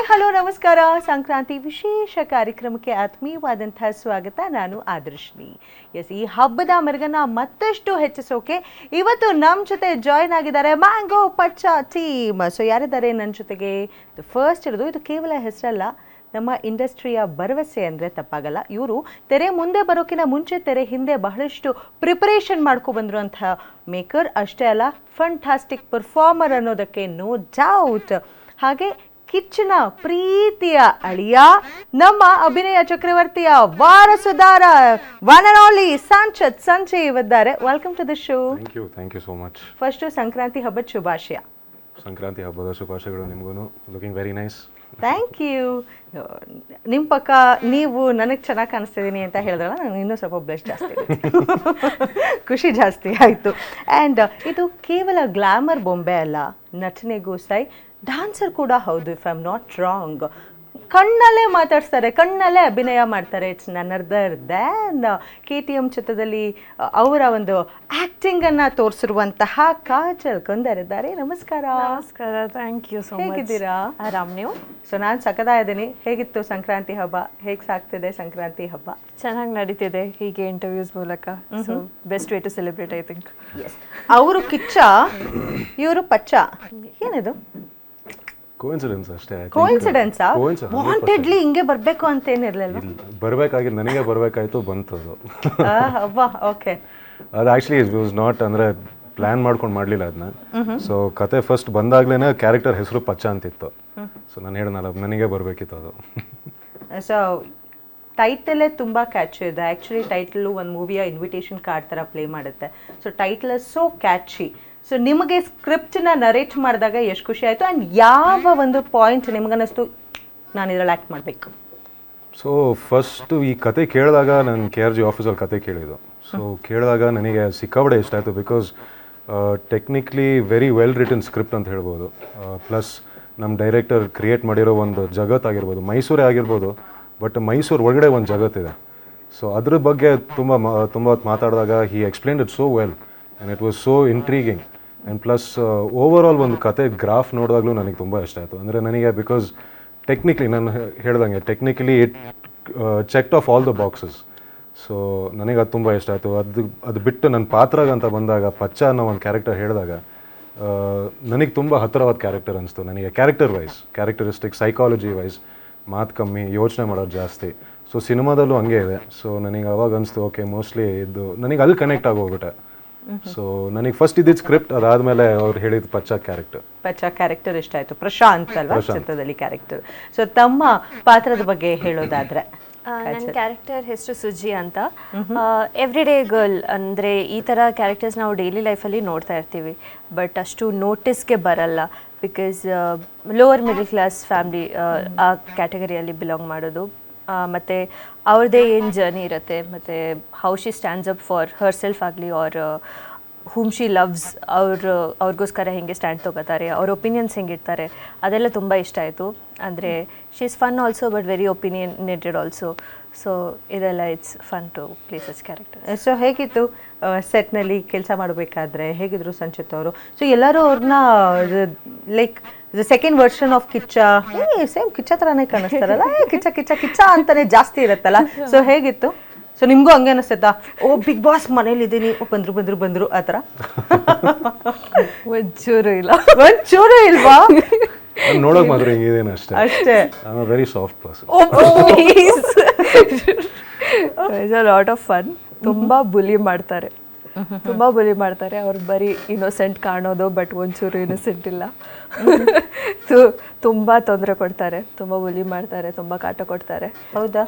Hi hello ನಮಸ್ಕಾರ. ಸಂಕ್ರಾಂತಿ ವಿಶೇಷ ಕಾರ್ಯಕ್ರಮಕ್ಕೆ ಆತ್ಮೀಯವಾದಂತಹ ಸ್ವಾಗತ. ನಾನು ಆದರ್ಶಿನಿ. ಎಸ್, ಈ ಹಬ್ಬದ ಮೆರುಗನ್ನ ಮತ್ತಷ್ಟು ಹೆಚ್ಚಿಸೋಕೆ ಇವತ್ತು ನಮ್ಮ ಜೊತೆ ಜಾಯ್ನ್ ಆಗಿದ್ದಾರೆ ಮ್ಯಾಂಗೋ ಪಚ್ಚ ಟೀಮ್. ಸೊ ಯಾರಿದ್ದಾರೆ ನನ್ನ ಜೊತೆಗೆ? ಫಸ್ಟ್ ಇರೋದು, ಇದು ಕೇವಲ ಹೆಸರಲ್ಲ, ನಮ್ಮ ಇಂಡಸ್ಟ್ರಿಯ ಭರವಸೆ ಅಂದರೆ ತಪ್ಪಾಗಲ್ಲ. ಇವರು ತೆರೆ ಮುಂದೆ ಬರೋಕ್ಕಿಂತ ಮುಂಚೆ ತೆರೆ ಹಿಂದೆ ಬಹಳಷ್ಟು ಪ್ರಿಪರೇಷನ್ ಮಾಡ್ಕೊಬಂದಿರುವಂತಹ ಮೇಕರ್ ಅಷ್ಟೇ ಅಲ್ಲ, ಫಂಟಾಸ್ಟಿಕ್ ಪರ್ಫಾರ್ಮರ್ ಅನ್ನೋದಕ್ಕೆ ನೋ ಡೌಟ್. ಹಾಗೆ ಕಿಚ್ಚನ ಪ್ರೀತಿಯ ಅಳಿಯ, ನಮ್ಮ ಅಭಿನಯ ಚಕ್ರವರ್ತಿಯ ವಾರಸುದಾರ, one and only Sanchit Sanjay ಇದ್ದಾರೆ. Welcome to the show. Thank you so much. First Sankranti ಹಬ್ಬದ ಶುಭಾಶಯ. ಸಂಕ್ರಾಂತಿ ಹಬ್ಬದ ಶುಭಾಶಯಗಳು ನಿಮಗೂ. Looking very nice. Thank you. ನಿಮ್ಮ ಪಕ್ಕ ನೀವು ನನಗೆ ಚೆನ್ನಾಗಿ ಕಾಣಿಸ್ತಿದ್ದೀನಿ ಅಂತ ಹೇಳಿದ್ರಲ್ಲ, ನನಗೆ ಇನ್ನೂ ಸ್ವಲ್ಪ ಬ್ಲಶ್ ಜಾಸ್ತಿ ಖುಷಿ ಜಾಸ್ತಿ ಆಯಿತು. ಆ್ಯಂಡ್ ಇದು ಕೇವಲ ಗ್ಲಾಮರ್ ಬೊಂಬೆ ಅಲ್ಲ, ನಟನೆಗೂ ಸೈ ಡ್ಯಾನ್ಸರ್ ಕೂಡ ಹೌದು, if I am not wrong. ಕಣ್ಣಲ್ಲೇ ಮಾತಾಡ್ತಾರೆ, ಕಣ್ಣಲ್ಲೇ ಅಭಿನಯ ಮಾಡ್ತಾರೆ. ಇಟ್ಸ್ ನನ್ ಅದರ್ ದ್ಯಾನ್ KTM ಚಿತ್ರದಲ್ಲಿ ಅವರ ಒಂದು ಆ್ಯಕ್ಟಿಂಗನ್ನು ತೋರಿಸಿರುವಂತಹ ಕಾಜಲ್ ಕುಂದರಿದ್ದಾರೆ. ನಮಸ್ಕಾರ. ನಮಸ್ಕಾರ. Thank you so much. ಹೇಗಿದ್ದೀರಾ? ಆರಾಮ್, ನೀವು? ಸೊ ನಾನು ಸಖತ್ತಾಗಿದ್ದೀನಿ. ಹೇಗಿತ್ತು ಸಂಕ್ರಾಂತಿ ಹಬ್ಬ? ಹೇಗೆ ಸಾಗ್ತಿದೆ ಸಂಕ್ರಾಂತಿ ಹಬ್ಬ? ಚೆನ್ನಾಗಿ ನಡೀತಿದೆ ಹೀಗೆ ಇಂಟರ್ವ್ಯೂಸ್ ಮೂಲಕ. So best way to celebrate I think. Yes, ಅವರು ಕಿಚ್ಚ, ಇವರು ಪಚ್ಚ. ಏನಿದು ಕೋಇನ್ಸಿಡೆನ್ಸ್ ಅಷ್ಟೇ. ಕೋಇನ್ಸಿಡೆನ್ಸಾ? ವಾಂಟೆಡ್ಲಿ ಹಿಂಗೆ ಬರಬೇಕು ಅಂತ ಏನಿರಲಿಲ್ಲ. ಬರಬೇಕಾಗಿದ್ದು ನನಗೆ ಬರಬೇಕಾಯ್ತು, ಬಂತು ಅದು. ಹಬ್ಬ. ಓಕೆ. ಅದು ಆ್ಯಕ್ಚುಲಿ ಇಟ್ ವಾಸ್ ನಾಟ್, ಅಂದರೆ ಪ್ಲ್ಯಾನ್ ಮಾಡ್ಕೊಂಡು ಮಾಡಲಿಲ್ಲ ಅದನ್ನ. ಸೊ ಕತೆ ಫಸ್ಟ್ ಬಂದಾಗ್ಲೇ ಕ್ಯಾರೆಕ್ಟರ್ ಹೆಸರು ಪಚ್ಚ ಅಂತಿತ್ತು. ಸೊ ನಾನು ಹೇಳಿದ್ನಲ್ಲ, ನನಗೆ ಬರಬೇಕಿತ್ತು ಅದು. ಸೊ ಟೈಟಲೇ ತುಂಬ ಕ್ಯಾಚಿ ಇದೆ. ಆ್ಯಕ್ಚುಲಿ ಟೈಟಲು ಒಂದು ಮೂವಿಯ ಇನ್ವಿಟೇಷನ್ ಕಾರ್ಡ್ ಥರ ಪ್ಲೇ ಮಾಡುತ್ತೆ. So title so catchy. So ನಿಮಗೆ ಸ್ಕ್ರಿಪ್ಟನ್ನ ನರೇಟ್ ಮಾಡಿದಾಗ ಎಷ್ಟು ಖುಷಿ ಆಯಿತು? ಆ್ಯಂಡ್ ಯಾವ ಒಂದು ಪಾಯಿಂಟ್ ನಿಮಗನ್ನಿಸ್ತು ನಾನು ಇದರಲ್ಲಿ ಆ್ಯಕ್ಟ್ ಮಾಡಬೇಕು? ಸೊ ಫಸ್ಟು ಈ ಕತೆ ಕೇಳಿದಾಗ ನಾನು KRG ಆಫೀಸಲ್ಲಿ ಕತೆ ಕೇಳಿದ್ದು. ಸೊ ಕೇಳಿದಾಗ ನನಗೆ ಸಿಕ್ಕಾಬಡೆ ಇಷ್ಟ ಆಯಿತು. Because technically very well written script ಅಂತ ಹೇಳ್ಬೋದು. ಪ್ಲಸ್ ನಮ್ಮ ಡೈರೆಕ್ಟರ್ ಕ್ರಿಯೇಟ್ ಮಾಡಿರೋ ಒಂದು ಜಗತ್ತಾಗಿರ್ಬೋದು, ಮೈಸೂರೇ ಆಗಿರ್ಬೋದು, ಬಟ್ ಮೈಸೂರು ಒಳಗಡೆ ಒಂದು ಜಗತ್ತಿದೆ. ಸೊ ಅದ್ರ ಬಗ್ಗೆ ತುಂಬ ಮಾತಾಡಿದಾಗ he explained it so well and it was so intriguing. And plus overall ಒಂದು ಕತೆ ಗ್ರಾಫ್ ನೋಡಿದಾಗಲೂ ನನಗೆ ತುಂಬ ಇಷ್ಟ ಆಯಿತು. ಅಂದರೆ ನನಗೆ ಬಿಕಾಸ್ ಟೆಕ್ನಿಕ್ಲಿ ನಾನು ಹೇಳ್ದಂಗೆ technically it checked of all the boxes. So ನನಗೆ ಅದು ತುಂಬ ಇಷ್ಟ ಆಯಿತು. ಅದು ಬಿಟ್ಟು ನನ್ನ ಪಾತ್ರಗಂತ ಬಂದಾಗ ಪಚ್ಚ ಅನ್ನೋ ಒಂದು ಕ್ಯಾರೆಕ್ಟರ್ ಹೇಳಿದಾಗ ನನಗೆ ತುಂಬ ಹತ್ತಿರವಾದ ಕ್ಯಾರೆಕ್ಟರ್ ಅನಿಸ್ತು ನನಗೆ. Character wise, characteristic, psychology wise ಮಾತು ಕಮ್ಮಿ, ಯೋಚನೆ ಮಾಡೋದು ಜಾಸ್ತಿ. ಸೊ ಸಿನಿಮಾದಲ್ಲೂ ಹಂಗೆ ಇದೆ. ಸೊ ನನಗೆ ಅವಾಗ ಅನಿಸ್ತು, ಓಕೆ ಮೋಸ್ಟ್ಲಿ ಇದು ನನಗೆ ಅಲ್ಲಿ ಕನೆಕ್ಟ್ ಆಗೋಗ್ಬಿಟ್ಟೆ. ಸೊ ನನಗೆ ಫಸ್ಟ್ ಇದ್ದಿದ್ದು ಸ್ಕ್ರಿಪ್ಟ್, ಅದಾದಮೇಲೆ ಅವ್ರು ಹೇಳಿದ ಪಚ್ಚ ಕ್ಯಾರೆಕ್ಟರ್ ಇಷ್ಟ ಆಯಿತು. ಪ್ರಶಾಂತ್ ಅಲ್ವಾ ಚಿತ್ರದಲ್ಲಿ ಕ್ಯಾರೆಕ್ಟರ್? ಸೊ ತಮ್ಮ ಪಾತ್ರದ ಬಗ್ಗೆ ಹೇಳೋದಾದ್ರೆ? ನನ್ನ ಕ್ಯಾರೆಕ್ಟರ್ ಹೆಸರು ಸುಜಿ ಅಂತ. ಎವ್ರಿ ಡೇ ಗರ್ಲ್ ಅಂದರೆ ಈ ಥರ ಕ್ಯಾರೆಕ್ಟರ್ಸ್ ನಾವು ಡೈಲಿ ಲೈಫಲ್ಲಿ ನೋಡ್ತಾ ಇರ್ತೀವಿ, ಬಟ್ ಅಷ್ಟು ನೋಟಿಸ್ಗೆ ಬರಲ್ಲ. Because lower middle class family ಆ ಕ್ಯಾಟಗರಿಯಲ್ಲಿ ಬಿಲಾಂಗ್ ಮಾಡೋದು. ಮತ್ತು ಅವ್ರದ್ದೇ ಏನು ಜರ್ನಿ ಇರುತ್ತೆ, ಮತ್ತು how she stands up for her self ಆಗಲಿ ಆರ್ ಹೂಮ್ ಶಿ ಲವ್ಸ್, ಅವ್ರಿಗೋಸ್ಕರ ಹೆಂಗೆ ಸ್ಟ್ಯಾಂಡ್ ತೊಗೋತಾರೆ, ಅವ್ರ ಒಪಿನಿಯನ್ಸ್ ಹೆಂಗಿರ್ತಾರೆ, ಅದೆಲ್ಲ ತುಂಬ ಇಷ್ಟ ಆಯಿತು. ಅಂದರೆ she is fun also but very opinionated also. So ಇದೆಲ್ಲ it's fun to play such character. So ಹೇಗಿತ್ತು ಸೆಟ್ನಲ್ಲಿ ಕೆಲಸ ಮಾಡಬೇಕಾದ್ರೆ? ಹೇಗಿದ್ರು ಸಂಚಿತ್ ಅವರು? ಸೊ ಎಲ್ಲರೂ ಅವ್ರನ್ನ like the second version of Kichcha, same Kichcha ಥರನೇ ಕಾಣಿಸ್ತಾರಲ್ಲ, ಕಿಚ್ಚ ಕಿಚ್ಚ ಕಿಚ್ಚ ಅಂತಾನೆ ಜಾಸ್ತಿ ಇರುತ್ತಲ್ಲ. ಸೊ ಹೇಗಿತ್ತು? ಸೊ ನಿಮಗೂ ಹಂಗೆ ಅನಿಸ್ತೈತಾ, ಓ ಬಿಗ್ ಬಾಸ್ ಮನೇಲಿದ್ದೀನಿ, ಬಂದ್ರು ಆ ಥರ? ಒಂಚೂರು ಇಲ್ವಾ? ನೋಡೋಕೆ ಮಾತ್ರ ಹಿಂಗಿದೇನು ಅಷ್ಟೇ. Very soft person. It's a lot of fun. ತುಂಬ ಬುಲಿ ಮಾಡ್ತಾರೆ. ಅವ್ರು ಬರೀ ಇನ್ನೋಸೆಂಟ್ ಕಾಣೋದು, ಬಟ್ ಒಂಚೂರು ಇನ್ನೋಸೆಂಟ್ ಇಲ್ಲ. ತುಂಬ ತೊಂದರೆ ಕೊಡ್ತಾರೆ, ತುಂಬ ಬುಲಿ ಮಾಡ್ತಾರೆ, ತುಂಬ ಕಾಟ ಕೊಡ್ತಾರೆ. ಹೌದಾ?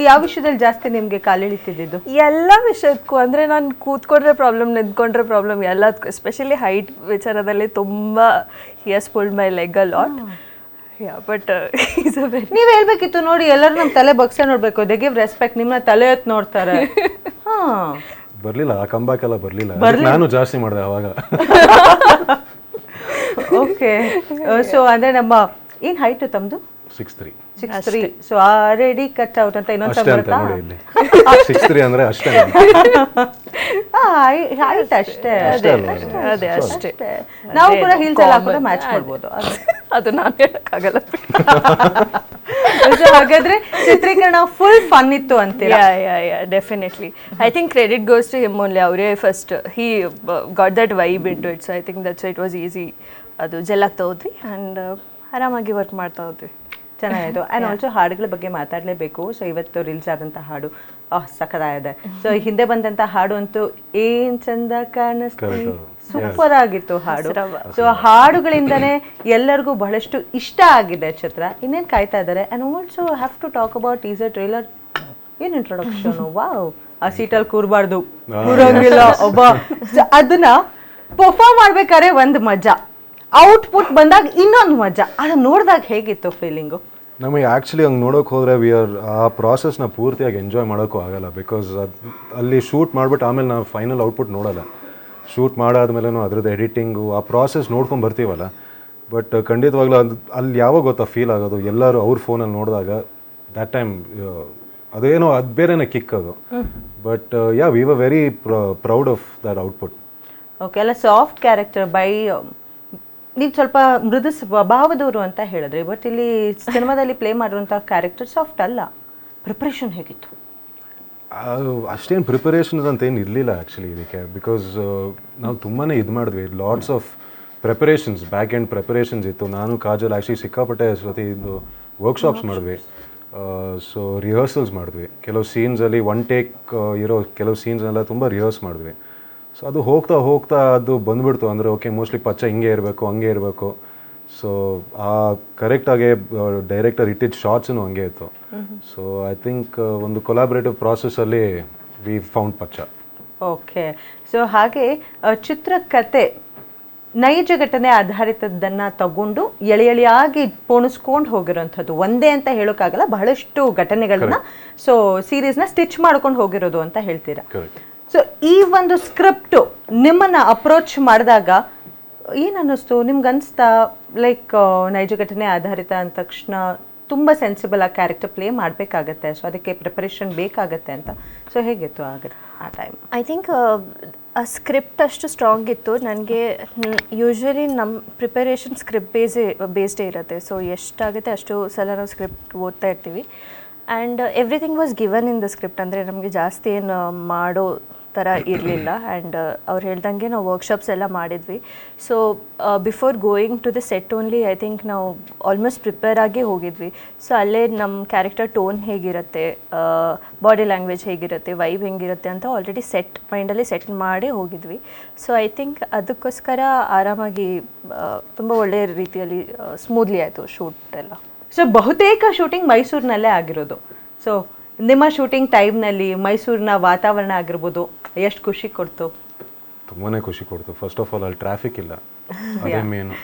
ಯಾವ ವಿಷಯದಲ್ಲಿ ಜಾಸ್ತಿ ನಿಮಗೆ ಕಾಲಿಳಿತಿದ್ದು? ಎಲ್ಲ ವಿಷಯಕ್ಕೂ. ಅಂದರೆ ನಾನು ಕೂತ್ಕೊಂಡ್ರೆ ಪ್ರಾಬ್ಲಮ್, ನಿಂತ್ಕೊಂಡ್ರೆ ಪ್ರಾಬ್ಲಮ್, ಎಲ್ಲದಕ್ಕೂ. ಎಸ್ಪೆಷಲಿ ಹೈಟ್ ವಿಚಾರದಲ್ಲಿ ತುಂಬ he has pulled my leg a lot. But ನೀವು ಹೇಳ್ಬೇಕಿತ್ತು, ನೋಡಿ ಎಲ್ಲರೂ ನಮ್ಮ ತಲೆ ಬಗ್ಸೆ ನೋಡ್ಬೇಕು, ದೇ ಗಿವ್ ರೆಸ್ಪೆಕ್ಟ್, ನಿಮ್ಮನ್ನ ತಲೆ ಎತ್ತು ನೋಡ್ತಾರೆ. ಬರಲಿಲ್ಲ, ಆ ಕಂಬ್ಯಾಕ್ ಎಲ್ಲ ಬರಲಿಲ್ಲ. ನಾನು ಜಾಸ್ತಿ ಮಾಡಿದೆ ಅವಾಗ. ಓಕೆ. ಸೊ ಅಂದರೆ ನಮ್ಮ ಏನು ಹೈಟ್ ತಮ್ಮದು? 6'3". 6'3". ಸೊ ಆಲ್ರೆಡಿ ಕಟ್ ಔಟ್ ಅಂತ ಇನ್ನೊಂದ್ಸಲ ಬರುತ್ತಾ? 6'3" ಅಂದರೆ ಅಷ್ಟೇ. ಹೈಟ್ ಅಷ್ಟೇ. ಅದೇ ಅಷ್ಟೇ. ನಾವು ಕೂಡ ಹೀಲ್ಸ್ ಎಲ್ಲ ಹಾಕಿದ್ರೆ ಮ್ಯಾಚ್ ಮಾಡ್ಬೋದು. ಅದು ನಾನು ಹೇಳಕ್ಕಾಗಲ್ಲ. So, ಹಾಗಾದ್ರೆ ಚಿತ್ರೀಕರಣ ಫುಲ್ ಫನ್ ಇತ್ತು ಅಂತೀರಾ? Yeah definitely. I think credit goes to him only. ಅವರೇ first he got that vibe into it. So I think that's it was easy. ಅದು ಜೆಲ್ ಆಗ್ತಾ ಹೋದ್ವಿ ಆ್ಯಂಡ್ ಆರಾಮಾಗಿ ವರ್ಕ್ ಮಾಡ್ತಾ ಹೋದ್ವಿ. ಚೆನ್ನಾಗಿತ್ತು. ಆ್ಯಂಡ್ ಆಲ್ಸೋ ಹಾಡುಗಳ ಬಗ್ಗೆ ಮಾತಾಡಲೇಬೇಕು. ಸೊ ಇವತ್ತು ರಿಲೀಸ್ ಆದಂಥ ಹಾಡು ಸಖತ್ತಾಗಿದೆ. ಸೊ ಹಿಂದೆ ಬಂದಂಥ ಹಾಡು ಅಂತೂ ಏನ್ ಚಂದ ಕಾಣಿಸ್ತೀವಿ, ಸೂಪರ್ ಆಗಿತ್ತು ಹಾಡು. ಸೊ ಹಾಡುಗಳಿಂದನೇ ಎಲ್ಲರಿಗೂ ಬಹಳಷ್ಟು ಇಷ್ಟ ಆಗಿದೆ ಚಿತ್ರ. ಇನ್ನೇನು ಕಾಯ್ತಾ ಇದ್ದಾರೆ. And also have to talk about teaser trailer. ಏನು ಇಂಟ್ರೊಡಕ್ಷನ್, ವಾವ್. ಆ ಸೀಟಲ್ಲಿ ಕೂರಬಾರ್ದು, ಕೂರಂಗಿಲ್ಲ ಒಬ್ಬ. ಅದನ್ನ ಪರ್ಫಾರ್ಮ್ ಮಾಡ್ಬೇಕಾದ್ರೆ ಒಂದು ಮಜಾ, ಔಟ್ಪುಟ್ ಬಂದಾಗ ಇನ್ನೊಂದು ಮಜಾ. ಅದನ್ನ ನೋಡಿದಾಗ ಹೇಗಿತ್ತು ಫೀಲಿಂಗು? ನಮಗೆ ಆ್ಯಕ್ಚುಲಿ ಹಂಗೆ ನೋಡೋಕೆ ಹೋದರೆ ಆ ಪ್ರಾಸೆಸ್ನ ಪೂರ್ತಿಯಾಗಿ ಎಂಜಾಯ್ ಮಾಡೋಕ್ಕೂ ಆಗಲ್ಲ. ಬಿಕಾಸ್ ಅಲ್ಲಿ ಶೂಟ್ ಮಾಡಿಬಿಟ್ಟು ಆಮೇಲೆ ನಾವು ಫೈನಲ್ ಔಟ್ಪುಟ್ ನೋಡೋಲ್ಲ. ಶೂಟ್ ಮಾಡಾದ್ಮೇಲೂ ಅದ್ರದ್ದು ಎಡಿಟಿಂಗು ಆ ಪ್ರಾಸೆಸ್ ನೋಡ್ಕೊಂಡು ಬರ್ತೀವಲ್ಲ. ಬಟ್ ಖಂಡಿತವಾಗ್ಲೂ ಅಲ್ಲಿ ಯಾವಾಗ ಗೊತ್ತಾ ಫೀಲ್ ಆಗೋದು, ಎಲ್ಲರೂ ಅವ್ರ ಫೋನಲ್ಲಿ ನೋಡಿದಾಗ ದ್ಯಾಟ್ ಟೈಮ್ ಅದೇನೋ ಅದು ಬೇರೆನೇ ಕಿಕ್ ಅದು. But yeah we were very proud of that output. Okay. ಎಲ್ಲ ಸಾಫ್ಟ್ ಕ್ಯಾರೆಕ್ಟರ್ ಬೈ ನೀವು ಸ್ವಲ್ಪ ಮೃದು ಸ್ವಭಾವದವರು ಅಂತ ಹೇಳಿದ್ರಿ. ಬಟ್ ಇಲ್ಲಿ ಸಿನಿಮಾದಲ್ಲಿ ಪ್ಲೇ ಮಾಡಿರುವಂಥ ಕ್ಯಾರೆಕ್ಟರ್ ಸಾಫ್ಟ್ ಅಲ್ಲ. ಪ್ರಿಪ್ರೇಷನ್ ಹೇಗಿತ್ತು? ಅಷ್ಟೇನು ಪ್ರಿಪರೇಷನ್ಸ್ ಅಂತ ಏನು ಇರಲಿಲ್ಲ ಆ್ಯಕ್ಚುಲಿ ಇದಕ್ಕೆ. ಬಿಕಾಸ್ ನಾವು ತುಂಬಾ ಇದು ಮಾಡಿದ್ವಿ. Lots of preparations, back end preparations ಇತ್ತು. ನಾನು ಕಾಜಲ್ ಆ್ಯಕ್ಚುಲಿ ಸಿಕ್ಕಾಪಟ್ಟೆ ಜೊತೆ ಇದು ವರ್ಕ್ಶಾಪ್ಸ್ ಮಾಡಿದ್ವಿ. ಸೊ ರಿಹರ್ಸಲ್ಸ್ ಮಾಡಿದ್ವಿ. ಕೆಲವು ಸೀನ್ಸಲ್ಲಿ ಒನ್ ಟೇಕ್ ಇರೋ ಕೆಲವು ಸೀನ್ಸ್ನೆಲ್ಲ ತುಂಬ ರಿಹರ್ಸ್ ಮಾಡಿದ್ವಿ. ಸೊ ಅದು ಹೋಗ್ತಾ ಹೋಗ್ತಾ ಅದು ಬಂದುಬಿಡ್ತು. ಅಂದರೆ ಓಕೆ ಮೋಸ್ಟ್ಲಿ ಪಚ್ಚ ಹಿಂಗೆ ಇರಬೇಕು, ಹಂಗೆ ಇರಬೇಕು. ಸೊ ಆ ಕರೆಕ್ಟಾಗಿ ಡೈರೆಕ್ಟರ್ ಇಟ್ಟಿದ್ದ ಶಾರ್ಟ್ಸೂ ಹಂಗೆ ಇತ್ತು. ಸೊ ಐ ಥಿಂಕ್ ಒಂದು ಕೊಲಾಬ್ರೇಟಿವ್ ಪ್ರಾಸೆಸ್ಸಲ್ಲಿ ವಿ ಫೌಂಡ್ ಪಚ್ಚ. ಓಕೆ. ಸೊ ಹಾಗೆ ಚಿತ್ರಕಥೆ ನೈಜ ಘಟನೆ ಆಧಾರಿತದ್ದನ್ನು ತಗೊಂಡು ಎಳೆಯಾಗಿ ಪೋಣಿಸ್ಕೊಂಡು ಹೋಗಿರೋಂಥದ್ದು. ಒಂದೇ ಅಂತ ಹೇಳೋಕ್ಕಾಗಲ್ಲ, ಬಹಳಷ್ಟು ಘಟನೆಗಳನ್ನ ಸೊ ಸೀರೀಸ್ನ ಸ್ಟಿಚ್ ಮಾಡ್ಕೊಂಡು ಹೋಗಿರೋದು ಅಂತ ಹೇಳ್ತೀರಾ. ಸೊ ಈ ಒಂದು ಸ್ಕ್ರಿಪ್ಟು ನಿಮ್ಮನ್ನು ಅಪ್ರೋಚ್ ಮಾಡಿದಾಗ ಏನು ಅನ್ನಿಸ್ತು ನಿಮ್ಗೆ? ಅನಿಸ್ತಾ ಲೈಕ್ ನೈಜ ಘಟನೆ ಆಧಾರಿತ ಅಂದ ತಕ್ಷಣ ತುಂಬ ಸೆನ್ಸಿಬಲ್ ಆಗಿ ಕ್ಯಾರೆಕ್ಟರ್ ಪ್ಲೇ ಮಾಡಬೇಕಾಗತ್ತೆ, ಸೊ ಅದಕ್ಕೆ ಪ್ರಿಪರೇಷನ್ ಬೇಕಾಗತ್ತೆ ಅಂತ. ಸೊ ಹೇಗಿತ್ತು ಆ ಟೈಮ್? ಐ ಥಿಂಕ್ ಆ ಸ್ಕ್ರಿಪ್ಟ್ ಅಷ್ಟು ಸ್ಟ್ರಾಂಗ್ ಇತ್ತು. ನನಗೆ ಯೂಶ್ವಲಿ ನಮ್ಮ ಪ್ರಿಪರೇಷನ್ ಸ್ಕ್ರಿಪ್ಟ್ ಬೇಸ್ಡೇ ಇರುತ್ತೆ. ಸೊ ಎಷ್ಟಾಗುತ್ತೆ ಅಷ್ಟು ಸಲ ನಾವು ಸ್ಕ್ರಿಪ್ಟ್ ಓದ್ತಾ ಇರ್ತೀವಿ. And everything was given in the script. ಅಂದರೆ ನಮಗೆ ಜಾಸ್ತಿ ಏನು ಮಾಡೋ ಥರ ಇರಲಿಲ್ಲ. ಆ್ಯಂಡ್ ಅವ್ರು ಹೇಳ್ದಂಗೆ ನಾವು ವರ್ಕ್ಶಾಪ್ಸ್ ಎಲ್ಲ ಮಾಡಿದ್ವಿ. So before going to the set only I think ನಾವು ಆಲ್ಮೋಸ್ಟ್ ಪ್ರಿಪೇರ್ ಆಗೇ ಹೋಗಿದ್ವಿ. ಸೊ ಅಲ್ಲೇ ನಮ್ಮ ಕ್ಯಾರೆಕ್ಟರ್ ಟೋನ್ ಹೇಗಿರುತ್ತೆ, ಬಾಡಿ ಲ್ಯಾಂಗ್ವೇಜ್ ಹೇಗಿರುತ್ತೆ, ವೈಬ್ ಹೆಂಗಿರುತ್ತೆ ಅಂತ ಆಲ್ರೆಡಿ ಮೈಂಡಲ್ಲಿ ಸೆಟ್ ಮಾಡೇ ಹೋಗಿದ್ವಿ. ಸೊ ಐ ಥಿಂಕ್ ಅದಕ್ಕೋಸ್ಕರ ಆರಾಮಾಗಿ ತುಂಬ ಒಳ್ಳೆಯ ರೀತಿಯಲ್ಲಿ ಸ್ಮೂತ್ಲಿ ಆಯಿತು ಶೂಟ್ ಎಲ್ಲ. ಸೊ ಬಹುತೇಕ ಶೂಟಿಂಗ್ ಮೈಸೂರಿನಲ್ಲೇ ಆಗಿರೋದು. ಸೊ ನಿಮ್ಮ ಶೂಟಿಂಗ್ ಟೈಮ್ನಲ್ಲಿ ಮೈಸೂರಿನ ವಾತಾವರಣ ಆಗಿರ್ಬೋದು ಎಷ್ಟು ಖುಷಿ ಕೊಡ್ತು? ತುಂಬಾ ಖುಷಿ ಕೊಡ್ತು. ಫಸ್ಟ್ ಆಫ್ ಆಲ್ ಅಲ್ಲಿ ಟ್ರಾಫಿಕ್ ಇಲ್ಲ, ಅದೇ ಮೇನು.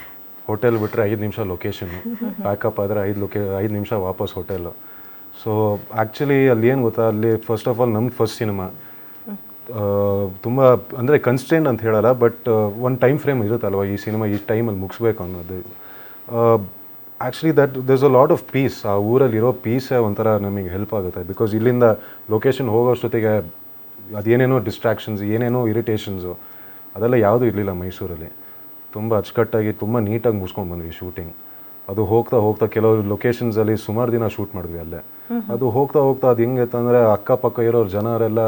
ಹೋಟೆಲ್ ಬಿಟ್ಟರೆ 5 ನಿಮಿಷ ಲೊಕೇಶನ್ನು, ಪ್ಯಾಕಪ್ ಆದರೆ 5 ನಿಮಿಷ ವಾಪಸ್ ಹೋಟೆಲ್ಲು. ಸೊ ಆ್ಯಕ್ಚುಲಿ ಅಲ್ಲಿ ಏನು ಗೊತ್ತಾ, ಅಲ್ಲಿ ಫಸ್ಟ್ ಆಫ್ ಆಲ್ ನಮ್ದು ಫಸ್ಟ್ ಸಿನಿಮಾ ತುಂಬ ಅಂದರೆ ಕನ್ಸ್ಟೆಂಟ್ ಅಂತ ಹೇಳಲ್ಲ, ಬಟ್ ಒಂದು ಟೈಮ್ ಫ್ರೇಮ್ ಇರುತ್ತಲ್ವ, ಈ ಸಿನಿಮಾ ಈ ಟೈಮಲ್ಲಿ ಮುಗಿಸ್ಬೇಕು ಅನ್ನೋದು. Actually there's a lot of peace. ಆ ಊರಲ್ಲಿರೋ ಪೀಸೇ ಒಂಥರ ನಮಗೆ ಹೆಲ್ಪ್ ಆಗುತ್ತೆ. ಬಿಕಾಸ್ ಇಲ್ಲಿಂದ ಲೊಕೇಶನ್ ಹೋಗೋಷ್ಟೊತ್ತಿಗೆ ಅದೇನೇನೋ ಡಿಸ್ಟ್ರಾಕ್ಷನ್ಸ್, ಏನೇನೋ ಇರಿಟೇಷನ್ಸು ಅದೆಲ್ಲ ಯಾವುದೂ ಇರಲಿಲ್ಲ ಮೈಸೂರಲ್ಲಿ. ತುಂಬ ಅಚ್ಚುಕಟ್ಟಾಗಿ ತುಂಬ ನೀಟಾಗಿ ಮುಗಿಸ್ಕೊಂಡು ಬಂದ್ವಿ ಶೂಟಿಂಗ್. ಅದು ಹೋಗ್ತಾ ಹೋಗ್ತಾ ಕೆಲವು ಲೊಕೇಶನ್ಸಲ್ಲಿ ಸುಮಾರು ದಿನ ಶೂಟ್ ಮಾಡಿದ್ವಿ ಅಲ್ಲೇ. ಅದು ಹೋಗ್ತಾ ಹೋಗ್ತಾ ಅದು ಹೆಂಗೈತಂದರೆ ಅಕ್ಕಪಕ್ಕ ಇರೋರು ಜನರೆಲ್ಲ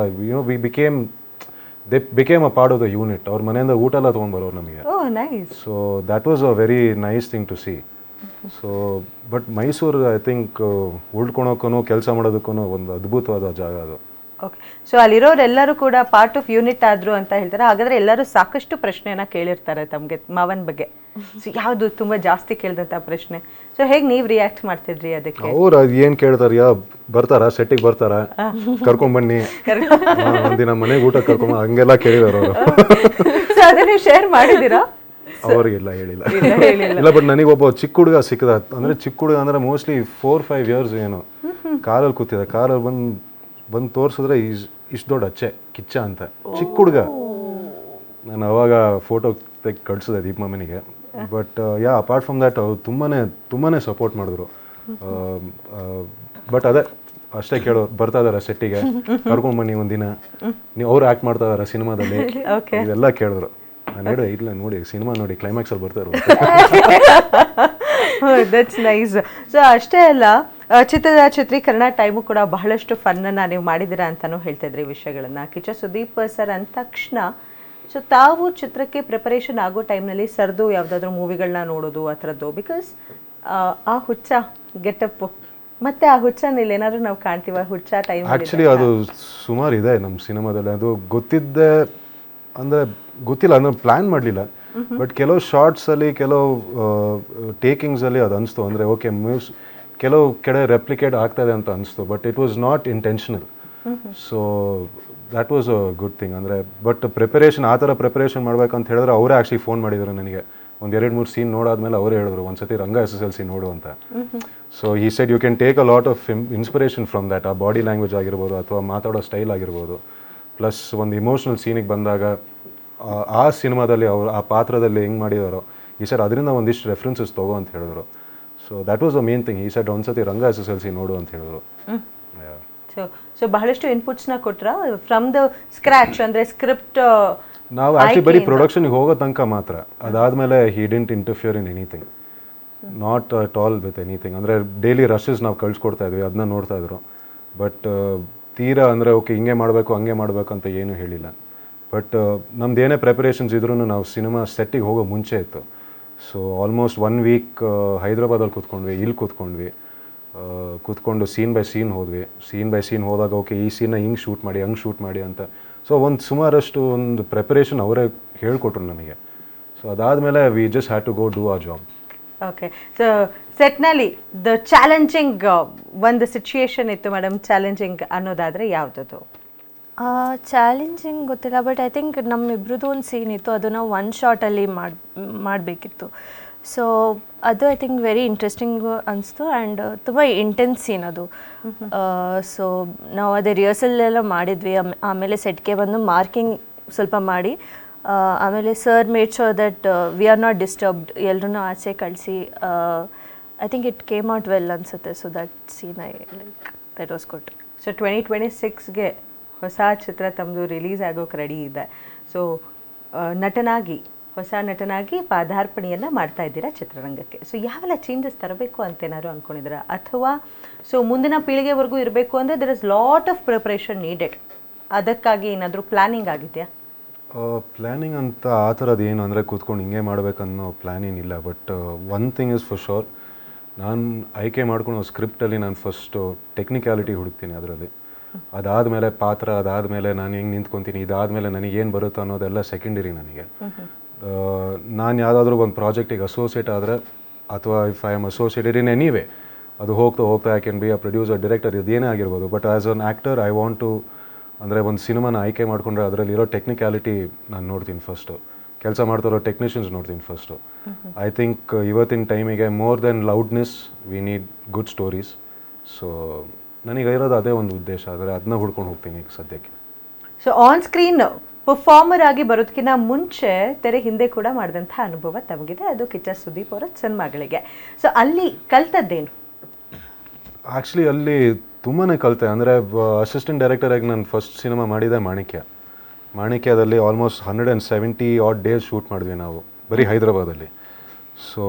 we became a part of the unit. ಅವ್ರ ಮನೆಯಿಂದ ಊಟ ಎಲ್ಲ ತೊಗೊಂಡ್ಬರೋರು ನಮಗೆ. So that was a very nice thing to see. So but Mysuru I think ಉಳ್ಕೊಳೋಕ್ಕೂ ಕೆಲಸ ಮಾಡೋದಕ್ಕೂ ಒಂದು ಅದ್ಭುತವಾದ ಜಾಗ ಅದು. ಓಕೆ. ಸೊ ಅಲ್ಲಿರೋರೆಲ್ಲರೂ ಕೂಡ ಪಾರ್ಟ್ ಆಫ್ ಯೂನಿಟ್ ಆದರು ಅಂತ ಹೇಳ್ತಾರೆ. ಹಾಗಾದರೆ ಎಲ್ಲರೂ ಸಾಕಷ್ಟು ಪ್ರಶ್ನೆಯನ್ನು ಕೇಳಿರ್ತಾರೆ ತಮಗೆ ಮಾವನ ಬಗ್ಗೆ. ಸೊ ಯಾವುದು ತುಂಬ ಜಾಸ್ತಿ ಕೇಳಿದಂಥ ಪ್ರಶ್ನೆ? ಸೊ ಹೇಗೆ ನೀವು ರಿಯಾಕ್ಟ್ ಮಾಡ್ತಿದ್ರಿ ಅದಕ್ಕೆ? ಅವ್ರು ಅದು ಏನು ಕೇಳ್ತಾರೆ, ಬರ್ತಾರಾ ಸೆಟ್ಟಿಗೆ ಬರ್ತಾರಾ, ಕರ್ಕೊಂಬನ್ನಿ ಒಂದಿನ ಮನೆಗೆ ಊಟ ಕರ್ಕೊಂಬ, ಹಂಗೆಲ್ಲ ಕೇಳಿದಾರೆ ಅವರು. ಸೊ ಅದನ್ನು ಶೇರ್ ಮಾಡಿದ್ದೀರಾ? ಅವ್ರಿಗೆಲ್ಲ ಹೇಳಿಲ್ಲ. ಇಲ್ಲ, ಬಟ್ ನನಗೆ ಒಬ್ಬ ಚಿಕ್ಕ ಹುಡುಗ ಸಿಕ್ಕದ. ಅಂದರೆ ಚಿಕ್ಕ ಹುಡುಗ ಅಂದರೆ ಮೋಸ್ಟ್ಲಿ 4-5 ಇಯರ್ಸ್ ಏನೋ. ಕಾರಲ್ಲಿ ಕೂತಿದ್ದ, ಕಾರಲ್ಲಿ ಬಂದು ತೋರಿಸಿದ್ರೆ ಇಷ್ಟು ದೊಡ್ಡ ಅಚ್ಚೆ ಕಿಚ್ಚ ಅಂತ, ಚಿಕ್ಕ ಹುಡುಗ. ನಾನು ಅವಾಗ ಫೋಟೋ ತೆಗೆದು ಕಳಿಸಿದೆ ದೀಪ ಮನೆಗೆ. ಬಟ್ ಅಪಾರ್ಟ್ ಫ್ರಮ್ ದ್ಯಾಟ್ ಅವ್ರು ತುಂಬಾ ಸಪೋರ್ಟ್ ಮಾಡಿದ್ರು. ಬಟ್ ಅದೇ ಅಷ್ಟೇ ಕೇಳೋರು, ಬರ್ತಾ ಇದಾರೆ ಸೆಟ್ಟಿಗೆ, ಕರ್ಕೊಂಡ್ಬನ್ನಿ ಒಂದಿನ, ನೀವು ಅವ್ರು ಆ್ಯಕ್ಟ್ ಮಾಡ್ತಾ ಇದಾರೆ ಸಿನಿಮಾದಲ್ಲಿ, ಇದೆಲ್ಲ ಕೇಳಿದ್ರು. ನಾನು ಹೇಳಿದೆ ಇಲ್ಲ ನೋಡಿ ಸಿನಿಮಾ ನೋಡಿ ಕ್ಲೈಮ್ಯಾಕ್ಸಲ್ಲಿ ಬರ್ತಾ ಇರೋ. That's nice. ಸೊ ಅಷ್ಟೇ ಅಲ್ಲ, ಚಿತ್ರದ ಚಿತ್ರೀಕರಣ ಟೈಮು ಕೂಡ ಬಹಳಷ್ಟು ಫನ್ನನ್ನು ನೀವು ಮಾಡಿದ್ದೀರಾ ಅಂತಲೂ ಹೇಳ್ತಾ ಇದ್ರಿ ವಿಷಯಗಳನ್ನು. ಕಿಚ್ಚ ಸುದೀಪ್ ಸರ್ ಅಂದ ತಕ್ಷಣ ಸೊ ತಾವು ಚಿತ್ರಕ್ಕೆ ಪ್ರಿಪರೇಷನ್ ಆಗೋ ಟೈಮ್ನಲ್ಲಿ ಸರ್ದು ಯಾವುದಾದ್ರೂ ಮೂವಿಗಳನ್ನ ನೋಡೋದು ಆ ಥರದ್ದು, ಬಿಕಾಸ್ ಆ ಹುಚ್ಚ ಗೆಟಪ್ಪು ಮತ್ತೆ ಆ ಹುಚ್ಚನಲ್ಲಿ ಏನಾದರೂ ನಾವು ಕಾಣ್ತೀವ ಹುಚ್ಚ ಟೈಮ್? ಆ್ಯಕ್ಚುಲಿ ಅದು ಸುಮಾರು ಇದೆ ನಮ್ಮ ಸಿನಿಮಾದಲ್ಲಿ. ಅದು ಗೊತ್ತಿದ್ದೆ ಅಂದರೆ ಗೊತ್ತಿಲ್ಲ, ಅಂದರೆ ಪ್ಲ್ಯಾನ್ ಮಾಡಲಿಲ್ಲ. ಬಟ್ ಕೆಲವು ಶಾರ್ಟ್ಸಲ್ಲಿ ಕೆಲವು ಟೇಕಿಂಗ್ಸಲ್ಲಿ ಅದು ಅನಿಸ್ತು, ಅಂದರೆ ಓಕೆ ಕೆಲವು ಕಡೆ ರೆಪ್ಲಿಕೇಟ್ ಆಗ್ತಾಯಿದೆ ಅಂತ ಅನಿಸ್ತು. But it was not intentional. So that was a good thing. ಅಂದರೆ ಬಟ್ ಪ್ರಿಪರೇಷನ್ ಆ ಥರ ಪ್ರಿಪರೇಷನ್ ಮಾಡ್ಬೇಕಂತ ಹೇಳಿದ್ರೆ ಅವರೇ ಆ್ಯಕ್ಚುಲಿ ಫೋನ್ ಮಾಡಿದರು ನನಗೆ. ಒಂದು 2-3 ಸೀನ್ ನೋಡಾದ್ಮೇಲೆ ಅವರೇ ಹೇಳಿದ್ರು ಒಂದ್ಸತಿ ರಂಗ SSLC ನೋಡು ಅಂತ. ಸೊ ಈ side you can take a lot of inspiration from that. ಆ ಬಾಡಿ ಲ್ಯಾಂಗ್ವೇಜ್ ಆಗಿರ್ಬೋದು ಅಥವಾ ಮಾತಾಡೋ ಸ್ಟೈಲ್ ಆಗಿರ್ಬೋದು. ಪ್ಲಸ್ ಒಂದು ಇಮೋಷ್ನಲ್ ಸೀನಿಗೆ ಬಂದಾಗ ಆ ಸಿನಿಮಾದಲ್ಲಿ ಅವರು ಆ ಪಾತ್ರದಲ್ಲಿ ಹೆಂಗೆ ಮಾಡಿದಾರೋ ಈ ಸರ್ ಅದರಿಂದ ಒಂದಿಷ್ಟು ರೆಫರೆನ್ಸಸ್ ತಗೋ ಅಂತ ಹೇಳಿದ್ರು. So that was the main thing. ಈ ಸೈಡ್ ಒಂದ್ಸತಿ ರಂಗ SSLC ನೋಡು ಅಂತ ಹೇಳಿದ್ರು. ಸೊ ಬಹಳಷ್ಟು ಇನ್ಪುಟ್ಸ್ನ ಕೊಟ್ರ ಫ್ರಮ್ ದ ಸ್ಕ್ರ್ಯಾಚ್, ಅಂದರೆ ಸ್ಕ್ರಿಪ್ಟ್ ನಾವು ಆ್ಯಕ್ಚುಲಿ ಬರೀ ಪ್ರೊಡಕ್ಷನ್ಗೆ ಹೋಗೋ ತನಕ ಮಾತ್ರ. ಅದಾದಮೇಲೆ ಹಿ didn't interfere in anything, not at all with anything. ಅಂದರೆ ಡೈಲಿ ರಶಸ್ ನಾವು ಕಳ್ಸಿಕೊಡ್ತಾ ಇದ್ವಿ, ಅದನ್ನ ನೋಡ್ತಾ ಇದ್ರು. ಬಟ್ ತೀರಾ ಅಂದರೆ ಓಕೆ ಹಿಂಗೆ ಮಾಡಬೇಕು ಹಂಗೆ ಮಾಡಬೇಕು ಅಂತ ಏನೂ ಹೇಳಿಲ್ಲ. ಬಟ್ ನಮ್ದು ಏನೇ ಪ್ರಿಪರೇಷನ್ಸ್ ಇದ್ರೂ ನಾವು ಸಿನಿಮಾ ಸೆಟ್ಟಿಗೆ ಹೋಗೋ ಮುಂಚೆ ಇತ್ತು. ಸೊ ಆಲ್ಮೋಸ್ಟ್ 1 ವೀಕ್ ಹೈದ್ರಾಬಾದಲ್ಲಿ ಕೂತ್ಕೊಂಡ್ವಿ, ಇಲ್ಲಿ ಕೂತ್ಕೊಂಡು ಸೀನ್ ಬೈ ಸೀನ್ ಹೋದ್ವಿ. ಸೀನ್ ಬೈ ಸೀನ್ ಹೋದಾಗ ಓಕೆ ಈ ಸೀನ್ನ ಹಿಂಗೆ ಶೂಟ್ ಮಾಡಿ ಹಂಗೆ ಶೂಟ್ ಮಾಡಿ ಅಂತ. ಸೊ ಒಂದು ಸುಮಾರಷ್ಟು ಒಂದು ಪ್ರಿಪರೇಷನ್ ಅವರೇ ಹೇಳ್ಕೊಟ್ರು ನನಗೆ. ಸೊ ಅದಾದಮೇಲೆ we just had to go do a job. Okay. So ಸೆಟ್ನಲ್ಲಿ ದ ಚಾಲೆಂಜಿಂಗ್ ಒಂದು ಸಿಚುಯೇಷನ್ ಇತ್ತು ಮೇಡಮ್, ಚಾಲೆಂಜಿಂಗ್ ಅನ್ನೋದಾದರೆ ಯಾವುದದು? ಚಾಲೆಂಜಿಂಗ್ ಗೊತ್ತಿಲ್ಲ, ಬಟ್ ಐ ಥಿಂಕ್ ನಮ್ಮಿಬ್ರದ್ದು ಒಂದು ಸೀನ್ ಇತ್ತು, ಅದು ನಾವು 1 ಶಾರ್ಟಲ್ಲಿ ಮಾಡಬೇಕಿತ್ತು. ಸೊ ಅದು ಐ ಥಿಂಕ್ ವೆರಿ ಇಂಟ್ರೆಸ್ಟಿಂಗ್ ಅನಿಸ್ತು ಆ್ಯಂಡ್ ತುಂಬ ಇಂಟೆನ್ಸ್ ಸೀನ್ ಅದು. ಸೊ ನಾವು ಅದೇ ರಿಹರ್ಸಲ್ ಎಲ್ಲ ಮಾಡಿದ್ವಿ. ಆಮೇಲೆ ಸೆಟ್ಗೆ ಬಂದು ಮಾರ್ಕಿಂಗ್ ಸ್ವಲ್ಪ ಮಾಡಿ ಆಮೇಲೆ sir made sure that we are not disturbed, ಎಲ್ಲರೂ ಆಚೆ ಕಳಿಸಿ I think it came out well ಅನಿಸುತ್ತೆ. So that scene I like that was good. So 2026ಗೆ ಹೊಸ ಚಿತ್ರ ತಮ್ಮದು ರಿಲೀಸ್ ಆಗೋಕೆ ರೆಡಿ ಇದೆ. ಸೊ ಹೊಸ ನಟನಾಗಿ ಪಾದಾರ್ಪಣೆಯನ್ನು ಮಾಡ್ತಾ ಇದ್ದೀರಾ ಚಿತ್ರರಂಗಕ್ಕೆ. ಸೊ ಯಾವೆಲ್ಲ ಚೇಂಜಸ್ ತರಬೇಕು ಅಂತ ಏನಾದ್ರು ಅಂದ್ಕೊಂಡಿದ್ದೀರಾ, ಅಥವಾ ಸೊ ಮುಂದಿನ ಪೀಳಿಗೆವರೆಗೂ ಇರಬೇಕು ಅಂದರೆ there is lot of preparation needed, ಅದಕ್ಕಾಗಿ ಏನಾದರೂ ಪ್ಲ್ಯಾನಿಂಗ್ ಆಗಿದೆಯಾ? ಪ್ಲ್ಯಾನಿಂಗ್ ಅಂತ ಆ ಥರದ್ದು ಏನು ಅಂದರೆ ಕೂತ್ಕೊಂಡು ಹಿಂಗೆ ಮಾಡಬೇಕನ್ನೋ ಪ್ಲ್ಯಾನ್ ಏನಿಲ್ಲ. But one thing is for sure, ನಾನು ಆಯ್ಕೆ ಮಾಡ್ಕೊಳ್ಳೋ ಸ್ಕ್ರಿಪ್ಟಲ್ಲಿ ನಾನು ಫಸ್ಟು ಟೆಕ್ನಿಕ್ಯಾಲಿಟಿ ಹುಡುಕ್ತೀನಿ ಅದರಲ್ಲಿ. ಅದಾದಮೇಲೆ ಪಾತ್ರ, ಅದಾದಮೇಲೆ ನಾನು ಹೆಂಗೆ ನಿಂತ್ಕೊತೀನಿ, ಇದಾದಮೇಲೆ ನನಗೇನು ಬರುತ್ತೋ ಅನ್ನೋದೆಲ್ಲ ಸೆಕೆಂಡರಿ ನನಗೆ. ನಾನು ಯಾವುದಾದ್ರೂ ಒಂದು ಪ್ರಾಜೆಕ್ಟಿಗೆ ಅಸೋಸಿಯೇಟ್ ಆದರೆ ಅಥವಾ if I am associated in any way, ಅದು ಹೋಗ್ತಾ I can be a producer, director, ಇದೇನೇ ಆಗಿರ್ಬೋದು. But as an actor I want to, ಅಂದರೆ ಒಂದು ಸಿನಿಮಾನ ಆಯ್ಕೆ ಮಾಡಿಕೊಂಡ್ರೆ ಅದರಲ್ಲಿರೋ ಟೆಕ್ನಿಕ್ಯಾಲಿಟಿ ನಾನು ನೋಡ್ತೀನಿ ಫಸ್ಟು. ಕೆಲಸ ಮಾಡ್ತಾರೋ ಟೆಕ್ನಿಷಿಯನ್ಸ್ ನೋಡ್ತೀನಿ ಫಸ್ಟು. ಐ ಥಿಂಕ್ ಇವತ್ತಿನ ಟೈಮಿಗೆ more than loudness we need good stories. So ನನಗೆ ಇರೋದು ಅದೇ ಒಂದು ಉದ್ದೇಶ, ಆದರೆ ಅದನ್ನ ಹುಡ್ಕೊಂಡು ಹೋಗ್ತೀನಿ ಈಗ ಸದ್ಯಕ್ಕೆ. ಸೊ ಆನ್ ಸ್ಕ್ರೀನ್ ಪರ್ಫಾರ್ಮರ್ ಆಗಿ ಬರೋದಕ್ಕಿಂತ ಮುಂಚೆ ತೆರೆ ಹಿಂದೆ ಕೂಡ ಮಾಡಿದಂಥ ಅನುಭವ ತಮಗಿದೆ, ಅದು ಕಿಚ್ಚ ಸುದೀಪ್ ಅವರ ಸಿನಿಮಾಗಳಿಗೆ. ಸೊ ಅಲ್ಲಿ ಕಲ್ತದ್ದೇನು? ಆ್ಯಕ್ಚುಲಿ ಅಲ್ಲಿ ತುಂಬಾ ಕಲಿತೆ. ಅಂದರೆ ಅಸಿಸ್ಟೆಂಟ್ ಡೈರೆಕ್ಟರಾಗಿ ನಾನು ಫಸ್ಟ್ ಸಿನಿಮಾ ಮಾಡಿದೆ ಮಾಣಿಕ್ಯದಲ್ಲಿ ಆಲ್ಮೋಸ್ಟ್ 170 ಆಡ್ ಡೇಸ್ ಶೂಟ್ ಮಾಡಿದ್ವಿ ನಾವು ಬರೀ ಹೈದ್ರಾಬಾದಲ್ಲಿ. ಸೊ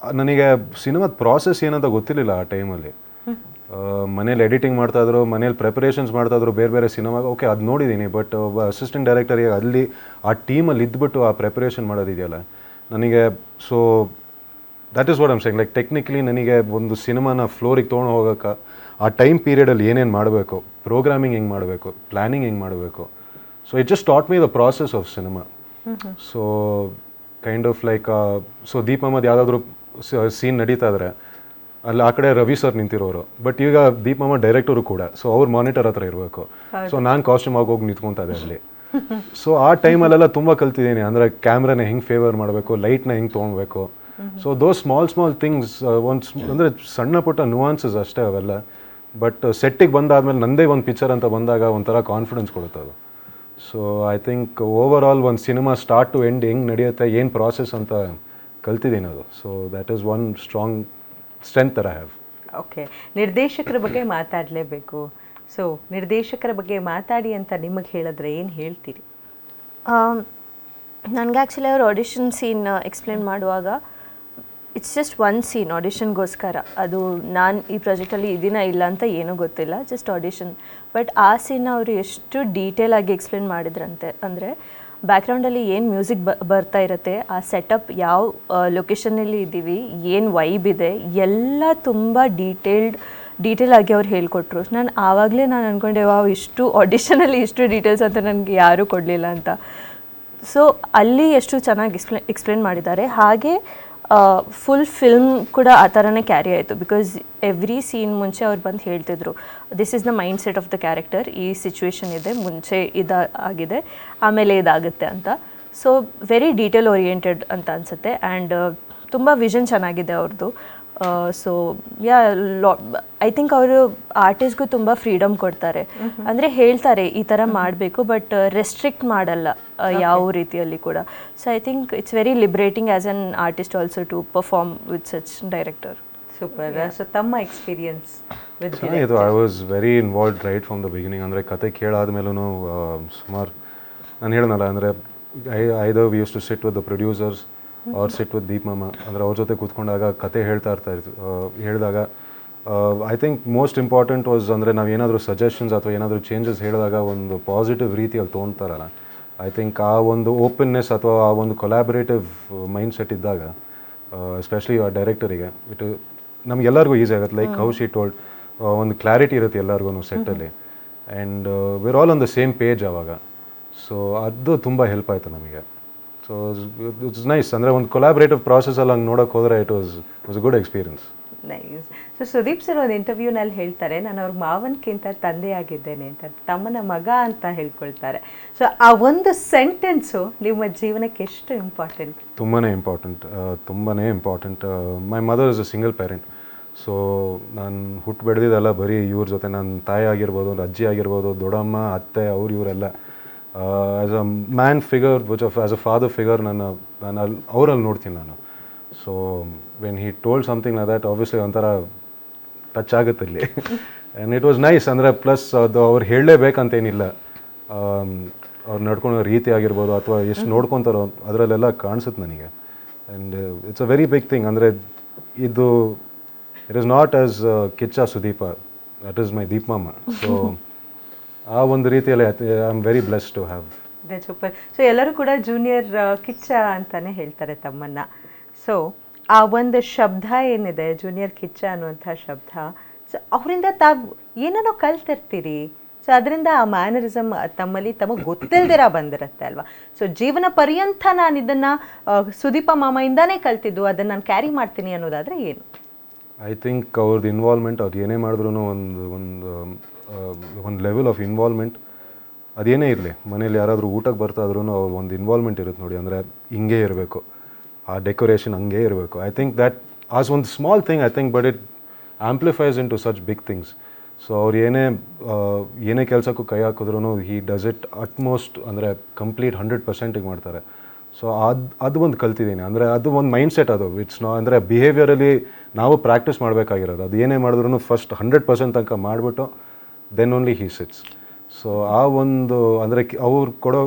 ನನಗೆ ಸಿನಿಮಾದ ಪ್ರಾಸೆಸ್ ಏನಂತ ಗೊತ್ತಿರಲಿಲ್ಲ ಆ ಟೈಮಲ್ಲಿ. ಮನೇಲಿ ಎಡಿಟಿಂಗ್ ಮಾಡ್ತಾಯಿದ್ರು, ಮನೇಲಿ ಪ್ರಿಪರೇಷನ್ಸ್ ಮಾಡ್ತಾಯಿದ್ರು ಬೇರೆ ಬೇರೆ ಸಿನಿಮಾಗೆ, ಓಕೆ ಅದು ನೋಡಿದ್ದೀನಿ. ಬಟ್ ಒಬ್ಬ ಅಸಿಸ್ಟೆಂಟ್ ಡೈರೆಕ್ಟರಿಗೆ ಅಲ್ಲಿ ಆ ಟೀಮಲ್ಲಿ ಇದ್ಬಿಟ್ಟು ಆ ಪ್ರಿಪರೇಷನ್ ಮಾಡೋದಿದೆಯಲ್ಲ ನನಗೆ. So that is what I'm saying, like technically ನನಗೆ ಒಂದು ಸಿನಿಮಾನ ಫ್ಲೋರಿಗೆ ತೊಗೊಂಡು ಹೋಗೋಕೆ ಆ ಟೈಮ್ ಪೀರಿಯಡಲ್ಲಿ ಏನೇನು ಮಾಡಬೇಕು, ಪ್ರೋಗ್ರಾಮಿಂಗ್ ಹೆಂಗೆ ಮಾಡಬೇಕು, ಪ್ಲ್ಯಾನಿಂಗ್ ಹೆಂಗೆ ಮಾಡಬೇಕು. So it just taught me the process of cinema. So kind of like so Deep Ahmed ಯಾವುದಾದ್ರೂ ಸೀನ್ ನಡೀತಾ ಇದ್ರೆ ಅಲ್ಲಿ ಆ ಕಡೆ ರವಿ ಸರ್ ನಿಂತಿರೋರು, ಬಟ್ ಈಗ ದೀಪ್ ಅಹ್ಮದ್ ಡೈರೆಕ್ಟರು ಕೂಡ. ಸೊ ಅವ್ರು ಮಾನಿಟರ್ ಹತ್ರ ಇರಬೇಕು. ಸೊ ನಾನು ಕಾಸ್ಟ್ಯೂಮ್ ಆಗಿ ಹೋಗಿ ನಿಂತ್ಕೊತಾ ಇದ್ದೆ ಅಲ್ಲಿ. ಸೊ ಆ ಟೈಮಲ್ಲೆಲ್ಲ ತುಂಬ ಕಲ್ತಿದ್ದೀನಿ. ಅಂದರೆ ಕ್ಯಾಮ್ರಾನ ಹೆಂಗೆ ಫೇವರ್ ಮಾಡಬೇಕು, ಲೈಟ್ನ ಹೆಂಗೆ ತೊಗೊಳ್ಬೇಕು. ಸೊ ದೋಸ್ ಸ್ಮಾಲ್ ಥಿಂಗ್ಸ್, ಅಂದರೆ ಸಣ್ಣ ಪುಟ್ಟ ನುವಾನ್ಸಸ್ ಅಷ್ಟೇ ಅವೆಲ್ಲ. ಬಟ್ ಸೆಟ್ಟಿಗೆ ಬಂದಾದ್ಮೇಲೆ ನಂದೇ ಒಂದು ಪಿಕ್ಚರ್ ಅಂತ ಬಂದಾಗ ಒಂಥರ ಕಾನ್ಫಿಡೆನ್ಸ್ ಕೊಡುತ್ತೆ ಅದು. So I think over all ಒಂದು ಸಿನಿಮಾ ಸ್ಟಾರ್ಟ್ ಟು ಎಂಡ್ ಹೆಂಗೆ ನಡೆಯುತ್ತೆ, ಏನು ಪ್ರಾಸೆಸ್ ಅಂತ ಕಲ್ತಿದ್ದೀನಿ ಅದು. So that is one strong strength I have. Okay, ನಿರ್ದೇಶಕರ ಬಗ್ಗೆ ಮಾತಾಡಲೇಬೇಕು. ಸೊ ನಿರ್ದೇಶಕರ ಬಗ್ಗೆ ಮಾತಾಡಿ ಅಂತ ನಿಮಗೆ ಹೇಳಿದ್ರೆ ಏನು ಹೇಳ್ತೀರಿ? ನನಗೆ ಆ್ಯಕ್ಚುಲಿ ಅವ್ರು ಆಡಿಷನ್ ಸೀನ್ ಎಕ್ಸ್ಪ್ಲೇನ್ ಮಾಡುವಾಗ ಇಟ್ಸ್ ಜಸ್ಟ್ ಒನ್ ಸೀನ್ ಆಡಿಷನ್ಗೋಸ್ಕರ. ಅದು ನಾನು ಈ ಪ್ರಾಜೆಕ್ಟಲ್ಲಿ ಇದೀನ ಇಲ್ಲ ಅಂತ ಏನೂ ಗೊತ್ತಿಲ್ಲ, ಜಸ್ಟ್ ಆಡಿಷನ್. ಬಟ್ ಆ ಸೀನ್ ಅವರು ಎಷ್ಟು ಡೀಟೇಲ್ ಆಗಿ ಎಕ್ಸ್ಪ್ಲೇನ್ ಮಾಡಿದ್ರಂತೆ, ಅಂದರೆ ಬ್ಯಾಕ್ಗ್ರೌಂಡಲ್ಲಿ ಏನು ಮ್ಯೂಸಿಕ್ ಬರ್ತಾ ಇರುತ್ತೆ, ಆ ಸೆಟಪ್ ಯಾವ ಲೊಕೇಶನಲ್ಲಿ ಇದ್ದೀವಿ, ಏನು ವೈಬ್ ಇದೆ, ಎಲ್ಲ ತುಂಬ ಡೀಟೇಲ್ ಆಗಿ ಅವ್ರು ಹೇಳ್ಕೊಟ್ರು. ನಾನು ಆವಾಗಲೇ ಅಂದ್ಕೊಂಡೆ ವಾವ್, ಇಷ್ಟು ಆಡಿಷನಲ್ಲಿ ಇಷ್ಟು ಡೀಟೇಲ್ಸ್ ಅಂತ ನನಗೆ ಯಾರೂ ಕೊಡಲಿಲ್ಲ ಅಂತ. ಸೊ ಅಲ್ಲಿ ಎಷ್ಟು ಚೆನ್ನಾಗಿ ಎಕ್ಸ್ಪ್ಲೇನ್ ಮಾಡಿದ್ದಾರೆ. ಹಾಗೆ ಫುಲ್ ಫಿಲ್ಮ್ ಕೂಡ ಆ ಥರನೇ ಕ್ಯಾರಿ ಆಯಿತು. ಬಿಕಾಸ್ ಎವ್ರಿ ಸೀನ್ ಮುಂಚೆ ಅವ್ರು ಬಂದು ಹೇಳ್ತಿದ್ರು, this is the mind set of the character, ಈ ಸಿಚುವೇಶನ್ ಇದೆ, ಮುಂಚೆ ಆಗಿದೆ, ಆಮೇಲೆ ಇದಾಗುತ್ತೆ ಅಂತ. ಸೊ ವೆರಿ ಡೀಟೇಲ್ ಓರಿಯೆಂಟೆಡ್ ಅಂತ ಅನಿಸುತ್ತೆ. ಆ್ಯಂಡ್ ತುಂಬ ವಿಷನ್ ಚೆನ್ನಾಗಿದೆ ಅವ್ರದ್ದು. ಸೊ ಐ ಥಿಂಕ್ ಅವರು ಆರ್ಟಿಸ್ಟ್ಗೂ ತುಂಬ ಫ್ರೀಡಮ್ ಕೊಡ್ತಾರೆ. ಅಂದರೆ ಹೇಳ್ತಾರೆ ಈ ಥರ ಮಾಡಬೇಕು, ಬಟ್ ರೆಸ್ಟ್ರಿಕ್ಟ್ ಮಾಡಲ್ಲ ಯಾವ ರೀತಿಯಲ್ಲಿ ಕೂಡ. So I think it's very liberating as an artist also to perform with such director. Super. So ತಮ್ಮ ಎಕ್ಸ್ಪೀರಿಯನ್ಸ್ ಚೆನ್ನಾಗಿತ್ತು. I was very involved right from the beginning. ಅಂದರೆ ಕತೆ ಕೇಳಾದ್ಮೇಲೂ ಸುಮಾರು ನಾನು ಹೇಳೋಣಲ್ಲ, ಅಂದರೆ either we use to sit with the producers or sit with Deep ಮಾಮ. ಅಂದರೆ ಅವ್ರ ಜೊತೆ ಕೂತ್ಕೊಂಡಾಗ ಕತೆ ಹೇಳಿದಾಗ I think most important was, ಅಂದರೆ ನಾವು ಏನಾದರೂ ಸಜೆಷನ್ಸ್ ಅಥವಾ ಏನಾದರೂ ಚೇಂಜಸ್ ಹೇಳಿದಾಗ ಒಂದು ಪಾಸಿಟಿವ್ ರೀತಿಯಲ್ಲಿ ತೊಗೊತಾರಲ್ಲ, ಐ ಥಿಂಕ್ ಆ ಒಂದು ಓಪನ್ನೆಸ್ ಅಥವಾ ಆ ಒಂದು ಕೊಲ್ಯಾಬರೇಟಿವ್ ಮೈಂಡ್ ಸೆಟ್ ಇದ್ದಾಗ, ಎಸ್ಪೆಷಲಿ ಆ ಡೈರೆಕ್ಟರಿಗೆ ನಮಗೆಲ್ಲರಿಗೂ ಈಸಿ ಆಗುತ್ತೆ. ಲೈಕ್ ಹೌ ಶಿ ಟೋಲ್ಡ್, ಒಂದು ಕ್ಲಾರಿಟಿ ಇರುತ್ತೆ ಎಲ್ಲರಿಗೂ ಸೆಟ್ಟಲ್ಲಿ, and we're all on the same page ಆವಾಗ. ಸೊ ಅದು ತುಂಬ ಹೆಲ್ಪ್ ಆಯಿತು ನಮಗೆ. So it's nice. ಅಂದರೆ ಒಂದು ಕೊಲಾಬ್ರೇಟಿವ್ ಪ್ರಾಸೆಸಲ್ಲಿ ಹಂಗೆ ನೋಡೋಕೆ ಹೋದರೆ it was a good experience. Nice. So Sudeep sir ಒಂದು ಇಂಟರ್ವ್ಯೂನಲ್ಲಿ ಹೇಳ್ತಾರೆ, ನಾನು ಅವ್ರ ಮಾವನ್ಕಿಂತ ತಂದೆಯಾಗಿದ್ದೇನೆ ಅಂತ, ತಮ್ಮನ ಮಗ ಅಂತ ಹೇಳ್ಕೊಳ್ತಾರೆ. ಸೊ ಆ ಒಂದು ಸೆಂಟೆನ್ಸು ನಿಮ್ಮ ಜೀವನಕ್ಕೆ ಎಷ್ಟು ಇಂಪಾರ್ಟೆಂಟ್? ತುಂಬಾ important. My mother is a single parent. So ನಾನು ಹುಟ್ಟು ಬೆಳೆದಿದ್ದೆಲ್ಲ ಬರೀ ಇವ್ರ ಜೊತೆ. ನನ್ನ ತಾಯಿ ಆಗಿರ್ಬೋದು, ಅಜ್ಜಿ ಆಗಿರ್ಬೋದು, ದೊಡ್ಡಮ್ಮ, ಅತ್ತೆ, ಇವರೆಲ್ಲ as a man figure, which as a father figure ನಾನು ಅವರಲ್ಲಿ ನೋಡ್ತೀನಿ ನಾನು. So when he told something like that, obviously ಒಂಥರ ಟಚ್ ಆಗುತ್ತೆ ಇಲ್ಲಿ. And it was nice. ಅಂದರೆ ಪ್ಲಸ್ ಅದು ಅವ್ರು ಹೇಳಲೇಬೇಕಂತೇನಿಲ್ಲ, ಅವ್ರು ನಡ್ಕೊಳೋ ರೀತಿ ಆಗಿರ್ಬೋದು ಅಥವಾ ಎಷ್ಟು ನೋಡ್ಕೊತಾರೋ ಅದರಲ್ಲೆಲ್ಲ ಕಾಣಿಸುತ್ತೆ ನನಗೆ. And it's a very big thing. ಅಂದರೆ ಇದು it is not as Kichcha Sudeep, that is my Deep ಮಾಮ. ಸೊ ಆ ಒಂದು ರೀತಿಯಲ್ಲಿ I am very blessed to have. ಅದೇ ಸೂಪರ್. ಸೊ ಎಲ್ಲರೂ ಕೂಡ ಜೂನಿಯರ್ ಕಿಚ್ಚ ಅಂತಾನೆ ಹೇಳ್ತಾರೆ ತಮ್ಮನ್ನ. ಸೊ ಆ ಒಂದು ಶಬ್ದ ಏನಿದೆ, ಜೂನಿಯರ್ ಕಿಚ್ಚ ಅನ್ನುವಂಥ ಶಬ್ದ, ಸೊ ಅವರಿಂದ ತಾವು ಏನೇನೋ ಕಲ್ತಿರ್ತೀರಿ. ಸೊ ಅದರಿಂದ ಆ ಮ್ಯಾನರಿಸಮ್ ತಮ್ಮಲ್ಲಿ ತಮಗೆ ಗೊತ್ತಿಲ್ದಿರ ಬಂದಿರುತ್ತೆ ಅಲ್ವಾ. ಸೊ ಜೀವನ ಪರ್ಯಂತ ನಾನು ಇದನ್ನು ಸುದೀಪ ಮಾಮಯಿಂದಾನೇ ಕಲ್ತಿದ್ದು, ಅದನ್ನು ನಾನು ಕ್ಯಾರಿ ಮಾಡ್ತೀನಿ ಅನ್ನೋದಾದರೆ ಏನು? ಐ ಥಿಂಕ್ ಅವ್ರದ್ದು ಇನ್ವಾಲ್ವ್ಮೆಂಟ್, ಅವ್ರು ಏನೇ ಮಾಡಿದ್ರು ಒಂದು ಲೆವೆಲ್ ಆಫ್ ಇನ್ವಾಲ್ವ್ಮೆಂಟ್ ಅದೇನೇ ಇರಲಿ. ಮನೇಲಿ ಯಾರಾದರೂ ಊಟಕ್ಕೆ ಬರ್ತಾದ್ರೂ ಅವ್ರು ಒಂದು ಇನ್ವಾಲ್ವ್ಮೆಂಟ್ ಇರುತ್ತೆ ನೋಡಿ. ಅಂದರೆ ಹಿಂಗೆ ಇರಬೇಕು, ಆ ಡೆಕೋರೇಷನ್ ಹಂಗೆ ಇರಬೇಕು. ಐ ಥಿಂಕ್ ದ್ಯಾಟ್ ಆಸ್ ಒಂದು small thing, I think, but it amplifies into such big things. So ಅವ್ರು ಏನೇ ಕೆಲಸಕ್ಕೂ ಕೈ ಹಾಕಿದ್ರು ಹಿ ಡಸ್ ಇಟ್ ಅಟ್ಮೋಸ್ಟ್, ಅಂದರೆ ಕಂಪ್ಲೀಟ್ 100% ಮಾಡ್ತಾರೆ. ಸೊ ಅದು ಒಂದು ಕಲ್ತಿದ್ದೀನಿ. ಅಂದರೆ ಅದು ಒಂದು ಮೈಂಡ್ ಸೆಟ್ ಅದು. ಇಟ್ಸ್ ಅಂದರೆ ಬಿಹೇವಿಯರಲ್ಲಿ ನಾವು ಪ್ರಾಕ್ಟೀಸ್ ಮಾಡಬೇಕಾಗಿರೋದು. ಅದು ಏನೇ ಮಾಡಿದ್ರು ಫಸ್ಟ್ 100% ತನಕ ಮಾಡಿಬಿಟ್ಟು then only he sits. So ಆ ಒಂದು ಅಂದರೆ ಅವ್ರು ಕೊಡೋ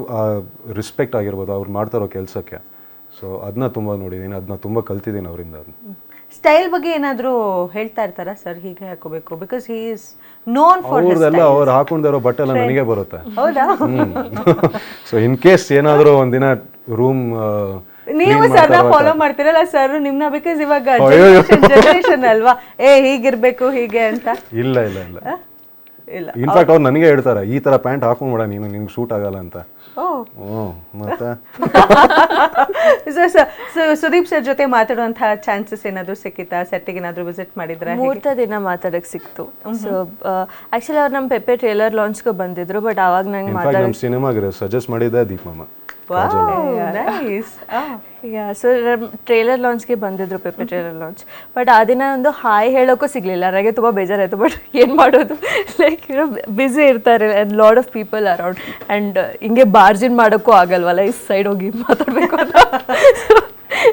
ರೆಸ್ಪೆಕ್ಟ್ ಆಗಿರ್ಬೋದು, ಅವ್ರು ಮಾಡ್ತಾರೋ ಕೆಲಸಕ್ಕೆ. ಸೊ ಅದನ್ನ ತುಂಬ ನೋಡಿದ್ದೀನಿ, ಅದನ್ನ ತುಂಬ ಕಲ್ತಿದ್ದೀನಿ ಅವರಿಂದ. ಸ್ಟೈಲ್ ಬಗ್ಗೆ ಏನಾದರೂ ಹೇಳ್ತಾ ಇರ್ತಾರಾ ಸರ್, ಹೀಗೆ ಹಾಕೋಬೇಕು? Because he is known for ಅವ್ರದೆಲ್ಲ ಅವ್ರು ಹಾಕೊಂಡಿರೋ ಬಟ್ಟೆ ಎಲ್ಲ ನನಗೆ ಬರುತ್ತೆ. ಹೌದಾ? ಸೊ ಇನ್ ಕೇಸ್ ಏನಾದರೂ ಒಂದಿನ ರೂಮ್ ನೀವು ಸರ್ನ ಫಾಲೋ ಮಾಡ್ತೀರಲ್ಲ ಸರ್ ನಿಮ್ನ? ಬಿಕಾಸ್ ಇವಾಗ ಜನರೇಷನ್ ಅಲ್ವಾ, ಹೀಗಿರ್ಬೇಕು ಹೀಗೆ ಅಂತ. ಇಲ್ಲ ಇನ್ಫ್ಯಾಕ್ಟ್ ಅವ್ರು ನನಗೆ ಹೇಳ್ತಾರೆ, ಈ ತರ ಪ್ಯಾಂಟ್ ಹಾಕೊಂಡ್ಬೇಡ ನೀನು, ನಿಮ್ಗೆ ಸೂಟ್ ಆಗಲ್ಲ ಅಂತ. ಮತ್ತೆ ಸುದೀಪ್ ಸರ್ ಜೊತೆ ಮಾತಾಡುವಂತಹ ಚಾನ್ಸಸ್ ಏನಾದ್ರು ಸಿಕ್ಕಿತಾ? ಸೆಟ್ಟಿಗೆ ಏನಾದ್ರು ವಿಸಿಟ್ ಮಾಡಿದ್ರೆ? ಮೂರ್ತ ದಿನ ಮಾತಾಡಕ್ ಸಿಕ್ತು. ಸೊ ಆಕ್ಚುಲಿ ಅವ್ರು ನಮ್ಮ ಪೆಪ್ಪೆ ಟ್ರೇಲರ್ ಲಾಂಚ್ಗೆ ಬಂದಿದ್ರು, ಬಟ್ ಅವಾಗ ನಂಗೆ ನಮ್ಮ ಸಿನಿಮಾಗೆ ಸಜೆಸ್ಟ್ ಮಾಡಿದ್ದೆ ದೀಪ್ ಮಾಮ. ಸೊ ಟ್ರೇಲರ್ ಲಾಂಚ್ಗೆ ಬಂದಿದ್ರು, ಪೆಪ್ಪೆ ಟ್ರೇಲರ್ ಲಾಂಚ್. ಬಟ್ ಆ ದಿನ ಒಂದು ಹಾಯ್ ಹೇಳೋಕ್ಕೂ ಸಿಗಲಿಲ್ಲ. ನನಗೆ ತುಂಬ ಬೇಜಾರಾಯಿತು. ಬಟ್ ಏನು ಮಾಡೋದು, ಲೈಕ್ ಬ್ಯುಸಿ ಇರ್ತಾರೆ lot of people around, and ಹಿಂಗೆ ಬಾರ್ಜಿನ್ ಮಾಡೋಕ್ಕೂ ಆಗಲ್ವಲ್ಲ, ಈ ಸೈಡ್ ಹೋಗಿ ಮಾತಾಡಬೇಕು ಅಂತ.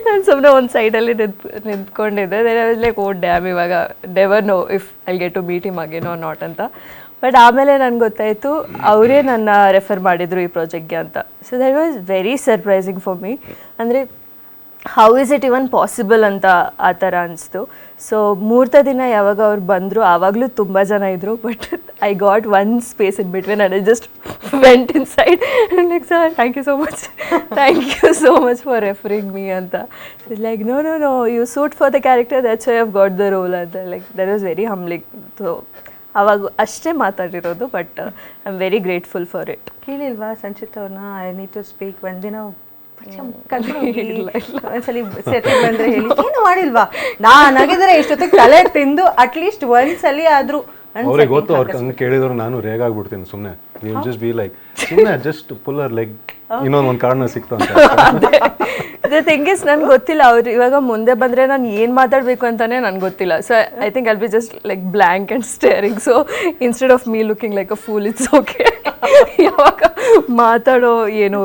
ನಾನು ಸುಮ್ಮನೆ ಒಂದು ಸೈಡಲ್ಲಿ ನಿಂತ್ಕೊಂಡಿದ್ದೆ. ಲೈಕ್ ಓ ಡ್ಯಾಮ್, ಇವಾಗ never know if I get to meet him again or not ಅಂತ. ಬಟ್ ಆಮೇಲೆ ನನಗೆ ಗೊತ್ತಾಯಿತು ಅವರೇ ನನ್ನ ರೆಫರ್ ಮಾಡಿದರು ಈ ಪ್ರಾಜೆಕ್ಟ್ಗೆ ಅಂತ. So that was very surprising for me. ಅಂದರೆ how is it even possible ಅಂತ ಆ ಥರ ಅನಿಸ್ತು. ಸೊ ಮುಹೂರ್ತ ದಿನ ಯಾವಾಗ ಅವ್ರು ಬಂದರು ಆವಾಗಲೂ ತುಂಬ ಜನ ಇದ್ದರು, but I got one space in between and I just went inside like sir thank you so much for referring me ಅಂತ. Like no you suit for the character that's why have got the role ಅಂತ. Like that was very humbling. So ಅವಾಗ ಅಷ್ಟೇ ಮಾತಾಡಿರೋದು, but I am very grateful for it. ಕೇಳಿಲ್ವಾ ಸಂಚಿತ್ ಅವ್ರನ್ನ I need to speak ಒಂದಿನ ಒಂದ್ಸಲಿ ಸೆಟ್ಟಿಗೆ ಬಂದ್ರೆ ಹೇಳಿ ಏನು ಮಾಡಿಲ್ವಾ, ನಾನಾಗಿದ್ರೆ ಇಷ್ಟೊತ್ತಿಗೆ ತಲೆ ತಿಂದು ಅಟ್ಲೀಸ್ಟ್ ಒಂದ್ಸಲಿ ಆದ್ರೂ ಅವ್ರಿಗೆ ಗೊತ್ತು. ಅವ್ರು ಹಂಗೆ ಕೇಳಿದ್ರು ನಾನು ರೇಗಾಗ್ಬಿಡ್ತೀನಿ ಸುಮ್ಮನೆ. ಯು ಜಸ್ಟ್ ಬಿ ಲೈಕ್ ಸುಮ್ಮನೆ ಜಸ್ಟ್ ಪುಲ್ಲರ್ ಲೈಕ್ ಇನ್ನೊಂದು ಕಾರಣ ಸಿಕ್ತು ಅಂತ. ದ ಥಿಂಗ್ ಇಸ್ ನನ್ಗೆ ಗೊತ್ತಿಲ್ಲ ಅವ್ರು ಇವಾಗ ಮುಂದೆ ಬಂದರೆ ನಾನು ಏನು ಮಾತಾಡಬೇಕು ಅಂತಲೇ ನನಗೆ ಗೊತ್ತಿಲ್ಲ. So I think I'll be just like blank and steering. So instead of me looking like a fool it's okay. ಯಾವಾಗ ಮಾತಾಡೋ ಏನು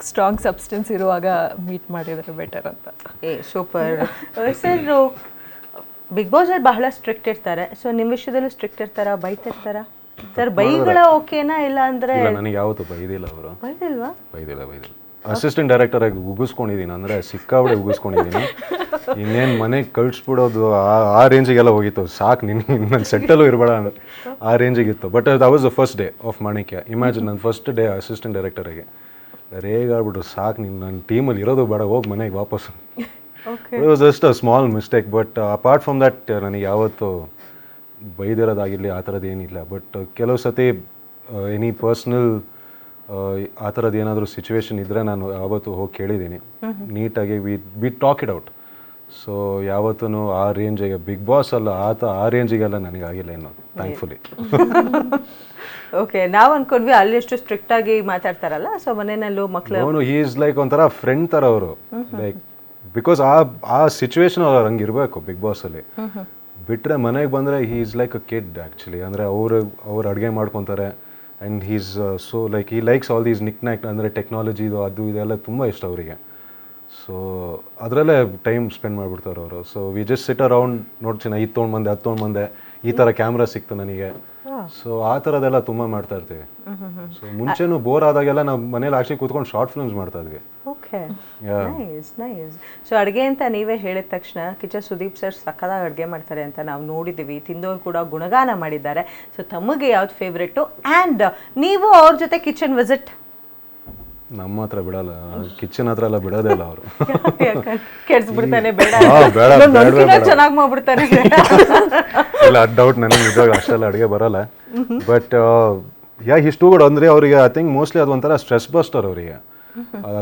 ಸ್ಟ್ರಾಂಗ್ ಸಬ್ಸ್ಟೆನ್ಸ್ ಇರುವಾಗ ಮೀಟ್ ಮಾಡಿದರೆ ಬೆಟರ್ ಅಂತ. Super sir. ಬಿಗ್ ಬಾಸ್ ಅಲ್ಲಿ ಬಹಳ ಸ್ಟ್ರಿಕ್ಟ್ ಇರ್ತಾರೆ. ಸೊ ನಿಮ್ಮ ವಿಷಯದಲ್ಲೂ ಸ್ಟ್ರಿಕ್ಟ್ ಇರ್ತಾರ, ಬೈತಿರ್ತಾರ ಸರ್? ಬೈಗಳ ಓಕೆನಾ? ಇಲ್ಲ ಅಂದ್ರೆ ನನಗೆ ಯಾವತ್ತೂ ಬೈದಿಲ್ಲ ಅವರು. ಬೈದಿಲ್ವಾ? ಬೈದಿಲ್ಲ. ಅಸಿಸ್ಟೆಂಟ್ ಡೈರೆಕ್ಟರ್ ಆಗಿ ಉಗಿಸ್ಕೊಂಡಿದ್ದೀನಿ, ಅಂದರೆ ಸಿಕ್ಕಾಬಡೆ ಉಗಿಸ್ಕೊಂಡಿದ್ದೀನಿ. ಇನ್ನೇನು ಮನೆಗೆ ಕಳಿಸ್ಬಿಡೋದು ಆ ರೇಂಜಿಗೆಲ್ಲ ಹೋಗಿತ್ತು. ಸಾಕು ನನ್ನ ಸೆಟ್ಟಲ್ಲೂ ಇರಬೇಡ ಆ ರೇಂಜಿಗಿತ್ತು. But that was the first day of Manikya. Imagine ನನ್ನ ಫಸ್ಟ್ ಡೇ ಅಸಿಸ್ಟೆಂಟ್ ಡೈರೆಕ್ಟರಾಗಿ ರೇಗಾಡ್ಬಿಟ್ರು. ಸಾಕು ನನ್ನ ಟೀಮಲ್ಲಿ ಇರೋದು ಬೇಡ, ಹೋಗಿ ಮನೆಗೆ ವಾಪಸ್. It was just a small mistake. But apart from that ನನಗೆ ಯಾವತ್ತೂ ಬೈದಿರೋದಾಗಿರಲಿ ಆ ಥರದ್ದು ಏನಿಲ್ಲ. ಬಟ್ ಕೆಲವು ಸತಿ ಎನಿ ಪರ್ಸ್ನಲ್ ಆ ಥರದ್ದು ಏನಾದರೂ ಸಿಚುವೇಶನ್ ಇದ್ದರೆ ನಾನು ಯಾವತ್ತೂ ಹೋಗಿ ಕೇಳಿದ್ದೀನಿ ನೀಟಾಗಿ. We talk it out. So ಯಾವತ್ತೂ ಆ ರೇಂಜಿಗೆ ಬಿಗ್ ಬಾಸ್ ಅಲ್ಲ ಆ ರೇಂಜಿಗೆಲ್ಲ ನನಗಾಗಿಲ್ಲ ಇನ್ನು, ಥ್ಯಾಂಕ್ಫುಲಿ. ಓಕೆ, ನಾವು ಅನ್ಕೊಂಡ್ವಿ ಅಲ್ಲಿ ಎಷ್ಟು ಸ್ಟ್ರಿಕ್ಟ್ ಆಗಿ ಮಾತಾಡ್ತಾರಲ್ಲ, ಸೊ ಮನೆಯಲ್ಲೂ ಮಕ್ಕಳು. ಅವನು ಹಿ ಈಸ್ ಲೈಕ್ ಒಂಥರ ಫ್ರೆಂಡ್ ಥರ ಅವರು. ಲೈಕ್ ಬಿಕಾಸ್ ಆ ಸಿಚುವೇಶನ್ ಅವ್ರು ಹಂಗೆ ಇರಬೇಕು ಬಿಗ್ ಬಾಸಲ್ಲಿ. ಬಿಟ್ಟರೆ ಮನೆಗೆ ಬಂದರೆ he is like a kid actually. ಅಂದರೆ ಅವ್ರು ಅಡುಗೆ ಮಾಡ್ಕೊತಾರೆ. And he's so like he likes all these nick ಅಂದರೆ ಟೆಕ್ನಾಲಜಿದು ಅದು ಇದೆಲ್ಲ ತುಂಬ ಇಷ್ಟ ಅವರಿಗೆ. ಸೊ ಅದರಲ್ಲೇ ಟೈಮ್ ಸ್ಪೆಂಡ್ ಮಾಡಿಬಿಡ್ತಾರೆ ಅವರು. So we just sit around ನೋಡ್ತೀನಿ, ಇದು ತೊಗೊಂಡು ಬಂದೆ ಈ ಥರ ಕ್ಯಾಮ್ರಾ ಸಿಕ್ತು ನನಗೆ. ಸೊ ಆ ಥರದ್ದೆಲ್ಲ ತುಂಬ ಮಾಡ್ತಾ ಇರ್ತೀವಿ. ಸೊ ಮುಂಚೆನೂ ಬೋರ್ ಆದಾಗೆಲ್ಲ ನಾವು ಮನೇಲಿ ಆಕ್ಚುಲಿ ಕೂತ್ಕೊಂಡು ಶಾರ್ಟ್ ಫಿಲ್ಮ್ಸ್ ಮಾಡ್ತಾ ಇದ್ವಿ. Okay, nice. ಸೊ ಅಡುಗೆ ಅಂತ ನೀವೇ ಹೇಳಿದ ತಕ್ಷಣ ಕಿಚ್ಚ ಸುದೀಪ್ ಸರ್ ಸಕ್ಕದಾಗಿ ಅಡುಗೆ ಮಾಡ್ತಾರೆ ಅಂತ ನಾವು ನೋಡಿದ್ದೀವಿ. ತಿಂದವ್ರು ಕೂಡ ಗುಣಗಾನ ಮಾಡಿದ್ದಾರೆ. ಸೊ ತಮಗೆ ಯಾವ್ದು ಫೇವ್ರೆಟು? ಆ್ಯಂಡ್ ನೀವು ಅವ್ರ ಜೊತೆ ಕಿಚನ್ ವಿಸಿಟ್? ನಮ್ಮ ಹತ್ರ ಬಿಡಲ್ಲ, ಕಿಚನ್ ಹತ್ರ ಎಲ್ಲ ಬಿಡೋದೇ ಇಲ್ಲ ಅವರು. ಕೆಡ್ಸ್ಬಿಡ್ತಾನೆ, ಬೇಡ ಚೆನ್ನಾಗಿ ಮಾಡ್ಬಿಡ್ತಾನೆ. ಇಲ್ಲ, ಅದು ಡೌಟ್ ನನಗೆ. ಇದ್ರಾಗ ಅಷ್ಟೆಲ್ಲ ಅಡುಗೆ ಬರಲ್ಲ. ಬಟ್ ಇಷ್ಟು ಕೂಡ ಅಂದರೆ ಅವರಿಗೆ ಐ ಥಿಂಕ್ ಮೋಸ್ಟ್ಲಿ ಅದು ಒಂಥರ ಸ್ಟ್ರೆಸ್ ಬಸ್ಟರ್ ಅವರಿಗೆ.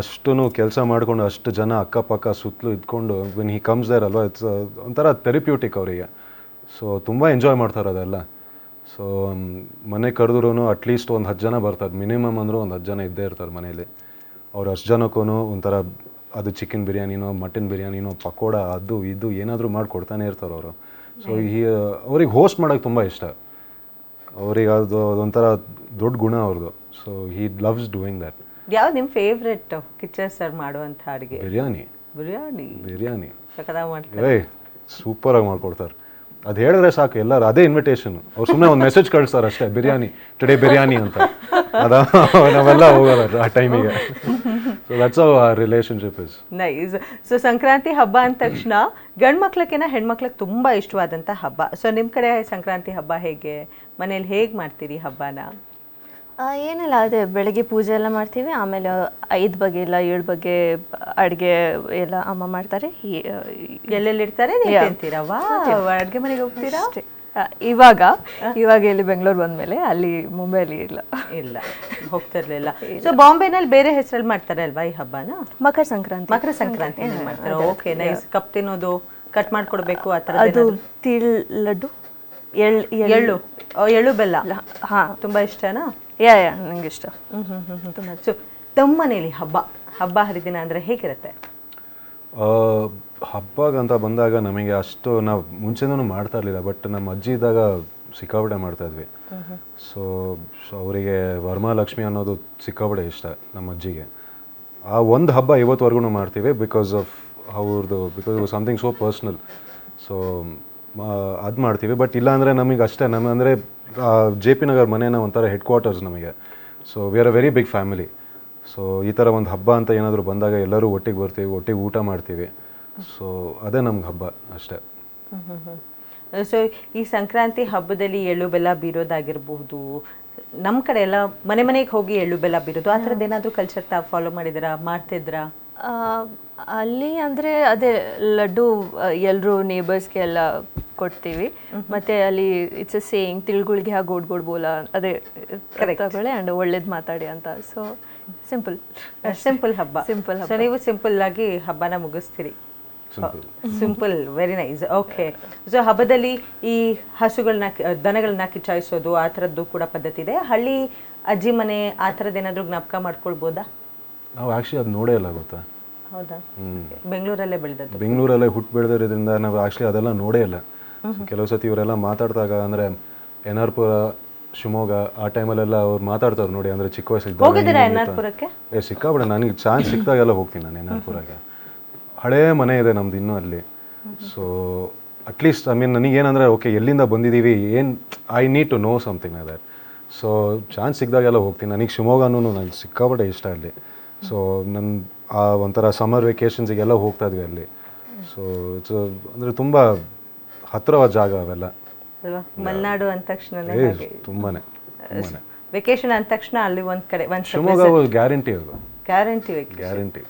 ಅಷ್ಟು ಕೆಲಸ ಮಾಡಿಕೊಂಡು ಅಷ್ಟು ಜನ ಅಕ್ಕಪಕ್ಕ ಸುತ್ತಲೂ ಇದ್ಕೊಂಡು ವೆನ್ ಹಿ ಕಮ್ಸ್ ದೇರ್ ಅಲ್ವಾ, ಇಟ್ಸ್ ಒಂಥರ ಥೆರಪ್ಯೂಟಿಕ್ ಅವರಿಗೆ. ಸೊ ತುಂಬ ಎಂಜಾಯ್ ಮಾಡ್ತಾರೆ ಅದೆಲ್ಲ. ಸೊ ಮನೆ ಕರೆದ್ರೂ ಅಟ್ಲೀಸ್ಟ್ ಒಂದು 10 ಜನ ಬರ್ತಾರೆ ಮಿನಿಮಮ್. ಅಂದರೂ ಒಂದು 10 ಜನ ಇದ್ದೇ ಇರ್ತಾರೆ ಮನೇಲಿ. ಅವ್ರು 10 ಜನಕ್ಕೂ ಒಂಥರ ಅದು ಚಿಕನ್ ಬಿರಿಯಾನಿನೋ ಮಟನ್ ಬಿರಿಯಾನಿನೋ ಪಕೋಡ ಅದು ಇದು ಏನಾದರೂ ಮಾಡಿಕೊಡ್ತಾನೆ ಇರ್ತಾರೆ ಅವರು. ಸೊ ಅವ್ರಿಗೆ ಹೋಸ್ಟ್ ಮಾಡೋಕ್ಕೆ ತುಂಬ ಇಷ್ಟ. ಅವ್ರಿಗೆ ಅದೊಂಥರ ದೊಡ್ಡ ಗುಣ ಅವ್ರದ್ದು. So he loves doing that. ಯಾವ್ದು ನಿಮ್ಮ ಫೇವ್ರೆಟ್ ಕಿಚ್ಚರ್ ಸರ್ ಮಾಡುವಂಥ ಅಡುಗೆ? ಬಿರಿಯಾನಿ ಸಕ್ಕದಾಗಿ ಮಾಡ್ತಾರೆ. ಸೂಪರಾಗಿ ಮಾಡ್ಕೊಡ್ತಾರೆ. ಅದು ಹೇಳಿದ್ರೆ ಸಾಕು, ಎಲ್ಲರೂ ಅದೇ ಇನ್ವಿಟೇಷನ್. ಅವ್ರು ಸುಮ್ಮನೆ ಒಂದು ಮೆಸೇಜ್ ಕಳಿಸ್ತಾರೆ ಅಷ್ಟೇ, ಬಿರಿಯಾನಿ ಟುಡೇ ಬಿರಿಯಾನಿ ಅಂತ. ನಾವೆಲ್ಲ ಹೋಗೋಲ್ಲ ಆ ಟೈಮಿಗೆ. So that's how our relationship is. Nice. So Sankranti ಹಬ್ಬ ಅಂದ ತಕ್ಷಣ ಗಂಡು ಮಕ್ಳಿಗಿನ ಹೆಣ್ಮಕ್ಳಿಗೆ ತುಂಬ ಇಷ್ಟವಾದಂಥ ಹಬ್ಬ. ಸೊ ನಿಮ್ಮ ಕಡೆ ಸಂಕ್ರಾಂತಿ ಹಬ್ಬ ಹೇಗೆ, ಮನೇಲಿ ಹೇಗೆ ಮಾಡ್ತೀರಿ ಹಬ್ಬನ? ಏನಿಲ್ಲ, ಅದೇ ಬೆಳಗ್ಗೆ ಪೂಜೆ ಎಲ್ಲ ಮಾಡ್ತೀವಿ. ಆಮೇಲೆ 5 ಬಗೆ ಇಲ್ಲ 7 ಬಗೆ ಅಡುಗೆ ಎಲ್ಲ ಅಮ್ಮ ಮಾಡ್ತಾರೆ. ಎಲ್ಲೆಲ್ಲಿ ಇರ್ತಾರೆ ಅಂತೀರವಾ? ಅಡುಗೆ ಮನೆಗೆ ಹೋಗ್ತೀರಾ? ಇವಾಗ ಇಲ್ಲಿ ಬೆಂಗಳೂರು ಬಂದಮೇಲೆ, ಅಲ್ಲಿ ಮುಂಬೈಲಿ ಇಲ್ಲ ಹೋಗ್ತಿರ್ಲಿಲ್ಲ. ಸೊ ಬಾಂಬೆನಲ್ಲಿ ಬೇರೆ ಹೆಸರಲ್ಲಿ ಮಾಡ್ತಾರೆ ಅಲ್ವಾ ಈ ಹಬ್ಬನ? ಮಕರ ಸಂಕ್ರಾಂತಿ ಮಾಡ್ತಾರೆ. Okay, nice. ಕಪ್ ತಿನ್ನೋದು, ಕಟ್ ಮಾಡ್ಕೊಡ್ಬೇಕು ಆ ಥರ. ಅದು ತಿಳ್ ಲಡ್ಡು, ಎಳ್ಳು ಬೆಲ್ಲ. ಹಾಂ, ತುಂಬ ಇಷ್ಟನಾ? ಯಾ ನಂಗೆ ಇಷ್ಟ. ಸೊ ತಮ್ಮ ಮನೇಲಿ ಹಬ್ಬ ಹರಿದಿನ ಅಂದರೆ ಹೇಗಿರುತ್ತೆ? ಹಬ್ಬಗಂತ ಬಂದಾಗ ನಮಗೆ ಅಷ್ಟು ನಾವು ಮುಂಚೆನೂ ಮಾಡ್ತಾ ಇರಲಿಲ್ಲ. ಬಟ್ ನಮ್ಮ ಅಜ್ಜಿ ಇದ್ದಾಗ ಸಿಕ್ಕಾಪಟ್ಟೆ ಮಾಡ್ತಾಯಿದ್ವಿ. ಸೊ ಅವರಿಗೆ ವರಮಹಾಲಕ್ಷ್ಮಿ ಅನ್ನೋದು ಸಿಕ್ಕಾಪಟ್ಟೆ ಇಷ್ಟ ನಮ್ಮ ಅಜ್ಜಿಗೆ. ಆ ಒಂದು ಹಬ್ಬ ಇವತ್ತುವರೆಗೂ ಮಾಡ್ತೀವಿ because of because something so personal. So ಅದು ಮಾಡ್ತೀವಿ. ಬಟ್ ಇಲ್ಲಾಂದರೆ ನಮಗೆ ಅಷ್ಟೇ, ಅಂದರೆ JP ನಗರ್ ಮನೇನ ಒಂಥರ ಹೆಡ್ ಕ್ವಾರ್ಟರ್ಸ್ ನಮಗೆ. So we are a very big family. So ಈ ಥರ ಒಂದು ಹಬ್ಬ ಅಂತ ಏನಾದರೂ ಬಂದಾಗ ಎಲ್ಲರೂ ಒಟ್ಟಿಗೆ ಬರ್ತೀವಿ, ಒಟ್ಟಿಗೆ ಊಟ ಮಾಡ್ತೀವಿ. ಸೊ ಅದೇ ನಮ್ಗೆ ಹಬ್ಬ ಅಷ್ಟೇ. ಸೊ ಈ ಸಂಕ್ರಾಂತಿ ಹಬ್ಬದಲ್ಲಿ ಎಳ್ಳು ಬೆಲ್ಲ ಬೀರೋದಾಗಿರ್ಬಹುದು, ನಮ್ಮ ಕಡೆ ಎಲ್ಲ ಮನೆ ಮನೆಗೆ ಹೋಗಿ ಎಳ್ಳು ಬೆಲ್ಲ ಬೀರೋದು, ಆ ಥರದ್ದು ಏನಾದರೂ ಕಲ್ಚರ್ ತಾವು ಫಾಲೋ ಮಾಡಿದಿರಾ, ಮಾಡ್ತಿದ್ರಾ? ಅಲ್ಲಿ ಅಂದರೆ ಅದೇ ಲಡ್ಡು ಎಲ್ಲರೂ ನೇಬರ್ಸ್ಗೆ ಎಲ್ಲ ಕೊಡ್ತೀವಿ. ಮತ್ತು ಅಲ್ಲಿ ಇಟ್ಸ್ ಎ ಸೇಯಿಂಗ್ ತಿಳ್ಗಳಿಗೆ ಹಾಗೆ ಗೋಡ್ ಬೋಲ ಅದೇ ತಗೊಳ್ಳಿ ಆ್ಯಂಡ್ ಒಳ್ಳೇದು ಮಾತಾಡಿ ಅಂತ. ಸೊ ಸಿಂಪಲ್ ಹಬ್ಬ. ಸೊ ನೀವು ಸಿಂಪಲ್ ಆಗಿ ಹಬ್ಬನ ಮುಗಿಸ್ತೀರಿ. Simple, very nice. Okay. So ಹಬ್ಬದಲ್ಲಿ ಈ ಹಸುಗಳನ್ನ ದನಗಳನ್ನ ಕಿಚಾಯಿಸೋದು ಆ ಥರದ್ದು ಕೂಡ ಪದ್ಧತಿ ಇದೆ. ಹಳ್ಳಿ ಅಜ್ಜಿ ಮನೆ ಆ ಥರದ್ದು ಏನಾದರೂ ಜ್ಞಾಪಕ ಮಾಡ್ಕೊಳ್ಬೋದಾ? ನಾವು ಆ್ಯಕ್ಚುಲಿ ಅದು ನೋಡೇ ಇಲ್ಲ, ಗೊತ್ತಾ? ಹೌದಾ? ಬೆಂಗಳೂರಲ್ಲೇ ಬೆಳೆದದ್ದು? ಬೆಂಗಳೂರಲ್ಲೇ ಹುಟ್ಟು ಬೆಳೆದಿರೋದ್ರಿಂದ ನಾವು ಆ್ಯಕ್ಚುಲಿ ಅದೆಲ್ಲ ನೋಡೇ ಇಲ್ಲ. ಕೆಲವು ಸತಿ ಇವರೆಲ್ಲ ಮಾತಾಡಿದಾಗ ಅಂದರೆ ಎನ್.ಆರ್.ಪುರ, ಶಿವಮೊಗ್ಗ ಆ ಟೈಮಲ್ಲೆಲ್ಲ ಅವ್ರು ಮಾತಾಡ್ತಾರೆ ನೋಡಿ, ಅಂದರೆ ಚಿಕ್ಕ ವಯಸ್ಸಿಗೆ ಸಿಕ್ಕಾಬಿಡ ನನಗೆ ಚಾನ್ಸ್ ಸಿಕ್ಕಿದಾಗೆಲ್ಲ ಹೋಗ್ತೀನಿ ನಾನು ಎನ್.ಆರ್.ಪುರಗೆ. ಹಳೇ ಮನೆ ಇದೆ ನಮ್ದು ಇನ್ನೂ ಅಲ್ಲಿ. ಸೊ ಅಟ್ಲೀಸ್ಟ್ ಐ ಮೀನ್ ನನಗೇನಂದರೆ ಓಕೆ ಎಲ್ಲಿಂದ ಬಂದಿದ್ದೀವಿ, ಏನು I need to know something ಅದೇ. ಸೊ ಚಾನ್ಸ್ ಸಿಕ್ಕಿದಾಗೆಲ್ಲ ಹೋಗ್ತೀನಿ. ನನಗೆ ಶಿವಮೊಗ್ಗನೂ ನನಗೆ ಸಿಕ್ಕಾಪಟ್ಟೆ ಇಷ್ಟ ಅಲ್ಲಿ. ಸೊ ನನ್ನ ಆ ಒಂಥರ ಸಮ್ಮರ್ ವೆಕೇಷನ್ಸಿಗೆಲ್ಲ ಹೋಗ್ತಾ ಇದ್ವಿ ಅಲ್ಲಿ. ಸೊ ಇಟ್ಸ್ ಅಂದರೆ ತುಂಬ ಹತ್ತಿರವಾದ ಜಾಗ ಅವೆಲ್ಲ ಅಲ್ವಾ? ಮಲೆನಾಡು ಅಂದ ತಕ್ಷಣ ತುಂಬಾನೇ ವೆಕೇಶನ್ ಅಂದ ತಕ್ಷಣ ಅಲ್ಲಿ ಒಂದು ಕಡೆ ಒಂದು ಶಿವಮೊಗ್ಗ ಗ್ಯಾರಂಟಿ, ಅದು ಗ್ಯಾರಂಟಿ.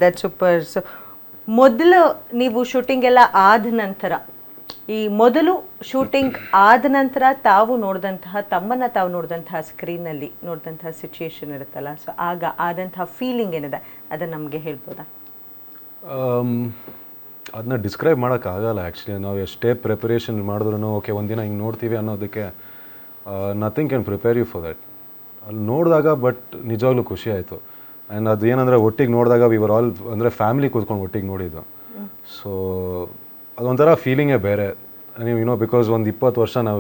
That super. ಸೊ ಮೊದಲು ನೀವು ಶೂಟಿಂಗ್ ಎಲ್ಲ ಆದ ನಂತರ, ಈ ಮೊದಲು ಶೂಟಿಂಗ್ ಆದ ನಂತರ ತಾವು ನೋಡಿದಂತಹ ತಮ್ಮನ್ನು ತಾವು ನೋಡಿದಂತಹ ಸ್ಕ್ರೀನಲ್ಲಿ ನೋಡಿದಂತಹ ಸಿಚುಯೇಷನ್ ಇರುತ್ತಲ್ಲ, ಸೊ ಆಗ ಆದಂತಹ ಫೀಲಿಂಗ್ ಏನಿದೆ ಅದನ್ನು ನಮಗೆ ಹೇಳ್ಬೋದಾ? ಅದನ್ನ ಡಿಸ್ಕ್ರೈಬ್ ಮಾಡೋಕ್ಕಾಗಲ್ಲ ಆ್ಯಕ್ಚುಲಿ. ನಾವು ಎಷ್ಟೇ ಪ್ರಿಪರೇಷನ್ ಮಾಡಿದ್ರೂ ಓಕೆ ಒಂದಿನ ಹಿಂಗೆ ನೋಡ್ತೀವಿ ಅನ್ನೋದಕ್ಕೆ nothing can prepare you for that. ಅಲ್ಲಿ ನೋಡಿದಾಗ ಬಟ್ ನಿಜವಾಗ್ಲೂ ಖುಷಿ ಆಯಿತು. ಆ್ಯಂಡ್ ಅದು ಏನಂದರೆ ಒಟ್ಟಿಗೆ ನೋಡಿದಾಗ ವಿ ವರ್ ಆಲ್ ಅಂದರೆ ಫ್ಯಾಮಿಲಿ ಕೂತ್ಕೊಂಡು ಒಟ್ಟಿಗೆ ನೋಡಿದ್ದು. ಸೊ ಅದೊಂಥರ ಫೀಲಿಂಗೇ ಬೇರೆ. ನೀವು ಬಿಕಾಸ್ ಒಂದು 20 ವರ್ಷ ನಾವು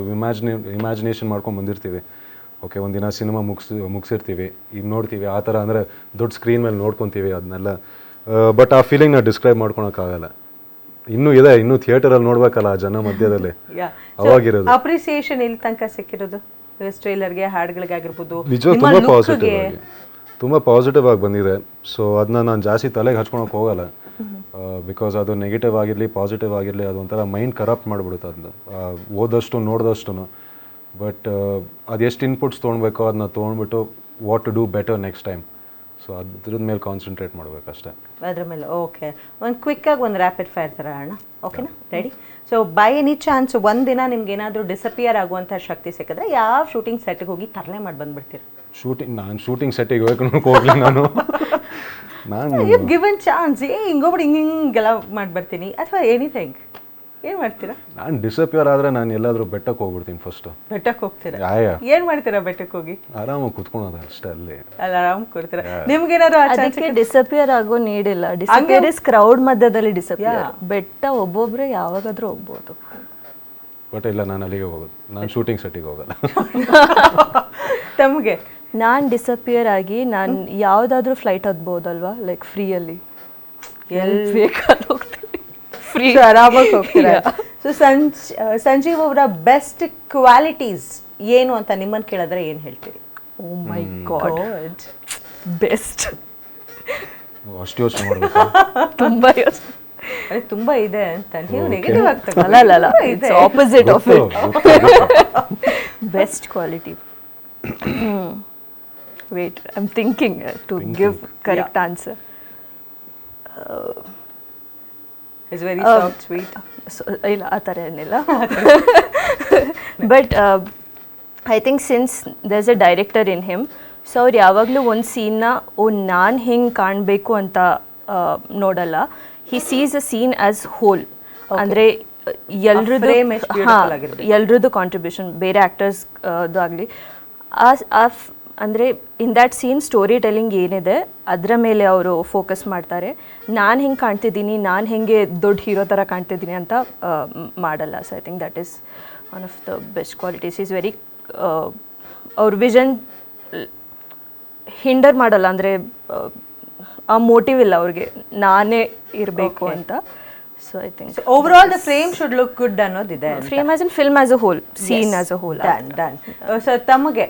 ಇಮ್ಯಾಜಿನೇಷನ್ ಮಾಡ್ಕೊಂಡು ಬಂದಿರ್ತೀವಿ. ಓಕೆ ಒಂದಿನ ಸಿನಿಮಾ ಮುಗಿಸಿರ್ತೀವಿ, ಈಗ ನೋಡ್ತೀವಿ ಆ ಥರ, ಅಂದರೆ ದೊಡ್ಡ ಸ್ಕ್ರೀನ್ ಮೇಲೆ ನೋಡ್ಕೊತೀವಿ ಅದನ್ನೆಲ್ಲ. ಬಟ್ ಆ ಫೀಲಿಂಗ್ನ ಡಿಸ್ಕ್ರೈಬ್ ಮಾಡ್ಕೊಳಕ್ಕಾಗಲ್ಲ. ಇನ್ನೂ ಇದೆ, ಇನ್ನೂ ಥಿಯೇಟರಲ್ಲಿ ನೋಡ್ಬೇಕಲ್ಲ ಆ ಜನ ಮಧ್ಯದಲ್ಲಿ, ಅವಾಗಿರೋದು ಅಪ್ರಿಸಿಯೇಷನ್ ಇಲ್ಲಿ ತನಕ ಸಿಕ್ಕಿರೋದು ಟ್ರೈಲರ್ಗೆ, ಹಾಡುಗಳಿಗಾಗಿರ್ಬೋದು, ನಿಜವಾಗ ತುಂಬ ಪಾಸಿಟಿವ್ ಆಗಿ ಬಂದಿದೆ. ಸೊ ಅದನ್ನ ನಾನು ಜಾಸ್ತಿ ತಲೆಗೆ ಹಚ್ಕೊಳಕ್ಕೆ ಹೋಗಲ್ಲ. ಬಿಕಾಸ್ ಅದು ನೆಗೆಟಿವ್ ಆಗಿರಲಿ ಪಾಸಿಟಿವ್ ಆಗಿರಲಿ ಅದೊಂಥರ ಮೈಂಡ್ ಕರಪ್ಟ್ ಮಾಡಿಬಿಡುತ್ತೆ ಅದನ್ನು ಓದಷ್ಟು ನೋಡಿದಷ್ಟು. ಬಟ್ ಅದು ಎಷ್ಟು ಇನ್ಪುಟ್ಸ್ ತೊಗೊಳ್ಬೇಕೋ ಅದನ್ನ ತೊಗೊಂಡ್ಬಿಟ್ಟು what to do better next time. So ಅದ್ರ ಮೇಲೆ ಕಾನ್ಸಂಟ್ರೇಟ್ ಮಾಡಬೇಕಷ್ಟೇ, ಅದ್ರ ಮೇಲೆ. ಓಕೆ, ಒಂದು ಕ್ವಿಕ್ಕಾಗಿ ಒಂದು ರ್ಯಾಪಿಡ್ ಫೈರ್ ಥರ ಅಣ್ಣ, ಓಕೆನಾ? Ready? So by any chance ಒಂದಿನ ನಿಮ್ಗೆ ಏನಾದರೂ ಡಿಸಪಿಯರ್ ಆಗುವಂಥ ಶಕ್ತಿ ಸಿಕ್ಕಿದ್ರೆ ಯಾವ ಶೂಟಿಂಗ್ ಸೆಟ್ಗೆ ಹೋಗಿ ತರಲೆ ಮಾಡಿ ಬಂದ್ಬಿಡ್ತೀರಿ? ನಾನು ಶೂಟಿಂಗ್ ಸೆಟ್ಟಿಗೆ ಹೋಗ್ಲಿ ನಾನು ಗಿವನ್ ಚಾನ್ಸ್ ಹಿಂಗೋಗ್ಬಿಟ್ಟು ಹಿಂಗೆಲ್ಲ ಮಾಡಿ ಬರ್ತೀನಿ ಅಥವಾ ಎನಿಥಿಂಗ್, ಏನು ಮಾಡ್ತೀರಾ? ನಾನು ಡಿಸಪಿಯರ್ ಆದರೆ ನಾನು ಎಲ್ಲಾದರೂ ಬೆಟ್ಟಕ್ಕೆ ಹೋಗ್ಬಿಡ್ತೀನಿ ಫಸ್ಟು. ಬೆಟ್ಟಕ್ಕೆ ಹೋಗ್ತೀರಾ? ಏನು ಮಾಡ್ತೀರಾ ಬೆಟ್ಟಕ್ಕೆ ಹೋಗಿ? ಆರಾಮಾಗಿ ಕುತ್ಕೊಳೋದು ಅಷ್ಟೇ, ಅಲ್ಲಿ ಆರಾಮ್ ಕೂರ್ತೀರಾ? ನಿಮ್ಗೇನಾದ್ರು ಅದಕ್ಕೆ ಡಿಸಪಿಯರ್ ಆಗೋ ನೀಡಿಲ್ಲ. ಡಿಸಪಿಯರ್ ಇಸ್ ಕ್ರೌಡ್ ಮಧ್ಯದಲ್ಲಿ ಡಿಸಪಿಯರ್. ಬೆಟ್ಟ ಒಬ್ಬೊಬ್ರೆ ಯಾವಾಗಾದ್ರೂ ಹೋಗ್ಬೋದು. ಬಟ್ ಇಲ್ಲ, ನಾನು ಅಲ್ಲಿಗೆ ಹೋಗೋದು, ನಾನು ಶೂಟಿಂಗ್ ಸೆಟ್ಟಿಗೆ ಹೋಗಲ್ಲ. ತಮಗೆ ನಾನು ಡಿಸಪಿಯರ್ ಆಗಿ ನಾನು ಯಾವುದಾದ್ರೂ ಫ್ಲೈಟ್ ಹತ್ಬೋದಲ್ವಾ, ಲೈಕ್ ಫ್ರೀಯಲ್ಲಿ ಎಲ್ಲಿ ಬೇಕಾದ್ರೂ ಹೋಗ್ತೀನಿ, ಫ್ರೀ ಆರಾಮಾಗಿ ಹೋಗ್ತೀರಾ. ಸೊ ಸಂಜೀವ್ ಅವರ ಬೆಸ್ಟ್ ಕ್ವಾಲಿಟೀಸ್ ಏನು ಅಂತ ನಿಮ್ಮನ್ನು ಕೇಳಿದ್ರೆ ಏನು ಹೇಳ್ತೀರಿ? ಓ ಮೈ ಗಾಡ್, ಬೆಸ್ಟ್ ಅಷ್ಟು ಯೋಚನೆ ಮಾಡಬೇಕು, ತುಂಬ ಯೋಚನೆ, ಅದೇ ತುಂಬಾ ಇದೆ ಅಂತ ನೀವು ನೆಗೆಟಿವ್ ಆಗ್ತದೆ. ಅಲ್ಲ, it's opposite of it. Best quality, wait, I'm thinking to give correct answer. It's very soft, sweet. So ಇಲ್ಲ ಆ ಥರ ಏನಿಲ್ಲ. But I think since there's a director in him, so ಅವ್ರು ಯಾವಾಗಲೂ ಒಂದು ಸೀನ್ನ ನಾನು ಹಿಂಗೆ ಕಾಣಬೇಕು ಅಂತ ನೋಡಲ್ಲ. He sees a scene as whole. ಅಂದರೆ ಎಲ್ರದ್ದು ಕಾಂಟ್ರಿಬ್ಯೂಷನ್, ಬೇರೆ ಆ್ಯಕ್ಟರ್ಸ್ದು ಆಗಲಿ, ಅಂದರೆ in that scene story telling ಏನಿದೆ ಅದರ ಮೇಲೆ ಅವರು ಫೋಕಸ್ ಮಾಡ್ತಾರೆ. ನಾನು ಹಿಂಗೆ ಕಾಣ್ತಿದ್ದೀನಿ, ನಾನು ಹೆಂಗೆ ದೊಡ್ಡ ಹೀರೋ ಥರ ಕಾಣ್ತಿದ್ದೀನಿ ಅಂತ ಮಾಡಲ್ಲ. So I think that is one of the best qualities. Is very ಅವ್ರ ವಿಷನ್ ಹಿಂಡರ್ ಮಾಡಲ್ಲ, ಅಂದರೆ ಆ ಮೋಟಿವ್ ಇಲ್ಲ ಅವ್ರಿಗೆ ನಾನೇ ಇರಬೇಕು ಅಂತ. So I think overall the frame should look good ಅನ್ನೋದಿದೆ. Frame as in film as a whole, scene as a whole. Done. So ತಮಗೆ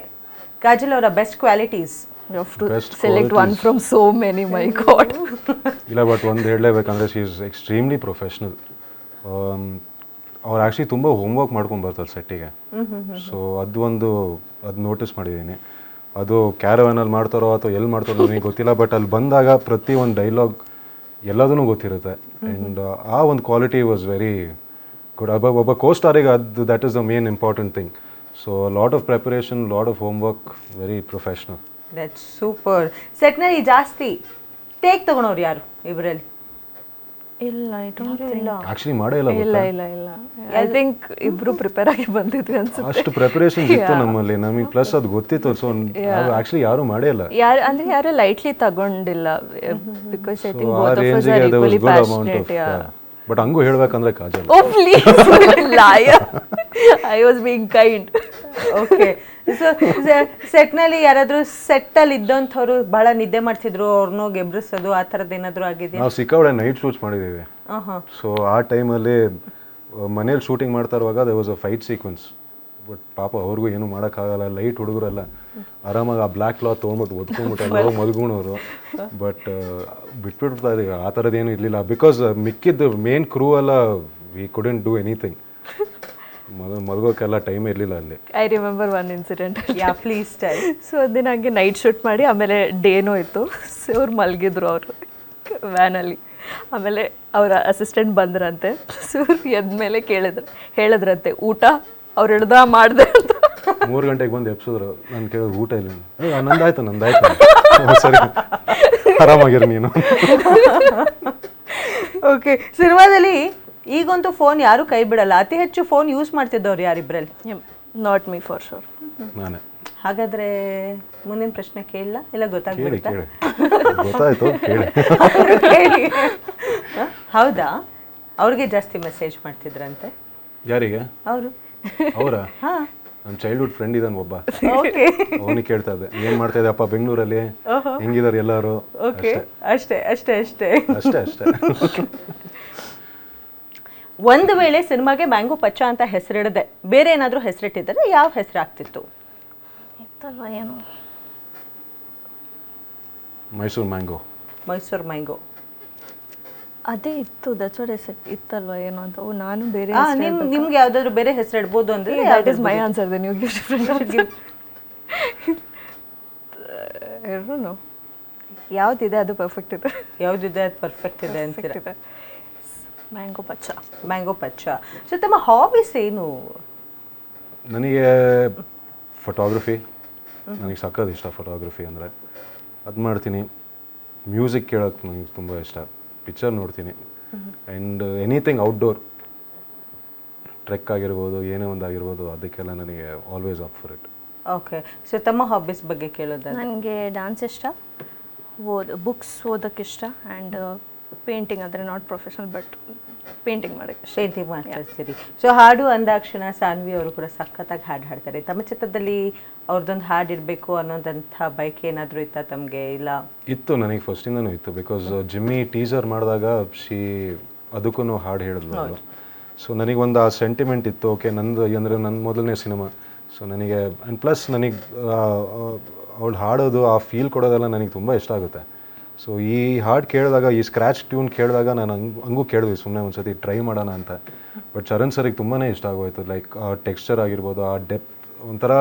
ಕಾಜಲ್ ಅವರ best qualities You have to Best select one qualities. from so many, my God. ಇಲ್ಲ but ಒಂದು ಹೇಳಲೇಬೇಕಂದ್ರೆ she is extremely professional. ಅವ್ರು actually ತುಂಬ homework ಮಾಡ್ಕೊಂಡು ಬರ್ತಾರೆ ಸೆಟ್ಟಿಗೆ. So ಅದು notice ಮಾಡಿದ್ದೀನಿ. ಅದು ಕ್ಯಾರವನಲ್ಲಿ ಮಾಡ್ತಾರೋ ಅಥವಾ ಎಲ್ಲಿ ಮಾಡ್ತಾರೋ ನನಗೆ ಗೊತ್ತಿಲ್ಲ, ಬಟ್ ಅಲ್ಲಿ ಬಂದಾಗ ಪ್ರತಿ ಒಂದು ಡೈಲಾಗ್ ಎಲ್ಲದೂ ಗೊತ್ತಿರುತ್ತೆ. ಆ್ಯಂಡ್ ಆ ಒಂದು ಕ್ವಾಲಿಟಿ ವಾಸ್ ವೆರಿ ಗುಡ್. ಒಬ್ಬ ಕೋ-ಸ್ಟಾರಿಗೆ ಅದು that is the main important thing. So lot of preparation, lot of homework, very professional. That's super. ಸೆಟ್ನಲ್ಲಿ ಜಾಸ್ತಿ ಟೇಕ್ ತಗೊಳೋರು ಯಾರು ಇವರಲ್ಲಿ? ಇಲ್ಲ, I don't think. ಆ್ಯಕ್ಚುಲಿ ಮಾಡೇ ಇಲ್ಲ ಇಲ್ಲ ಗೊತ್ತಾ? ಇಲ್ಲ ಇಲ್ಲ ಐ ಥಿಂಕ್ ಇಬ್ರು ಪ್ರಿಪೇರ್ ಆಗಿ ಬಂದಿದ್ವಿ ಅನ್ಸುತ್ತೆ. ಅಷ್ಟು ಪ್ರಿಪರೇಷನ್ ಇತ್ತು ನಮ್ಮಲ್ಲಿ, ನಮಗೆ ಪ್ಲಸ್ ಅದು ಗೊತ್ತಿತ್ತು. ಸೊ ಆ್ಯಕ್ಚುಲಿ ಯಾರು ಮಾಡೇ ಇಲ್ಲ. ಯಾರು ಲೈಟ್ಲಿ ತಗೊಂಡಿಲ್ಲ, ಬಿಕಾಸ್ ಐ ಥಿಂಕ್ ಆ both of us are ರೇಂಜಿಗೆ there was equally good amount of passionate. But ಹಂಗೂ ಹೇಳ್ಬೇಕಂದ್ರೆ Kajal. Oh please, liar. I was being kind. Okay. So ಸೆಟ್ನಲ್ಲಿ ಯಾರಾದರೂ ಸೆಟ್ಟಲ್ಲಿ ಇದ್ದಂಥವ್ರು ಭಾಳ ನಿದ್ದೆ ಮಾಡ್ತಿದ್ರು, ಅವ್ರನ್ನೋ ಗೆಬ್ರಿಸೋದು ಆ ಥರದ್ದು ಏನಾದರೂ ಆಗಿದೆಯಾ? ನಾವು ಸಿಕ್ಕಾಪಟ್ಟೆ ನೈಟ್ ಶೂಟ್ಸ್ ಮಾಡಿದ್ದೀವಿ. ಸೊ ಆ ಟೈಮಲ್ಲಿ ಮನೇಲಿ ಶೂಟಿಂಗ್ ಮಾಡ್ತಾ ಇರುವಾಗ there was a fight sequence. But ಪಾಪ ಅವ್ರಿಗೂ ಏನೂ ಮಾಡೋಕ್ಕಾಗಲ್ಲ, ಲೈಟ್ ಹುಡುಗರಲ್ಲ, ಆರಾಮಾಗಿ ಆ ಬ್ಲ್ಯಾಕ್ ಕ್ಲಾತ್ ತೊಗೊಂಡ್ಬಿಟ್ಟು ಒದ್ಕೊಂಡ್ಬಿಟ್ಟು ಎಲ್ಲ ಹೋಗಿ ಮಲ್ಗುಣವ್ರು. ಬಟ್ ಬಿಟ್ಬಿಡ್ತಾ ಇದೀವಿ, ಆ ಥರದ್ದೇನು ಇರಲಿಲ್ಲ. ಬಿಕಾಸ್ ಮಿಕ್ಕಿದ್ದು ಮೇನ್ ಕ್ರೂ ಎಲ್ಲ ವಿ ಕುಡೆಂಟ್ ಡೂ ಎನಿಥಿಂಗ್. ಮಲ್ಗೋಕ್ಕೆಲ್ಲ ಟೈಮ್ ಇರಲಿಲ್ಲ ಅಲ್ಲಿ. I remember one incident. Yeah please tell. So ಅದನ್ನ ಹಂಗೆ ನೈಟ್ ಶೂಟ್ ಮಾಡಿ ಆಮೇಲೆ ಡೇನೋ ಇತ್ತು. ಸೊ ಅವ್ರು ಮಲಗಿದ್ರು ಅವರು ವ್ಯಾನಲ್ಲಿ. ಆಮೇಲೆ ಅವರ ಅಸಿಸ್ಟೆಂಟ್ ಬಂದ್ರಂತೆ. ಸೊ ಎದ್ಮೇಲೆ ಹೇಳಿದ್ರಂತೆ ಊಟ ಅವ್ರು ಹೇಳ್ದ ಮಾಡಿದೆ ಅಂತ. 3 ಗಂಟೆಗೆ ಬಂದು ಎಬ್ಸಿದ್ರು. ನಾನು ಕೇಳಿದ್ರು ಊಟ ಇಲ್ಲ. ನಂದಾಯ್ತು ಸರಿ, ಆರಾಮಾಗಿರು ನೀನು. ಓಕೆ. ಸಿನಿಮಾದಲ್ಲಿ ಈಗಂತೂ ಫೋನ್ ಯಾರು ಕೈ ಬಿಡಲ್ಲ. ಅತಿ ಹೆಚ್ಚು ಫೋನ್ ಯೂಸ್ ಮಾಡ್ತಿದ್ದವ್ರು ಯಾರಿಬ್ರಲ್ಲಿ? Not me for sure. ನಾನೇ. ಹಾಗಾದ್ರೆ ಮುಂದಿನ ಪ್ರಶ್ನೆ ಕೇಳಲ್ಲ, ಇಲ್ಲ ಕೇಳಿ ಗೊತ್ತಾಗ್ಬಿಡುತ್ತಾ? ಗೊತ್ತಾಯ್ತು, ಕೇಳಿ. ಕೇಳಿ. ಹೌದಾ? ಅವ್ರಿಗೆ ಜಾಸ್ತಿ ಮೆಸೇಜ್ ಮಾಡ್ತಿದ್ರಂತೆ. ಯಾರಿಗೆ? ಅವರ ಹಾ. ನನ್ನ ಚೈಲ್ಡ್ಹುಡ್ ಫ್ರೆಂಡ್ ಇದ್ದಾನೆ ಒಬ್ಬ, ಓಕೆ. ಅವನಿಗೆ ಕೇಳ್ತಾ ಇದ್ದೆ, ಏನ್ ಮಾಡ್ತಾ ಇದ್ದೆ ಅಪ್ಪ ಬೆಂಗಳೂರಲ್ಲಿ, ಹೆಂಗಿದಾರೆ ಎಲ್ಲರೂ? ಓಕೆ. ಅಷ್ಟೇ. ಅಷ್ಟೇ. ಒಂದು ವೇಳೆ ಸಿನಿಮಾಗೆ ಮ್ಯಾಂಗೋ ಪಚ್ಚ ಅಂತ ಹೆಸರಿಡದೆ ಬೇರೆ ಏನಾದರೂ ಹೆಸರಿಟ್ಟಿದ್ರೆ ಯಾವ ಹೆಸರು ಆಗ್ತಿತ್ತು? ಇತ್ತಲ್ವ ಏನು, ಮೈಸೂರು ಮ್ಯಾಂಗೋ. ಮೈಸೂರು ಮ್ಯಾಂಗೋ ಅದೇ ಇತ್ತು. That's what I said. ಇತ್ತಲ್ವ ಏನು ಅಂತ. ಓ, ನಾನು ಬೇರೆ ನಿಮ್ಗೆ ಯಾವ್ದಾದ್ರು ಬೇರೆ ಹೆಸರು ಇಡ್ಬೋದು ಅಂದ್ರೆ that is my answer. Then you give different. No, ಯಾವ್ದಿದೆ ಅದು ಪರ್ಫೆಕ್ಟ್ ಇದೆ, ಯಾವ್ದಿದೆ ಅದು ಪರ್ಫೆಕ್ಟ್ ಇದೆ ಅಂತೀರ? ಮ್ಯಾಂಗೋ ಪಚ್ಚ. ಸೊ ತಮ್ಮ ಹಾಬೀಸ್ ಏನು? ನನಗೆ ಫೋಟೋಗ್ರಫಿ, ನನಗೆ ಸಕ್ಕತ್ ಇಷ್ಟ. ಫೋಟೋಗ್ರಫಿ ಅಂದರೆ ಅದು ಮಾಡ್ತೀನಿ. ಮ್ಯೂಸಿಕ್ ಕೇಳೋಕ್ಕೆ ನನಗೆ ತುಂಬ ಇಷ್ಟ. ಪಿಕ್ಚರ್ ನೋಡ್ತೀನಿ. ಆ್ಯಂಡ್ ಎನಿಥಿಂಗ್ ಔಟ್ಡೋರ್, ಟ್ರೆಕ್ ಆಗಿರ್ಬೋದು, ಏನೇ ಒಂದಾಗಿರ್ಬೋದು, ಅದಕ್ಕೆಲ್ಲ ನನಗೆ always up for it. Okay. So ತಮ್ಮ ಹಾಬೀಸ್ ಬಗ್ಗೆ ಕೇಳೋದಾದ್ರೆ? ನನಗೆ ಡ್ಯಾನ್ಸ್ ಇಷ್ಟ, ಬುಕ್ಸ್ ಓದೋಕ್ಕೆ ಇಷ್ಟ, ಆ್ಯಂಡ್ ಪೇಂಟಿಂಗ್. ಅಂದರೆ ನಾಟ್ ಪ್ರೊಫೆಷನಲ್ ಬಟ್ ಪೇಂಟಿಂಗ್ ಮಾಡೋಕ್ಕೆ ಇಷ್ಟ. ಪೇಂಟಿಂಗ್ ಮಾಡ್ತಾ ಇರ್ತೀರಿ. ಸೊ ಹಾಡು ಅಂದಾಕ್ಷಣ ಸಾನ್ವಿ ಅವರು ಕೂಡ ಸಖತ್ತಾಗಿ ಹಾಡು ಹಾಡ್ತಾರೆ. ತಮ್ಮ ಚಿತ್ರದಲ್ಲಿ ಅವ್ರದ್ದೊಂದು ಹಾಡು ಇರಬೇಕು ಅನ್ನೋದಂಥ ಬೈಕ್ ಏನಾದರೂ ಇತ್ತಾ ತಮಗೆ? ಇಲ್ಲ ಇತ್ತು, ನನಗೆ ಫಸ್ಟಿಂದನೂ ಇತ್ತು. ಬಿಕಾಸ್ ಜಿಮ್ಮಿ ಟೀಸರ್ ಮಾಡಿದಾಗ ಅದಕ್ಕೂ ಹಾಡು ಹೇಳಿದ್ಲು ಅವರು. ಸೊ ನನಗೊಂದು ಆ ಸೆಂಟಿಮೆಂಟ್ ಇತ್ತು. ಓಕೆ, ನಂದು ಅಂದರೆ ನನ್ನ ಮೊದಲನೇ ಸಿನಿಮಾ. ಸೊ ನನಗೆ ಆ್ಯಂಡ್ ಪ್ಲಸ್ ನನಗೆ ಅವಳು ಹಾಡೋದು, ಆ ಫೀಲ್ ಕೊಡೋದೆಲ್ಲ ನನಗೆ ತುಂಬ ಇಷ್ಟ ಆಗುತ್ತೆ. ಸೊ ಈ ಹಾಡು ಕೇಳಿದಾಗ, ಈ ಸ್ಕ್ರ್ಯಾಚ್ ಟ್ಯೂನ್ ಕೇಳಿದಾಗ ನಾನು ಹಂಗೂ ಕೇಳಿದ್ವಿ ಸುಮ್ಮನೆ ಒಂದ್ಸತಿ ಟ್ರೈ ಮಾಡೋಣ ಅಂತ. ಬಟ್ ಚರಣ್ ಸರಿಗೆ ತುಂಬಾ ಇಷ್ಟ ಆಗೋಯ್ತು. ಲೈಕ್ ಆ ಟೆಕ್ಸ್ಚರ್ ಆಗಿರ್ಬೋದು, ಆ ಡೆಪ್ತ್, ಒಂಥರ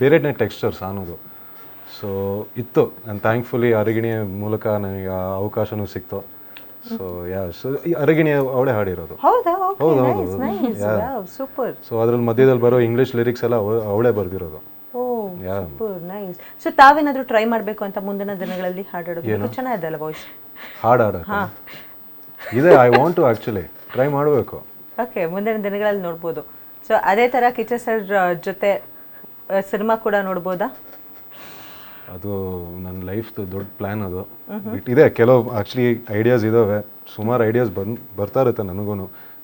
ಬೇರೆನೇ ಟೆಕ್ಸ್ಚರ್ಸ್ ಅನ್ನೋದು. ಸೊ ಇತ್ತು. ಆ್ಯಂಡ್ ಥ್ಯಾಂಕ್ಫುಲಿ ಅರಗಿಣಿಯ ಮೂಲಕ ನನಗೆ ಆ ಅವಕಾಶನೂ ಸಿಕ್ತು. ಸೊ ಈ ಅರಗಿಣಿ ಅವಳೇ ಹಾಡಿರೋದು. ಸೂಪರ್. ಸೊ ಅದ್ರಲ್ಲಿ ಮಧ್ಯದಲ್ಲಿ ಬರೋ ಇಂಗ್ಲೀಷ್ ಲಿರಿಕ್ಸ್ ಎಲ್ಲ ಅವಳೇ ಬರೆದಿರೋದು. Super nice. ಸೊ ತಾವೇನಾದ್ರೂ ಟ್ರೈ ಮಾಡಬೇಕು ಅಂತ ಮುಂದಿನ ದಿನಗಳಲ್ಲಿ ಹಾಡಾಡೋದು? ಚೆನ್ನಾಗಿದೆ ಅಲ್ಲ ವಾಯ್ಸ್? ಹಾಡಾಡ ಇದೆ. I want to actually try ಮಾಡಬೇಕು. ಓಕೆ, ಮುಂದಿನ ದಿನಗಳಲ್ಲಿ ನೋಡ್ಬೋದು. ಸೊ ಅದೇ ಥರ ಕಿಚ್ಚ ಸರ್ ಜೊತೆ ಸಿನಿಮಾ ಕೂಡ ನೋಡ್ಬೋದಾ? ಅದು ನನ್ನ ಲೈಫ್ದು ದೊಡ್ಡ ಪ್ಲ್ಯಾನ್. ಅದು ಇದೆ. ಕೆಲವು ಆ್ಯಕ್ಚುಲಿ ಐಡಿಯಾಸ್ ಇದ್ದಾವೆ, ಸುಮಾರು ಐಡಿಯಾಸ್ ಬರ್ತಾ ಇರುತ್ತೆ ನನಗೂ.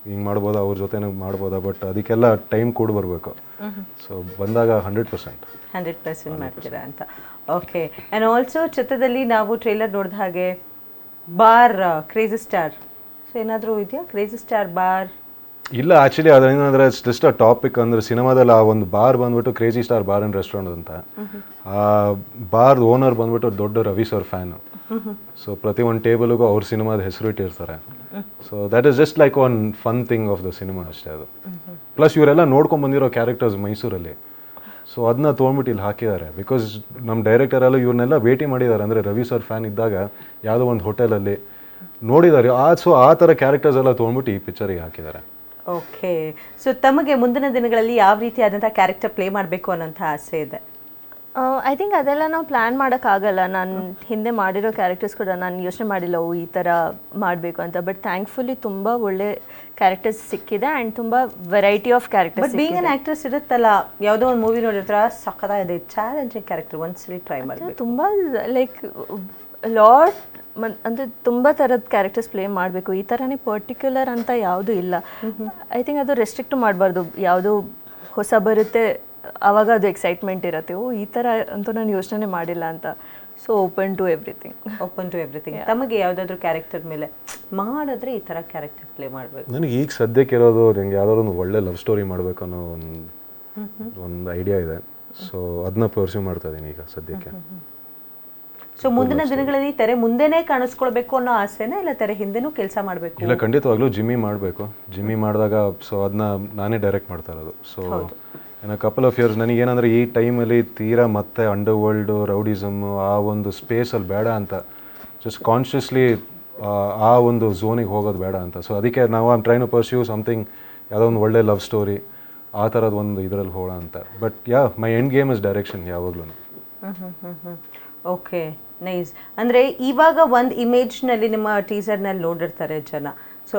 ಹಿಂಗೆ ಮಾಡ್ಬೋದಾ, ಅವ್ರ ಜೊತೆನೂ ಮಾಡ್ಬೋದಾ, ಬಟ್ ಅದಕ್ಕೆಲ್ಲ ಟೈಮ್ ಕೂಡ ಬರಬೇಕು. ಸೊ ಬಂದಾಗ 100% ಮಾಡ್ತೀರಾ ಅಂತ. ಓಕೆ. ಆ್ಯಂಡ್ ಆಲ್ಸೋ ಚಿತ್ರದಲ್ಲಿ ನಾವು ಟ್ರೇಲರ್ ನೋಡಿದ ಹಾಗೆ ಬಾರ್ ಕ್ರೇಜಿ ಸ್ಟಾರ್, ಸೊ ಏನಾದರೂ ಇದೆಯಾ ಕ್ರೇಜಿ ಸ್ಟಾರ್ ಬಾರ್? ಇಲ್ಲ ಆ್ಯಕ್ಚುಲಿ ಅದೇನಂದರೆ ಜಸ್ಟ್ ಆ ಟಾಪಿಕ್ ಅಂದರೆ ಸಿನಿಮಾದಲ್ಲಿ ಆ ಒಂದು ಬಾರ್ ಬಂದ್ಬಿಟ್ಟು crazy star bar and restaurant ಅಂತ. ಆ ಬಾರ್ ಓನರ್ ಬಂದ್ಬಿಟ್ಟು ದೊಡ್ಡ ರವಿ ಸರ್ ಫ್ಯಾನು. ಸೊ ಪ್ರತಿ ಒಂದು ಟೇಬಲ್ಗೂ ಅವ್ರ ಸಿನಿಮಾದ ಹೆಸರು ಇಟ್ಟಿರ್ತಾರೆ. So that is just like one fun thing of the cinema ಅಷ್ಟೇ ಅದು. ಪ್ಲಸ್ ಇವರೆಲ್ಲ ನೋಡ್ಕೊಂಡು ಬಂದಿರೋ ಕ್ಯಾರೆಕ್ಟರ್ಸ್ ಮೈಸೂರಲ್ಲಿ. ಸೊ ಅದನ್ನ ತೊಗೊಂಡ್ಬಿಟ್ಟು ಇಲ್ಲಿ ಹಾಕಿದ್ದಾರೆ. ಬಿಕಾಸ್ ನಮ್ಮ ಡೈರೆಕ್ಟರೆಲ್ಲ ಇವ್ರನ್ನೆಲ್ಲ ಭೇಟಿ ಮಾಡಿದ್ದಾರೆ. ಅಂದರೆ ರವಿ ಸರ್ ಫ್ಯಾನ್ ಇದ್ದಾಗ ಯಾವುದೋ ಒಂದು ಹೋಟೆಲಲ್ಲಿ ನೋಡಿದ್ದಾರೆ. ಸೊ ಆ ಥರ ಕ್ಯಾರೆಕ್ಟರ್ಸ್ ಎಲ್ಲ ತೊಗೊಂಡ್ಬಿಟ್ಟು ಈ ಪಿಕ್ಚರಿಗೆ ಹಾಕಿದ್ದಾರೆ. ಓಕೆ. ಸೊ ತಮಗೆ ಮುಂದಿನ ದಿನಗಳಲ್ಲಿ ಯಾವ ರೀತಿಯಾದಂಥ ಕ್ಯಾರೆಕ್ಟರ್ ಪ್ಲೇ ಮಾಡಬೇಕು ಅನ್ನೋಂಥ ಆಸೆ ಇದೆ? ಐ ಥಿಂಕ್ ಅದೆಲ್ಲ ನಾವು ಪ್ಲ್ಯಾನ್ ಮಾಡೋಕ್ಕಾಗಲ್ಲ. ನಾನು ಹಿಂದೆ ಮಾಡಿರೋ ಕ್ಯಾರೆಕ್ಟರ್ಸ್ ಕೂಡ ನಾನು ಯೋಚನೆ ಮಾಡಿಲ್ಲ ಈ ಥರ ಮಾಡಬೇಕು ಅಂತ. ಬಟ್ ಥ್ಯಾಂಕ್ಫುಲಿ ತುಂಬ ಒಳ್ಳೆ ಕ್ಯಾರೆಕ್ಟರ್ಸ್ ಸಿಕ್ಕಿದೆ ಆ್ಯಂಡ್ ತುಂಬ variety of characters. But being an actress ಇರುತ್ತಲ್ಲ, ಯಾವುದೋ ಒಂದು ಮೂವಿ ನೋಡಿರ್ತಾರ ಸಕ್ಕತ್ತಾಗಿದೆ ಚಾಲೆಂಜಿಂಗ್ ಕ್ಯಾರೆಕ್ಟರ್ ಒಂದ್ಸಲಿ ಟ್ರೈ ಮಾಡಬೇಕು. ತುಂಬ ಲೈಕ್ ಲಾಟ್ ಅಂದರೆ ತುಂಬ ಥರದ ಕ್ಯಾರೆಕ್ಟರ್ಸ್ ಪ್ಲೇ ಮಾಡಬೇಕು. ಈ ಥರನೇ ಪರ್ಟಿಕ್ಯುಲರ್ ಅಂತ ಯಾವುದೂ ಇಲ್ಲ. ಐ ಥಿಂಕ್ ಅದು ರೆಸ್ಟ್ರಿಕ್ಟ್ ಮಾಡಬಾರ್ದು. ಯಾವುದೋ ಹೊಸ ಬರುತ್ತೆ ಆವಾಗ ಅದು ಎಕ್ಸೈಟ್ಮೆಂಟ್ ಇರುತ್ತೆ. ಈ ಥರ ಅಂತೂ ನಾನು ಯೋಚನೆ ಮಾಡಿಲ್ಲ ಅಂತ. So open to everything. Open to everything. ತಮಗೆ ಯಾವುದಾದ್ರೂ ಕ್ಯಾರೆಕ್ಟರ್ ಮೇಲೆ ಮಾಡಿದ್ರೆ ಈ ಥರ ಕ್ಯಾರೆಕ್ಟರ್ ಪ್ಲೇ ಮಾಡಬೇಕು? ನನಗೆ ಈಗ ಸದ್ಯಕ್ಕೆ ಇರೋದು ನನಗೆ ಯಾವುದಾದ್ರು ಒಂದು ಒಳ್ಳೆ ಲವ್ ಸ್ಟೋರಿ ಮಾಡಬೇಕು ಅನ್ನೋ ಒಂದು ಐಡಿಯಾ ಇದೆ. ಸೊ ಅದನ್ನ ಪರ್ಸ್ಯೂ ಮಾಡ್ತಾ ಇದ್ದೀನಿ ಈಗ ಸದ್ಯಕ್ಕೆ. ಸೊ ಮುಂದಿನ ದಿನಗಳಲ್ಲಿ ತೆರೆ ಮುಂದೆನೇ ಕಾಣಿಸ್ಕೊಳ್ಬೇಕು ಅನ್ನೋ ಆಸೆನೇ, ಇಲ್ಲ ತೆರೆ ಹಿಂದೆನೂ ಕೆಲಸ ಮಾಡಬೇಕು? ಇಲ್ಲ, ಖಂಡಿತವಾಗ್ಲೂ ಜಿಮ್ಮಿ ಮಾಡಬೇಕು. ಜಿಮ್ಮಿ ಮಾಡಿದಾಗ ಸೊ ಅದನ್ನ ನಾನೇ ಡೈರೆಕ್ಟ್ ಮಾಡ್ತಾ ಇರೋದು. So in a couple of years ನನಗೇನಂದರೆ ಈ ಟೈಮಲ್ಲಿ ತೀರಾ ಮತ್ತೆ ಅಂಡರ್ ವರ್ಲ್ಡು ರೌಡಿಸಮ್ಮು ಆ ಒಂದು ಸ್ಪೇಸಲ್ಲಿ ಬೇಡ ಅಂತ, ಜಸ್ಟ್ ಕಾನ್ಷಿಯಸ್ಲಿ ಆ ಒಂದು ಝೋನಿಗೆ ಹೋಗೋದು ಬೇಡ ಅಂತ. ಸೊ ಅದಕ್ಕೆ ನಾವು I'm trying to pursue something, ಯಾವುದೋ ಒಂದು ಒಳ್ಳೆ ಲವ್ ಸ್ಟೋರಿ ಆ ಥರದ್ದು ಒಂದು ಇದರಲ್ಲಿ ಹೋಗೋಣ ಅಂತ. But my end game is direction ಯಾವಾಗಲೂ. Okay, nice. ಅಂದರೆ ಇವಾಗ ಒಂದು ಇಮೇಜ್ನಲ್ಲಿ ನಿಮ್ಮ ಟೀಸರ್ನಲ್ಲಿ ನೋಡಿರ್ತಾರೆ ಜನ. ಸೊ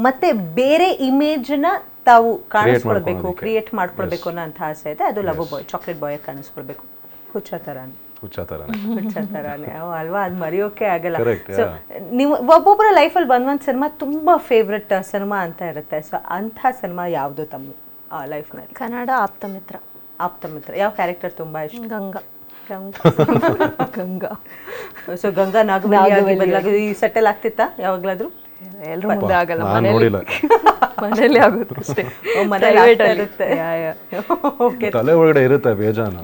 ಮತ್ತೆ ಬೇರೆ ಇಮೇಜ್ನ ತಾವು ಕಾಣಿಸ್ಕೊಳ್ಬೇಕು, ಕ್ರಿಯೇಟ್ ಮಾಡ್ಕೊಳ್ಬೇಕು ಅನ್ನೋ ಅಂತ ಆಸೆ ಇದೆ. ಅದು ಲವ್ ಬಾಯ್, ಚಾಕ್ಲೇಟ್ ಬಾಯ್ ಕಾಣಿಸ್ಕೊಳ್ಬೇಕು. ಹುಚ್ಚ ಥರಾನೇ ಅಲ್ವಾ? ಅದು ಮರೆಯೋಕೆ ಆಗಲ್ಲ. ಸೊ ನೀವು ಒಬ್ಬೊಬ್ಬರ ಲೈಫಲ್ಲಿ ಒಂದೊಂದು ಸಿನಿಮಾ ತುಂಬ ಫೇವ್ರೆಟ್ ಸಿನಿಮಾ ಅಂತ ಇರುತ್ತೆ. ಸೊ ಅಂಥ ಸಿನಿಮಾ ಯಾವುದು ತಮ್ಮ ಲೈಫ್ನಲ್ಲಿ? ಕನ್ನಡ ಆಪ್ತಮಿತ್ರ. ಆಪ್ತಮಿತ್ರ. ಯಾವ ಕ್ಯಾರೆಕ್ಟರ್ ತುಂಬ ಇಷ್ಟ? ಗಂಗಾ. ಸೊ ಗಂಗಾ ನಾಗವಲ್ಲಿ ಬದಲಾಗಿ ಸೆಟಲ್ ಆಗ್ತಿತ್ತಾ ಯಾವಾಗ್ಲಾದ್ರೂ? ಎಲ್ಲರೂ ಮುಂದೆ ಆಗಲ್ಲ, ಮನೇಲಿ ಆಗುತ್ತೆ ಅಷ್ಟೇ. ತಲೆ ಒಳಗಡೆ ಇರುತ್ತೆ ಬೇಜಾನ,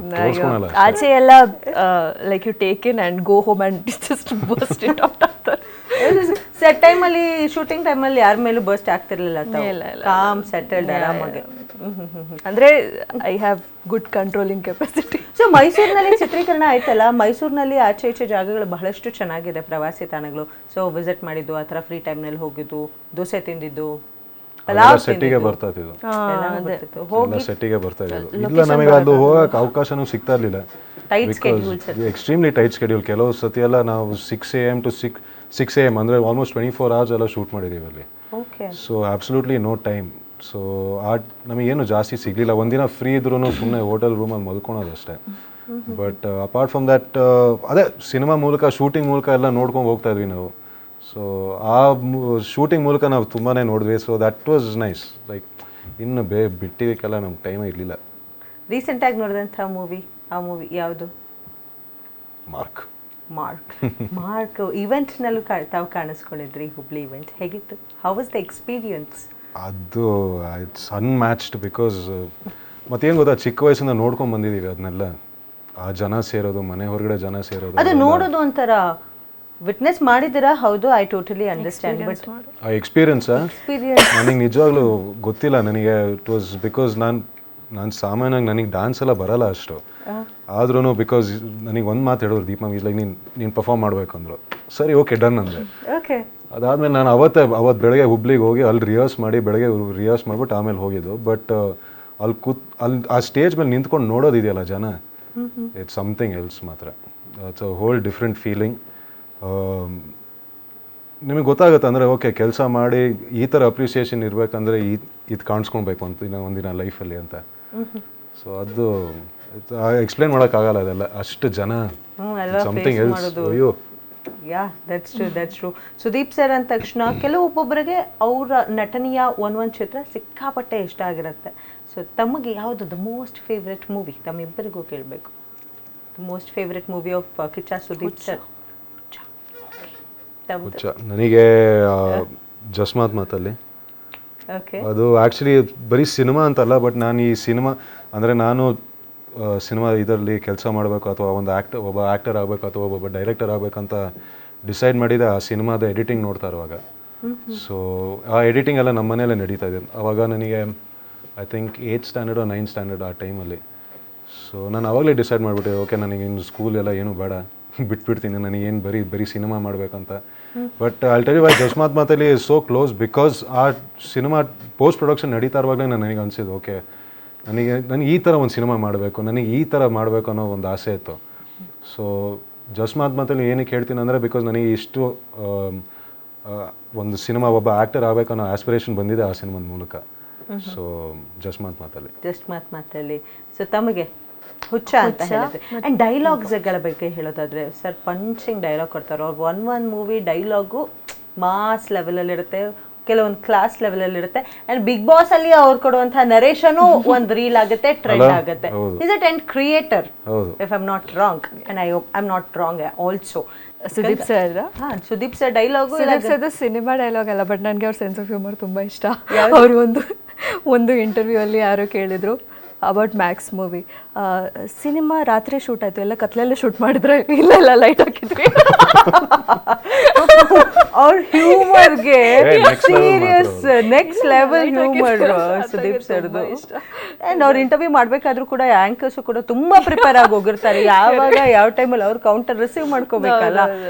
ಆಚೆ ಎಲ್ಲ like you take in and go home and just burst it out ಆಗ್ತಾರೆ. ಸೆಟ್ ಟೈಮಲ್ಲಿ, ಶೂಟಿಂಗ್ ಟೈಮಲ್ಲಿ ಯಾರ ಮೇಲೂ ಬರ್ಸ್ಟ್ ಆಗ್ತಿರ್ಲಿಲ್ಲ. ಕಾಮ್ ಸೆಟಲ್ಡ್ ಆರಾಮಾಗಿ. ಅಂದ್ರೆ I have good controlling capacity. So ಮೈಸೂರಿನಲ್ಲಿ ಚಿತ್ರೀಕರಣ ಆಯ್ತಲ್ಲ, ಮೈಸೂರಿನಲ್ಲಿ ಆಚೆ ಈಚೆ ಜಾಗಗಳು ಬಹಳಷ್ಟು ಚೆನ್ನಾಗಿದೆ, ಪ್ರವಾಸಿ ತಾಣಗಳು. ಸೊ ವಿಸಿಟ್ ಮಾಡಿದ್ದು, ಆ ಥರ ಫ್ರೀ ಟೈಮ್ನಲ್ಲಿ ಹೋಗಿದ್ದು, ದೋಸೆ ತಿಂದಿದ್ದು, ಸೆಟ್ಟಿಗೆ ಬರ್ತಾ ಇದ್ದು, ಸೆಟ್ಟಿಗೆ ಬರ್ತಾ ಇದ್ದು. ಇಲ್ಲ, ನಮಗೆ ಅದು ಹೋಗಕ್ಕೆ ಅವಕಾಶನೂ ಸಿಗ್ತಾ ಇರಲಿಲ್ಲ. Extremely tight schedule. ಕೆಲವು ಸತಿ ಎಲ್ಲ ನಾವು 6 AM to 6 AM ಅಂದರೆ ಆಲ್ಮೋಸ್ಟ್ 24 hours ಎಲ್ಲ ಶೂಟ್ ಮಾಡಿದ್ದೀವಿ ಅಲ್ಲಿ. So absolutely no time. So ನಮಗೇನು ಜಾಸ್ತಿ ಸಿಗಲಿಲ್ಲ. ಒಂದಿನ ಫ್ರೀ ಇದ್ರೂ ಸುಮ್ಮನೆ ಹೋಟೆಲ್ ರೂಮಲ್ಲಿ ಮಲ್ಕೊಳೋದು ಅಷ್ಟೇ. ಬಟ್ ಅಪಾರ್ಟ್ ಫ್ರಮ್ ದ್ಯಾಟ್ ಅದೇ ಸಿನಿಮಾ ಮೂಲಕ, ಶೂಟಿಂಗ್ ಮೂಲಕ ಎಲ್ಲ ನೋಡ್ಕೊಂಡು ಹೋಗ್ತಾ ಇದ್ವಿ ನಾವು. ಸೊ ಆ ಶೂಟಿಂಗ್ ಮೂಲಕ ನಾವು ತುಂಬಾ ನೋಡಿದ್ವಿ. So that was nice. Like ಇನ್ನು ಬಿಟ್ಟಿದ್ದಕ್ಕೆಲ್ಲ ನಮ್ಗೆ ಟೈಮೇ ಇರಲಿಲ್ಲ. ರೀಸೆಂಟಾಗಿ ನೋಡಿದಂಥ ಮೂವಿ, ಆ ಮೂವಿ ಯಾವುದು? ಮಾರ್ಕ್. ಇವೆಂಟ್ನಲ್ಲೂ ತಾವು ಕಾಣಿಸ್ಕೊಂಡಿದ್ರಿ, ಹುಬ್ಳಿ ಇವೆಂಟ್. ಹೇಗಿತ್ತು? How was the experience? ಅದು ಇಟ್ಸ್ ಅನ್ಮ್ಯಾಚ್ಡ್. ಬಿಕಾಸ್ ಮತ್ತೇನು ಗೊತ್ತಾ, ಚಿಕ್ಕ ವಯಸ್ಸಿಂದ ನೋಡ್ಕೊಂಡು ಬಂದಿದ್ದೀವಿ ಅದನ್ನೆಲ್ಲ. ಆ ಜನ ಸೇರೋದು, ಮನೆ ಹೊರಗಡೆ ಜನ ಸೇರೋದು, ಅದು ನೋಡೋದು ಒಂಥರ ವಿಟ್ನೆಸ್ ಮಾಡಿದ್ದೀರಾ? ಹೌದು, ಐ ಟೋಟಲಿ ಅಂಡರ್ಸ್ಟ್ಯಾಂಡ್. ಬಟ್ ಆ ಎಕ್ಸ್ಪೀರಿಯನ್ಸ್ ನನಗೆ ನಿಜವಾಗ್ಲೂ ಗೊತ್ತಿಲ್ಲ. ನನಗೆ ಇಟ್ ವಾಸ್ ಬಿಕಾಸ್ ನಾನು ಸಾಮಾನ್ಯವಾಗಿ ನನಗೆ ಡ್ಯಾನ್ಸ್ ಎಲ್ಲ ಬರಲ್ಲ ಅಷ್ಟು. ಆದ್ರೂ ಬಿಕಾಸ್ ನನಗೆ ಒಂದು ಮಾತು ಹೇಳಿದ್ರು, ದೀಪಾ ಈಸ್ ಲೈಕ್ ನೀನು ಪರ್ಫಾರ್ಮ್ ಮಾಡಬೇಕು ಅಂದರು. ಸರಿ, ಓಕೆ, ಡನ್ ಅಂದೆ. ಅದಾದಮೇಲೆ ನಾನು ಅವತ್ತು ಬೆಳಗ್ಗೆ ಹುಬ್ಳಿಗೆ ಹೋಗಿ ಅಲ್ಲಿ ರಿಹರ್ಸ್ ಮಾಡಿ, ಬೆಳಗ್ಗೆ ರಿಹರ್ಸ್ ಮಾಡಿಬಿಟ್ಟು ಆಮೇಲೆ ಹೋಗಿದ್ದು. ಬಟ್ ಅಲ್ಲಿ ಆ ಸ್ಟೇಜ್ ಮೇಲೆ ನಿಂತ್ಕೊಂಡು ನೋಡೋದಿದೆಯಲ್ಲ ಜನ, ಇಟ್ಸ್ ಸಮಥಿಂಗ್ ಎಲ್ಸ್ ಮಾತ್ರ. It's a hole different feeling. ನಿಮಗೆ ಗೊತ್ತಾಗುತ್ತೆ ಅಂದರೆ ಓಕೆ, ಕೆಲಸ ಮಾಡಿ ಈ ಥರ ಅಪ್ರಿಸಿಯೇಷನ್ ಇರಬೇಕಂದ್ರೆ ಇದು ಕಾಣಿಸ್ಕೊಳ್ಬೇಕು ಅಂತ ಒಂದಿನ ಲೈಫಲ್ಲಿ ಅಂತ. ಸೊ ಅದು ಎಕ್ಸ್ಪ್ಲೇನ್ ಮಾಡೋಕ್ಕಾಗಲ್ಲ ಅದೆಲ್ಲ, ಅಷ್ಟು ಜನ, ಸಮಥಿಂಗ್ ಎಲ್ಸ್. ಅಯ್ಯೋ, ಯಾ, ದಟ್ಸ್ ಟ್ರೂ. ಸುದೀಪ್ ಸರ್ ಅಂದ ತಕ್ಷಣ ಕೆಲವೊಬ್ಬೊಬ್ಬರಿಗೆ ಅವರ ನಟನೆಯ ಒಂದೊಂದು ಚಿತ್ರ ಸಿಕ್ಕಾಪಟ್ಟೆ ಇಷ್ಟ ಆಗಿರುತ್ತೆ. ಸೊ ತಮಗೆ ಯಾವುದು ದ ಮೋಸ್ಟ್ ಫೇವ್ರೆಟ್ ಮೂವಿ? ತಮ್ಮಿಬ್ಬರಿಗೂ ಕೇಳಬೇಕು. The most favourite movie of Kichcha Sudeep sir? ನನಗೆ ಜಸ್ಮಾತ್ ಮಾತಲ್ಲಿ ಓಕೆ. ಅದು ಆ್ಯಕ್ಚುಲಿ ಬರೀ ಸಿನಿಮಾ ಅಂತಲ್ಲ, ಬಟ್ ನಾನು ಈ ಸಿನಿಮಾ ಅಂದರೆ ನಾನು ಸಿನಿಮಾ ಇದರಲ್ಲಿ ಕೆಲಸ ಮಾಡಬೇಕು ಅಥವಾ ಒಬ್ಬ ಆ್ಯಕ್ಟರ್ ಆಗಬೇಕು ಅಥವಾ ಒಬ್ಬ ಡೈರೆಕ್ಟರ್ ಆಗಬೇಕಂತ ಡಿಸೈಡ್ ಮಾಡಿದೆ ಆ ಸಿನಿಮಾದ ಎಡಿಟಿಂಗ್ ನೋಡ್ತಾ ಇರುವಾಗ. ಸೊ ಆ ಎಡಿಟಿಂಗ್ ಎಲ್ಲ ನಮ್ಮ ಮನೆಯಲ್ಲೇ ನಡೀತಾ ಇದೆ. ಆವಾಗ ನನಗೆ I think 8th standard 9th standard ಆ ಟೈಮಲ್ಲಿ. ಸೊ ನಾನು ಆವಾಗಲೇ ಡಿಸೈಡ್ ಮಾಡಿಬಿಟ್ಟೆ, ಓಕೆ ನನಗೆ ಇನ್ನು ಸ್ಕೂಲ್ ಎಲ್ಲ ಏನು ಬೇಡ, ಬಿಟ್ಬಿಡ್ತೀನಿ, ನನಗೇನು ಬರೀ ಸಿನಿಮಾ ಮಾಡಬೇಕಂತ. But I tell you why ಜಸ್ಮಾತ್ ಮಾತಲ್ಲಿ ಸೋ ಕ್ಲೋಸ್, ಬಿಕಾಸ್ ಆ ಸಿನಿಮಾ ಪೋಸ್ಟ್ ಪ್ರೊಡಕ್ಷನ್ ನಡೀತಾ ಇರುವಾಗಲೇ ನನಗೆ ಅನಿಸಿದ್ದು, ಓಕೆ ನನಗೆ ಈ ಥರ ಒಂದು ಸಿನಿಮಾ ಮಾಡಬೇಕು, ನನಗೆ ಈ ಥರ ಮಾಡಬೇಕು ಅನ್ನೋ ಒಂದು ಆಸೆ ಇತ್ತು. ಸೊ ಜಸ್ಮಾತ್ ಮಾತಲ್ಲಿ ಏನಕ್ಕೆ ಹೇಳ್ತೀನಿ ಅಂದರೆ, ಬಿಕಾಸ್ ನನಗೆ ಇಷ್ಟು ಒಂದು ಸಿನಿಮಾ ಒಬ್ಬ ಆ್ಯಕ್ಟರ್ ಆಗಬೇಕು ಅನ್ನೋ ಆಸ್ಪಿರೇಷನ್ ಬಂದಿದೆ ಆ ಸಿನಿಮಾದ ಮೂಲಕ. ಸೊ ಜಸ್ಮಾತ್ ಮಾತಲ್ಲಿ. ಸೊ ತಮಗೆ ಹುಚ್ಚ ಅಂತ ಹೇಳಿದ್ರೆ, ಆ್ಯಂಡ್ ಡೈಲಾಗ್ಸ್ಗಳ ಬಗ್ಗೆ ಹೇಳೋದಾದ್ರೆ ಸರ್, ಪಂಚಿಂಗ್ ಡೈಲಾಗ್ ಕೊಡ್ತಾರೆ ಅವ್ರು. ಒನ್ ಮೂವಿ ಡೈಲಾಗು ಮಾಸ್ ಲೆವೆಲಲ್ಲಿರುತ್ತೆ, ಕೆಲವೊಂದು ಕ್ಲಾಸ್ ಲೆವೆಲಲ್ಲಿರುತ್ತೆ. ಆ್ಯಂಡ್ ಬಿಗ್ ಬಾಸ್ ಅಲ್ಲಿ ಅವ್ರು ಕೊಡುವಂತಹ ನರೇಶನು ಒಂದು ರೀಲ್ ಆಗುತ್ತೆ, ಟ್ರೆಂಡ್ ಆಗುತ್ತೆ. Is a tent creator, if I am not wrong, and I am not wrong also. Sudeep sir Sudeep sir dialogue cinema dialogue ಅಲ್ಲ, ಬಟ್ ನನಗೆ ಅವ್ರ ಸೆನ್ಸ್ ಆಫ್ ಹ್ಯೂಮರ್ ತುಂಬ ಇಷ್ಟ. ಅವರು ಒಂದು ಇಂಟರ್ವ್ಯೂ ಅಲ್ಲಿ ಯಾರೋ ಕೇಳಿದ್ರು ಅಬೌಟ್ ಮ್ಯಾಕ್ಸ್ ಮೂವಿ, ಸಿನಿಮಾ ರಾತ್ರಿ ಶೂಟ್ ಆಯ್ತು, ಎಲ್ಲ ಕತ್ಲೆಲ್ಲ ಶೂಟ್ ಮಾಡಿದ್ರೆ, ಇಲ್ಲ ಲೈಟ್ ಹಾಕಿದ್ವಿ. ಅವ್ರ ಹ್ಯೂಮರ್ಗೆ serious next level humour Sudeep ಸರ್ದು. ಆ್ಯಂಡ್ ಅವ್ರು ಇಂಟರ್ವ್ಯೂ ಮಾಡಬೇಕಾದ್ರೂ ಕೂಡ ಆ್ಯಂಕರ್ಸು ಕೂಡ ತುಂಬಾ ಪ್ರಿಪೇರ್ ಆಗಿ ಹೋಗಿರ್ತಾರೆ, ಯಾವಾಗ ಯಾವ ಟೈಮಲ್ಲಿ ಅವ್ರು ಕೌಂಟರ್ ರಿಸೀವ್ ಮಾಡ್ಕೋಬೇಕಲ್ಲ.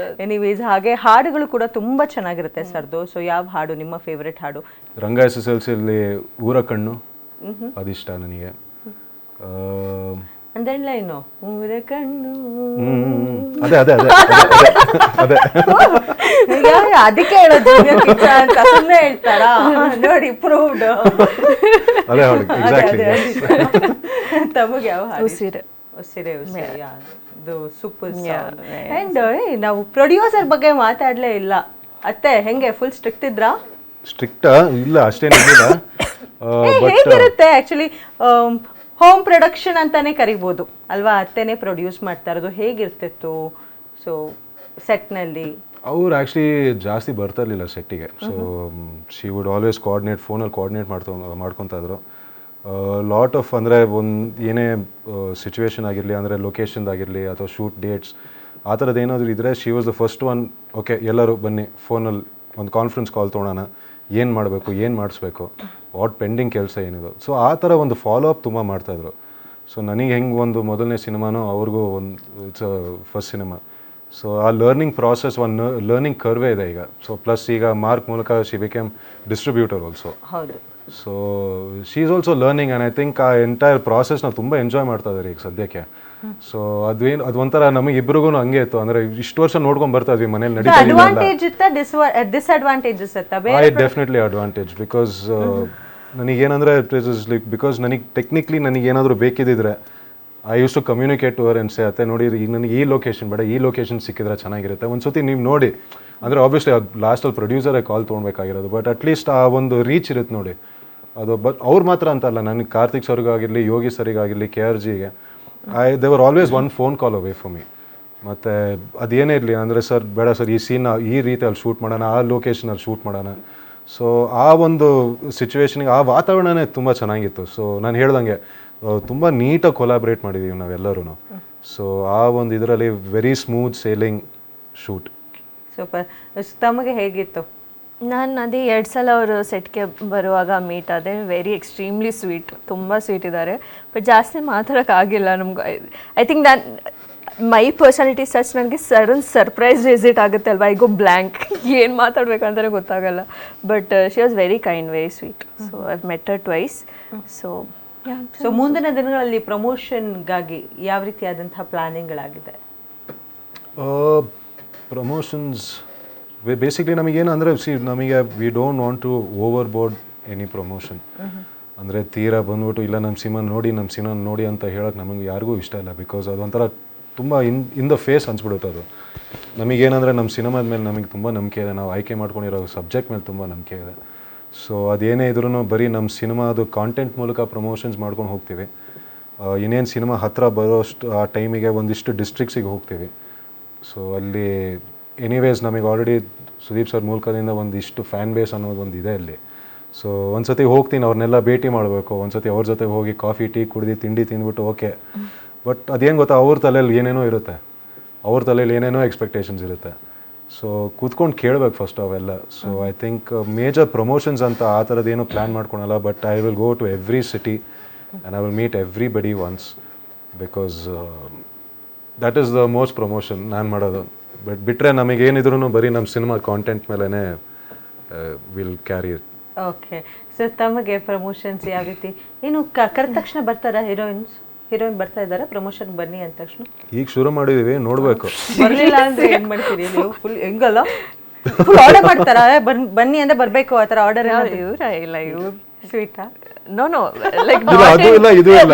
ಎನಿವೇಸ್, ಹಾಗೆ ಹಾಡುಗಳು ಕೂಡ ತುಂಬಾ ಚೆನ್ನಾಗಿರುತ್ತೆ ಸರ್ದು. ಸೊ ಯಾವ ಹಾಡು ನಿಮ್ಮ ಫೇವ್ರೆಟ್ ಹಾಡು? ರಂಗ SSLC ಅಲ್ಲಿ ಊರ ಕಣ್ಣು ಅದಿಷ್ಟ ನನಗೆ. ಅಂದೆಲ್ಲ ಏನು ಊರ ಕಣ್ಣು, ಅದೇ ಅದೇ ಅದೇ ಅದೇ ಅದಕ್ಕೆ ಹೇಳೋದು ಅಂತ ಸುಮ್ಮನೆ ಹೇಳ್ತಾರಾ ನೋಡಿ, ಪ್ರೂವ್ಡ್. ಅದೇ ಹಾಡು ಎಕ್ಸಾಕ್ಟ್ಲಿ. ತಮಗೆ ಯಾವ ಹಾಡು? ಉಸಿರೆ. ಅದು ಸೂಪರ್ ಸಾಂಗ್. ಅಂಡ್ ನಾವು ಪ್ರೊಡ್ಯೂಸರ್ ಬಗ್ಗೆ ಮಾತಾಡ್ಲೇ ಇಲ್ಲ. ಅತ್ತೆ ಹೆಂಗೆ, ಫುಲ್ ಸ್ಟ್ರಿಕ್ಟ್ ಇದ್ರಾ? ಸ್ಟ್ರಿಕ್ಟಾ? ಇಲ್ಲ, ಅಷ್ಟೇನಿಲ್ಲ. ಹೇಗಿರುತ್ತೆ ಆಕ್ಚುಲಿ ಹೋಮ್ ಪ್ರೊಡಕ್ಷನ್ ಅಂತಾನೆ ಕರಿಬೋದು ಅಲ್ವಾ? ಅತ್ತೆನೇ ಪ್ರೊಡ್ಯೂಸ್ ಮಾಡ್ತಾ ಇರೋದು, ಹೇಗಿರ್ತಿತ್ತು? ಸೊ ಸೆಟ್ನಲ್ಲಿ ಅವ್ರು ಆ್ಯಕ್ಚುಲಿ ಜಾಸ್ತಿ ಬರ್ತಾ ಇರಲಿಲ್ಲ ಸೆಟ್ಟಿಗೆ. ಸೊ ಶಿ ವುಡ್ ಆಲ್ವೇಸ್ ಫೋನಲ್ಲಿ ಕೋಆರ್ಡಿನೇಟ್ ಮಾಡ್ಕೊತಾ ಇದ್ರು. ಲಾಟ್ ಆಫ್ ಅಂದರೆ ಏನೇ ಸಿಚುವೇಶನ್ ಆಗಿರಲಿ, ಅಂದರೆ ಲೊಕೇಶನ್ದಾಗಿರಲಿ ಅಥವಾ ಶೂಟ್ ಡೇಟ್ಸ್ ಆ ಥರದ್ದು ಏನಾದರೂ ಇದ್ದರೆ, she was the first one. Okay ಎಲ್ಲರೂ ಬನ್ನಿ, ಫೋನಲ್ಲಿ ಒಂದು ಕಾನ್ಫರೆನ್ಸ್ ಕಾಲ್ ತೊಗೊಳೋಣ, ಏನು ಮಾಡಬೇಕು, ಏನು ಮಾಡಿಸ್ಬೇಕು, ವಾಟ್ ಪೆಂಡಿಂಗ್ ಕೆಲಸ ಏನಿದೆ. ಸೊ ಆ ಥರ ಒಂದು ಫಾಲೋ ಅಪ್ ತುಂಬ ಮಾಡ್ತಾಯಿದ್ರು. ಸೊ ನನಗೆ ಹೆಂಗೆ ಒಂದು ಮೊದಲನೇ ಸಿನಿಮಾನೋ ಅವ್ರಿಗೂ ಒಂದು it's a first cinema. So ಆ ಲರ್ನಿಂಗ್ ಪ್ರಾಸೆಸ್, ಒಂದು ಲರ್ನಿಂಗ್ ಕರ್ವೇ ಇದೆ ಈಗ. ಸೊ ಪ್ಲಸ್ ಈಗ ಮಾರ್ಕ್ ಮೂಲಕ ಶಿ ಬಿಕೇಮ್ ಡಿಸ್ಟ್ರಿಬ್ಯೂಟರ್ ಆಲ್ಸೋ. ಹೌದು. So she is also learning, and I think ಆ ಎಂಟೈರ್ ಪ್ರಾಸೆಸ್ನ ತುಂಬ ಎಂಜಾಯ್ ಮಾಡ್ತಾ ಇದ್ದಾರೆ ಈಗ ಸದ್ಯಕ್ಕೆ. ಸೊ ಅದು ಒಂಥರ ನಮಗಿಬ್ರಿಗೂ ಹಂಗೆ ಇತ್ತು, ಅಂದರೆ ಇಷ್ಟು ವರ್ಷ ನೋಡ್ಕೊಂಡು ಬರ್ತಾ ಇದ್ವಿ ಮನೇಲಿ ನಡೀತಾ ಡೆಫಿನೆಟ್ಲಿ ಅಡ್ವಾಂಟೇಜ್. ಬಿಕಾಸ್ ನನಗೇನಂದರೆ ಬಿಕಾಸ್ ನನಗೆ ಟೆಕ್ನಿಕ್ಲಿ ನನಗೇನಾದರೂ ಬೇಕಿದ್ದಿದ್ರೆ I use to communicate to her and say, ಅತ್ತೆ ನೋಡಿ ಈಗ ನನಗೆ ಈ ಲೊಕೇಶನ್ ಬೇಡ, ಈ ಲೊಕೇಶನ್ ಸಿಕ್ಕಿದ್ರೆ ಚೆನ್ನಾಗಿರುತ್ತೆ, ಒಂದು ಸತಿ ನೀವು ನೋಡಿ. ಅಂದರೆ ಆಬ್ವಿಯಸ್ಲಿ ಲಾಸ್ಟಲ್ಲಿ ಪ್ರೊಡ್ಯೂಸರೇ ಕಾಲ್ ತೊಗೊಳ್ಬೇಕಾಗಿರೋದು, ಬಟ್ ಅಟ್ಲೀಸ್ಟ್ ಆ ಒಂದು ರೀಚ್ ಇರುತ್ತೆ ನೋಡಿ ಅದು. ಬಟ್ ಅವ್ರು ಮಾತ್ರ ಅಂತಲ್ಲ, ನನಗೆ ಕಾರ್ತಿಕ್ ಸರ್ಗಾಗಿರಲಿ, ಯೋಗಿ ಸರಿಗಾಗಿರಲಿ, KRGಗೆ they were always one phone call away for me. ಮತ್ತು ಅದೇನೇ ಇರಲಿ ಅಂದರೆ, ಸರ್ ಬೇಡ ಸರ್, ಈ ಸೀನ್ನ ಈ ರೀತಿಯಲ್ಲಿ ಶೂಟ್ ಮಾಡೋಣ, ಆ ಲೊಕೇಶನಲ್ಲಿ ಶೂಟ್ ಮಾಡೋಣ. ಸೊ ಆ ಒಂದು ಸಿಚುವೇಶನಿಗೆ ಆ ವಾತಾವರಣನೇ ತುಂಬ ಚೆನ್ನಾಗಿತ್ತು. ಸೊ ನಾನು ಹೇಳ್ದಂಗೆ ತುಂಬ ನೀಟಾಗಿ ಕೊಲಾಬ್ರೇಟ್ ಮಾಡಿದ್ದೀವಿ ನಾವೆಲ್ಲರೂ. ಸೊ ಆ ಒಂದು ಇದರಲ್ಲಿ very smooth sailing shoot. Super. ತಮಗೆ ಹೇಗಿತ್ತು? ನಾನು ಅದೇ 2 ಸಲ ಅವರು ಸೆಟ್ಗೆ ಬರುವಾಗ ಮೀಟ್ ಆದೆ. ವೆರಿ ಎಕ್ಸ್ಟ್ರೀಮ್ಲಿ ಸ್ವೀಟ್, ತುಂಬ ಸ್ವೀಟ್ ಇದ್ದಾರೆ, ಬಟ್ ಜಾಸ್ತಿ ಮಾತಾಡೋಕ್ಕಾಗಿಲ್ಲ ನಮ್ಗೆ. I think my personality such, ನನಗೆ ಸಡನ್ ಸರ್ಪ್ರೈಸ್ ವಿಸಿಟ್ ಆಗುತ್ತೆ ಅಲ್ವಾ, ಐ ಗೋ ಬ್ಲ್ಯಾಂಕ್, ಏನು ಮಾತಾಡ್ಬೇಕಂತಾರೆ ಗೊತ್ತಾಗಲ್ಲ. But she was very kind, very sweet. So I met Har twice. So ಮುಂದಿನ ದಿನಗಳಲ್ಲಿ ಪ್ರಮೋಷನ್ಗಾಗಿ ಯಾವ ರೀತಿಯಾದಂತಹ ಪ್ಲಾನಿಂಗ್ಗಳಾಗಿದೆ? ಪ್ರಮೋಷನ್ಸ್ ಬೇಸಿಕ್ಲಿ ನಮಗೇನು ಅಂದರೆ, ನಮಗೆ we don't want to overboard any promotion. ಅಂದರೆ ತೀರಾ ಬಂದ್ಬಿಟ್ಟು ಇಲ್ಲ ನಮ್ಮ ಸಿನಿಮಾ ನೋಡಿ ಅಂತ ಹೇಳೋಕ್ಕೆ ನಮಗೆ ಯಾರಿಗೂ ಇಷ್ಟ ಇಲ್ಲ. ಬಿಕಾಸ್ ಅದೊಂಥರ ತುಂಬ ಇನ್ ದ ಫೇಸ್ ಅನ್ಸ್ಬಿಡುತ್ತೆ ಅದು. ನಮಗೇನಂದರೆ ನಮ್ಮ ಸಿನಿಮಾದ ಮೇಲೆ ನಮಗೆ ತುಂಬ ನಂಬಿಕೆ ಇದೆ, ನಾವು ಆಯ್ಕೆ ಮಾಡ್ಕೊಂಡಿರೋ ಸಬ್ಜೆಕ್ಟ್ ಮೇಲೆ ತುಂಬ ನಂಬಿಕೆ ಇದೆ. ಸೊ ಅದೇನೇ ಇದ್ರೂ ಬರೀ ನಮ್ಮ ಸಿನಿಮಾದು ಕಾಂಟೆಂಟ್ ಮೂಲಕ ಪ್ರಮೋಷನ್ಸ್ ಮಾಡ್ಕೊಂಡು ಹೋಗ್ತೀವಿ. ಇನ್ನೇನು ಸಿನಿಮಾ ಹತ್ತಿರ ಬರೋಷ್ಟು ಆ ಟೈಮಿಗೆ ಒಂದಿಷ್ಟು ಡಿಸ್ಟ್ರಿಕ್ಸಿಗೆ ಹೋಗ್ತೀವಿ. ಸೊ ಅಲ್ಲಿ ಎನಿವೇಸ್ ನಮಗೆ ಆಲ್ರೆಡಿ ಸುದೀಪ್ ಸರ್ ಮೂಲಕದಿಂದ ಒಂದಿಷ್ಟು ಫ್ಯಾನ್ ಬೇಸ್ ಅನ್ನೋದು ಒಂದು ಇದೆ ಅಲ್ಲಿ. ಸೊ ಒಂದ್ಸತಿ ಹೋಗ್ತೀನಿ ಅವ್ರನ್ನೆಲ್ಲ ಭೇಟಿ ಮಾಡಬೇಕು, ಒಂದ್ಸತಿ ಅವ್ರ ಜೊತೆ ಹೋಗಿ ಕಾಫಿ ಟೀ ಕುಡ್ದು ತಿಂಡಿ ತಿಂದ್ಬಿಟ್ಟು ಓಕೆ. ಬಟ್ ಅದೇನು ಗೊತ್ತಾ, ಅವ್ರ ತಲೆಯಲ್ಲಿ ಏನೇನೋ ಇರುತ್ತೆ, ಅವ್ರ ತಲೆಯಲ್ಲಿ ಏನೇನೋ ಎಕ್ಸ್ಪೆಕ್ಟೇಷನ್ಸ್ ಇರುತ್ತೆ. ಸೊ ಕೂತ್ಕೊಂಡು ಕೇಳಬೇಕು ಫಸ್ಟ್ ಅವೆಲ್ಲ. So I think major promotions ಅಂತ ಆ ಥರದ್ದೇನು ಪ್ಲ್ಯಾನ್ ಮಾಡ್ಕೊಳಲ್ಲ, but I will go to every city and I will meet everybody once, because that is the most promotion ನಾನು ಮಾಡೋದು. ಬಟ್ ಬಿಟ್ಟರೆ ನಮಗೇನಿದ್ರು ಬರೀ ನಮ್ಮ ಸಿನಿಮಾ ಕಾಂಟೆಂಟ್ ಮೇಲೇ will carry it. Okay, so ತಮಗೆ ಪ್ರಮೋಷನ್ಸ್ ಯಾವ ರೀತಿ ಏನು ಕರೆದ ತಕ್ಷಣ ಬರ್ತಾರಾ ಹೀರೋಯಿನ್ ಬರ್ತಾ ಇದ್ದಾರೆ ಪ್ರಮೋಷನ್ ಬನ್ನಿ ಅಂದ ತಕ್ಷಣ? ಈಗ ಶುರು ಮಾಡಿದೀವಿ, ನೋಡಬೇಕು. ಬರಲಿಲ್ಲ ಅಂದ್ರೆ ಏನ್ ಮಾಡ್ತೀರಿ ನೀವು? ಫುಲ್ ಹೆಂಗಲ್ಲ ಫುಲ್ ಆರ್ಡರ್ ಮಾಡ್ತಾರಾ? ಬನ್ನಿ ಅಂದ್ರೆ ಬರಬೇಕು ಆ ಥರ ಆರ್ಡರ್? ಇವರ ಇಲ್ಲ ಇವ್ರು ಸ್ವೀಟಾ? ನೋ ಲೈಕ್ ಅದು ಇಲ್ಲ ಇದು ಇಲ್ಲ.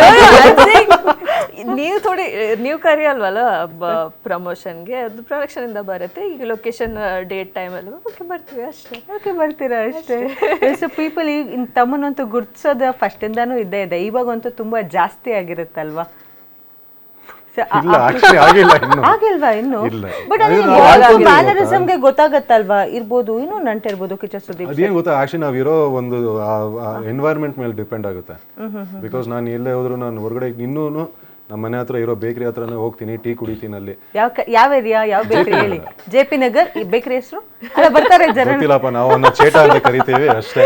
ನೀವು ಥೋಡಿ ನೀವು ಕರೆಯಲ್ವಲ್ಲ ಪ್ರಮೋಷನ್ಗೆ, ಅದು ಪ್ರೊಡಕ್ಷನ್ ಇಂದ ಬರುತ್ತೆ. ಈಗ ಲೊಕೇಶನ್ ಡೇಟ್ ಟೈಮಲ್ಲಿ ಓಕೆ ಬರ್ತೀವಿ ಅಷ್ಟೇ. ಓಕೆ ಬರ್ತೀರಾ ಅಷ್ಟೇ. ಸೊ ಪೀಪಲ್ ಈಗ ತಮ್ಮನ್ನಂತೂ ಗುರ್ತಿಸೋದು ಫಸ್ಟಿಂದಾನೂ ಇದ್ದೇ ಇದೆ, ಇವಾಗಂತೂ ತುಂಬಾ ಜಾಸ್ತಿ ಆಗಿರುತ್ತಲ್ವಾ? ಇಲ್ಲ ಆಕ್ಚುಲಿ ಆಗಿಲ್ಲ ಇನ್ನು. ಆಗಿಲ್ವಾ ಇನ್ನು? ಇಲ್ಲ. ಬಟ್ ಮ್ಯಾನರಿಸಮ್ಗೆ ಗೊತ್ತಾಗತ್ತಲ್ವಾ? ಇರ್ಬೋದು, ಇನ್ನೂ ನಂಟಿರ್ಬೋದು ಕಿಚ್ಚ ಸುದೀಪ್. ಅದೇನು ಗೊತ್ತಾ, ಆಕ್ಚುಲಿ ನಾವಿರೋ ಒಂದು ಎನ್ವೈರ್ಮೆಂಟ್ ಮೇಲೆ ಡಿಪೆಂಡ್ ಆಗುತ್ತೆ. ಬಿಕಾಸ್ ನಾನು ಎಲ್ಲೇ ಹೋದ್ರು, ನಾನು ಹೊರಗಡೆ ಇನ್ನೂ ನಮ್ಮ ಮನೆ ಹತ್ರ ಇರೋ ಬೇಕರಿ ಹತ್ರನೇ ಹೋಗ್ತೀನಿ, ಟೀ ಕುಡಿತೀನಿ ಅಲ್ಲಿ. ಯಾವ ಏರಿಯಾ, ಯಾವ ಬೇಕರಿ ಹೇಳಿ? JP ನಗರ್ ಈ ಬೇಕರಿ ಹೆಸರು? ಅಲ್ಲ ಬರ್ತಾರೆ ಜನ. ಗೊತ್ತಿಲ್ಲಪ್ಪ, ನಾವು ಅವನ್ನ ಚೇಟ ಅಂತ ಕರಿತೀವಿ ಅಷ್ಟೇ.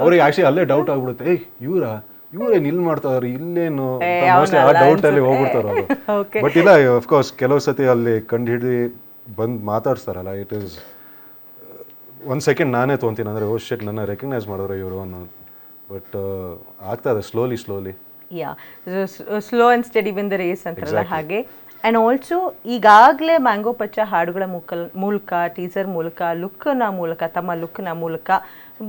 ಅವ್ರಿಗೆ ಆಕ್ಚುಲಿ ಅಲ್ಲೇ ಡೌಟ್ ಆಗ್ಬಿಡುತ್ತೆ, ಏಯ್ ಇವ್ರೇನು ಇಲ್ಲಿ ಮಾಡ್ತಾವ್ರಿ, ಇಲ್ಲೇನು ಮೋಸ್ಟ್ಲಿ ಆ ಡೌಟ್ ಅಲ್ಲಿ ಹೋಗ್ಬಿಡ್ತಾರ ಅವರು. ಬಟ್ ಇಲ್ಲ, ಅಫ್ಕೋರ್ಸ್ ಕೆಲವು ಸತಿ ಅಲ್ಲಿ ಕಂಡು ಹಿಡಿದು ಬಂದು ಮಾತಾಡ್ಸ್ತಾರಲ್ಲ, ಇಟ್ ಈಸ್ ಒಂದು ಸೆಕೆಂಡ್ ನಾನೇ ತೊಗೊಂತೀನಿ, ಅಂದರೆ ಓ ಶಿಟ್ ನನ್ನ ರೆಕಗ್ನೈಸ್ ಮಾಡೋರು ಇವರು ಅನ್ನೋದು. ಬಟ್ ಆಗ್ತದೆ slowly. Yeah, slow and steady win the race ಅಂತಾರಲ್ಲ ಹಾಗೆ. ಆ್ಯಂಡ್ ಆಲ್ಸೋ ಈಗಾಗಲೇ ಮ್ಯಾಂಗೋ ಪಚ್ಚ ಹಾಡುಗಳ ಮೂಲಕ, ಟೀಸರ್ ಮೂಲಕ, ತಮ್ಮ ಲುಕ್ನ ಮೂಲಕ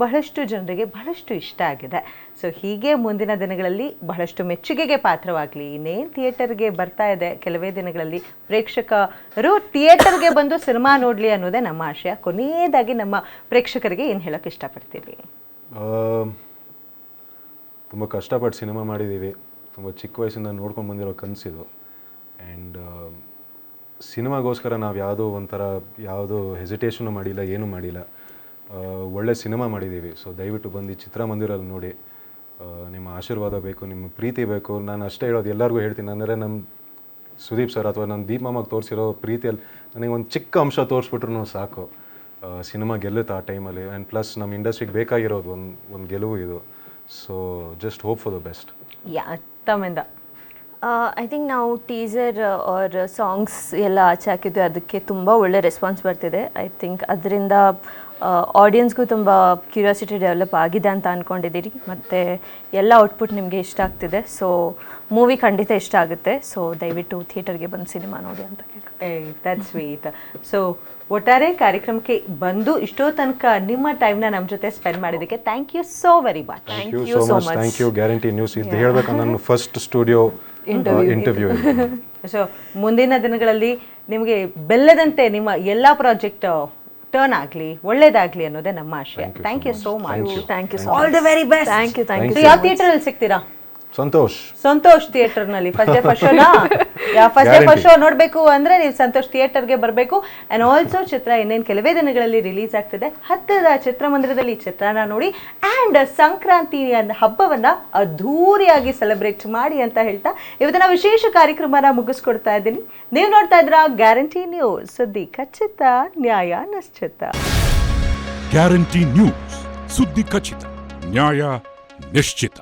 ಬಹಳಷ್ಟು ಜನರಿಗೆ ಬಹಳಷ್ಟು ಇಷ್ಟ ಆಗಿದೆ. ಸೊ ಹೀಗೆ ಮುಂದಿನ ದಿನಗಳಲ್ಲಿ ಬಹಳಷ್ಟು ಮೆಚ್ಚುಗೆಗೆ ಪಾತ್ರವಾಗಲಿ. ಇನ್ನೇನು ಥಿಯೇಟರ್ಗೆ ಬರ್ತಾ ಇದೆ ಕೆಲವೇ ದಿನಗಳಲ್ಲಿ, ಪ್ರೇಕ್ಷಕರು ಥಿಯೇಟರ್ಗೆ ಬಂದು ಸಿನಿಮಾ ನೋಡಲಿ ಅನ್ನೋದೇ ನಮ್ಮ ಆಶಯ. ಕೊನೆಯದಾಗಿ ನಮ್ಮ ಪ್ರೇಕ್ಷಕರಿಗೆ ಏನು ಹೇಳೋಕ್ಕೆ ಇಷ್ಟಪಡ್ತೀವಿ? ತುಂಬ ಕಷ್ಟಪಟ್ಟು ಸಿನಿಮಾ ಮಾಡಿದ್ದೀವಿ, ತುಂಬ ಚಿಕ್ಕ ವಯಸ್ಸಿಂದ ನೋಡ್ಕೊಂಡು ಬಂದಿರೋ ಕನಸಿದು. ಆ್ಯಂಡ್ ಸಿನಿಮಾಗೋಸ್ಕರ ನಾವು ಯಾವುದೋ ಹೆಸಿಟೇಷನು ಮಾಡಿಲ್ಲ, ಏನೂ ಮಾಡಿಲ್ಲ. ಒಳ್ಳೆ ಸಿನಿಮಾ ಮಾಡಿದ್ದೀವಿ. ಸೊ ದಯವಿಟ್ಟು ಬಂದು ಚಿತ್ರಮಂದಿರಲ್ಲಿ ನೋಡಿ. ನಿಮ್ಮ ಆಶೀರ್ವಾದ ಬೇಕು, ನಿಮ್ಮ ಪ್ರೀತಿ ಬೇಕು. ನಾನು ಅಷ್ಟೇ ಹೇಳೋದು, ಎಲ್ಲರಿಗೂ ಹೇಳ್ತೀನಿ. ಅಂದರೆ ನಮ್ಮ ಸುದೀಪ್ ಸರ್ ಅಥವಾ ನಮ್ಮ ದೀಪ್ ಮಾಮಾಗೆ ತೋರಿಸಿರೋ ಪ್ರೀತಿಯಲ್ಲಿ ನನಗೆ ಒಂದು ಚಿಕ್ಕ ಅಂಶ ತೋರಿಸ್ಬಿಟ್ರು ಸಾಕು, ಸಿನಿಮಾ ಗೆಲ್ಲುತ್ತೆ ಆ ಟೈಮಲ್ಲಿ. ಆ್ಯಂಡ್ ಪ್ಲಸ್ ನಮ್ಮ ಇಂಡಸ್ಟ್ರಿಗೆ ಬೇಕಾಗಿರೋದು ಒಂದು ಗೆಲುವು ಇದು. So just hope for the best. Yeah, ತಮ್ಮಿಂದ ಐ ಥಿಂಕ್ ನಾವು ಟೀಸರ್ ಆರ್ ಸಾಂಗ್ಸ್ ಎಲ್ಲ ಆಚೆ ಹಾಕಿದ್ವಿ, ಅದಕ್ಕೆ ತುಂಬ ಒಳ್ಳೆ ರೆಸ್ಪಾನ್ಸ್ ಬರ್ತಿದೆ. ಐ ಥಿಂಕ್ ಅದರಿಂದ ಆಡಿಯನ್ಸ್ಗೂ ತುಂಬ ಕ್ಯೂರಿಯಾಸಿಟಿ ಡೆವಲಪ್ ಆಗಿದೆ ಅಂತ ಅಂದ್ಕೊಂಡಿದ್ದೀರಿ, ಮತ್ತು ಎಲ್ಲ ಔಟ್ಪುಟ್ ನಿಮಗೆ ಇಷ್ಟ ಆಗ್ತಿದೆ. ಸೊ ಮೂವಿ ಖಂಡಿತ ಇಷ್ಟ ಆಗುತ್ತೆ. ಸೊ ದಯವಿಟ್ಟು ಥಿಯೇಟರ್ಗೆ ಬಂದು ಸಿನಿಮಾ ನೋಡಿ ಅಂತ ಕೇಳ್ತೀನಿ. That's sweet. ಸೊ ಒಟ್ಟಾರೆ ಕಾರ್ಯಕ್ರಮಕ್ಕೆ ಬಂದು ಇಷ್ಟೋ ತನಕ ನಿಮ್ಮ ಟೈಮ್ನ ನಮ್ಮ ಜೊತೆ ಸ್ಪೆಂಡ್ ಮಾಡಿದ್ದಕ್ಕೆ thank you so very much. Thank you so much. Thank you. Guarantee news ಇದು ಹೇಳಬೇಕು, ನನ್ನ ಫಸ್ಟ್ ಸ್ಟುಡಿಯೋ ಇಂಟರ್ವ್ಯೂ. ಸೊ ಮುಂದಿನ ದಿನಗಳಲ್ಲಿ ನಿಮಗೆ ಬೆಲ್ಲದಂತೆ ನಿಮ್ಮ ಎಲ್ಲ ಪ್ರಾಜೆಕ್ಟ್ ಟರ್ನ್ ಆಗಲಿ, ಒಳ್ಳೇದಾಗಲಿ ಅನ್ನೋದೇ ನಮ್ಮ ಆಶಯ. Thank you so much. Thank you. All the very best. Thank you. ಯಾವ ಥಿಯೇಟರಲ್ಲಿ ಸಿಗ್ತೀರಾ? ಸಂತೋಷ್ ಥಿಯೇಟರ್ನಲ್ಲಿ ಫಸ್ಟ್ ಡೇ ಫಸ್ಟ್ ಶೋ ನೋಡಬೇಕು ಅಂದರೆ ನೀವು ಸಂತೋಷ್ ಥಿಯೇಟರ್ಗೆ ಬರಬೇಕು. ಆ್ಯಂಡ್ ಆಲ್ಸೋ ಚಿತ್ರ ಇನ್ನೇನು ಕೆಲವೇ ದಿನಗಳಲ್ಲಿ ರಿಲೀಸ್ ಆಗ್ತಿದೆ. ಹತ್ತಿರದ ಚಿತ್ರಮಂದಿರದಲ್ಲಿ ಚಿತ್ರನ ನೋಡಿ ಆ್ಯಂಡ್ ಸಂಕ್ರಾಂತಿ ಹಬ್ಬವನ್ನು ಅದ್ಧೂರಿಯಾಗಿ ಸೆಲೆಬ್ರೇಟ್ ಮಾಡಿ ಅಂತ ಹೇಳ್ತಾ ಇವತ್ತಿನ ವಿಶೇಷ ಕಾರ್ಯಕ್ರಮನ ಮುಗಿಸ್ಕೊಡ್ತಾ ಇದ್ದೀನಿ. ನೀವು ನೋಡ್ತಾ ಇದ್ರ ಗ್ಯಾರಂಟಿ ನ್ಯೂಸ್, ಸುದ್ದಿ ಖಚಿತ, ನ್ಯಾಯ ನಿಶ್ಚಿತ. ಗ್ಯಾರಂಟಿ ನ್ಯೂಸ್, ಸುದ್ದಿ ಖಚಿತ, ನ್ಯಾಯ ನಿಶ್ಚಿತ.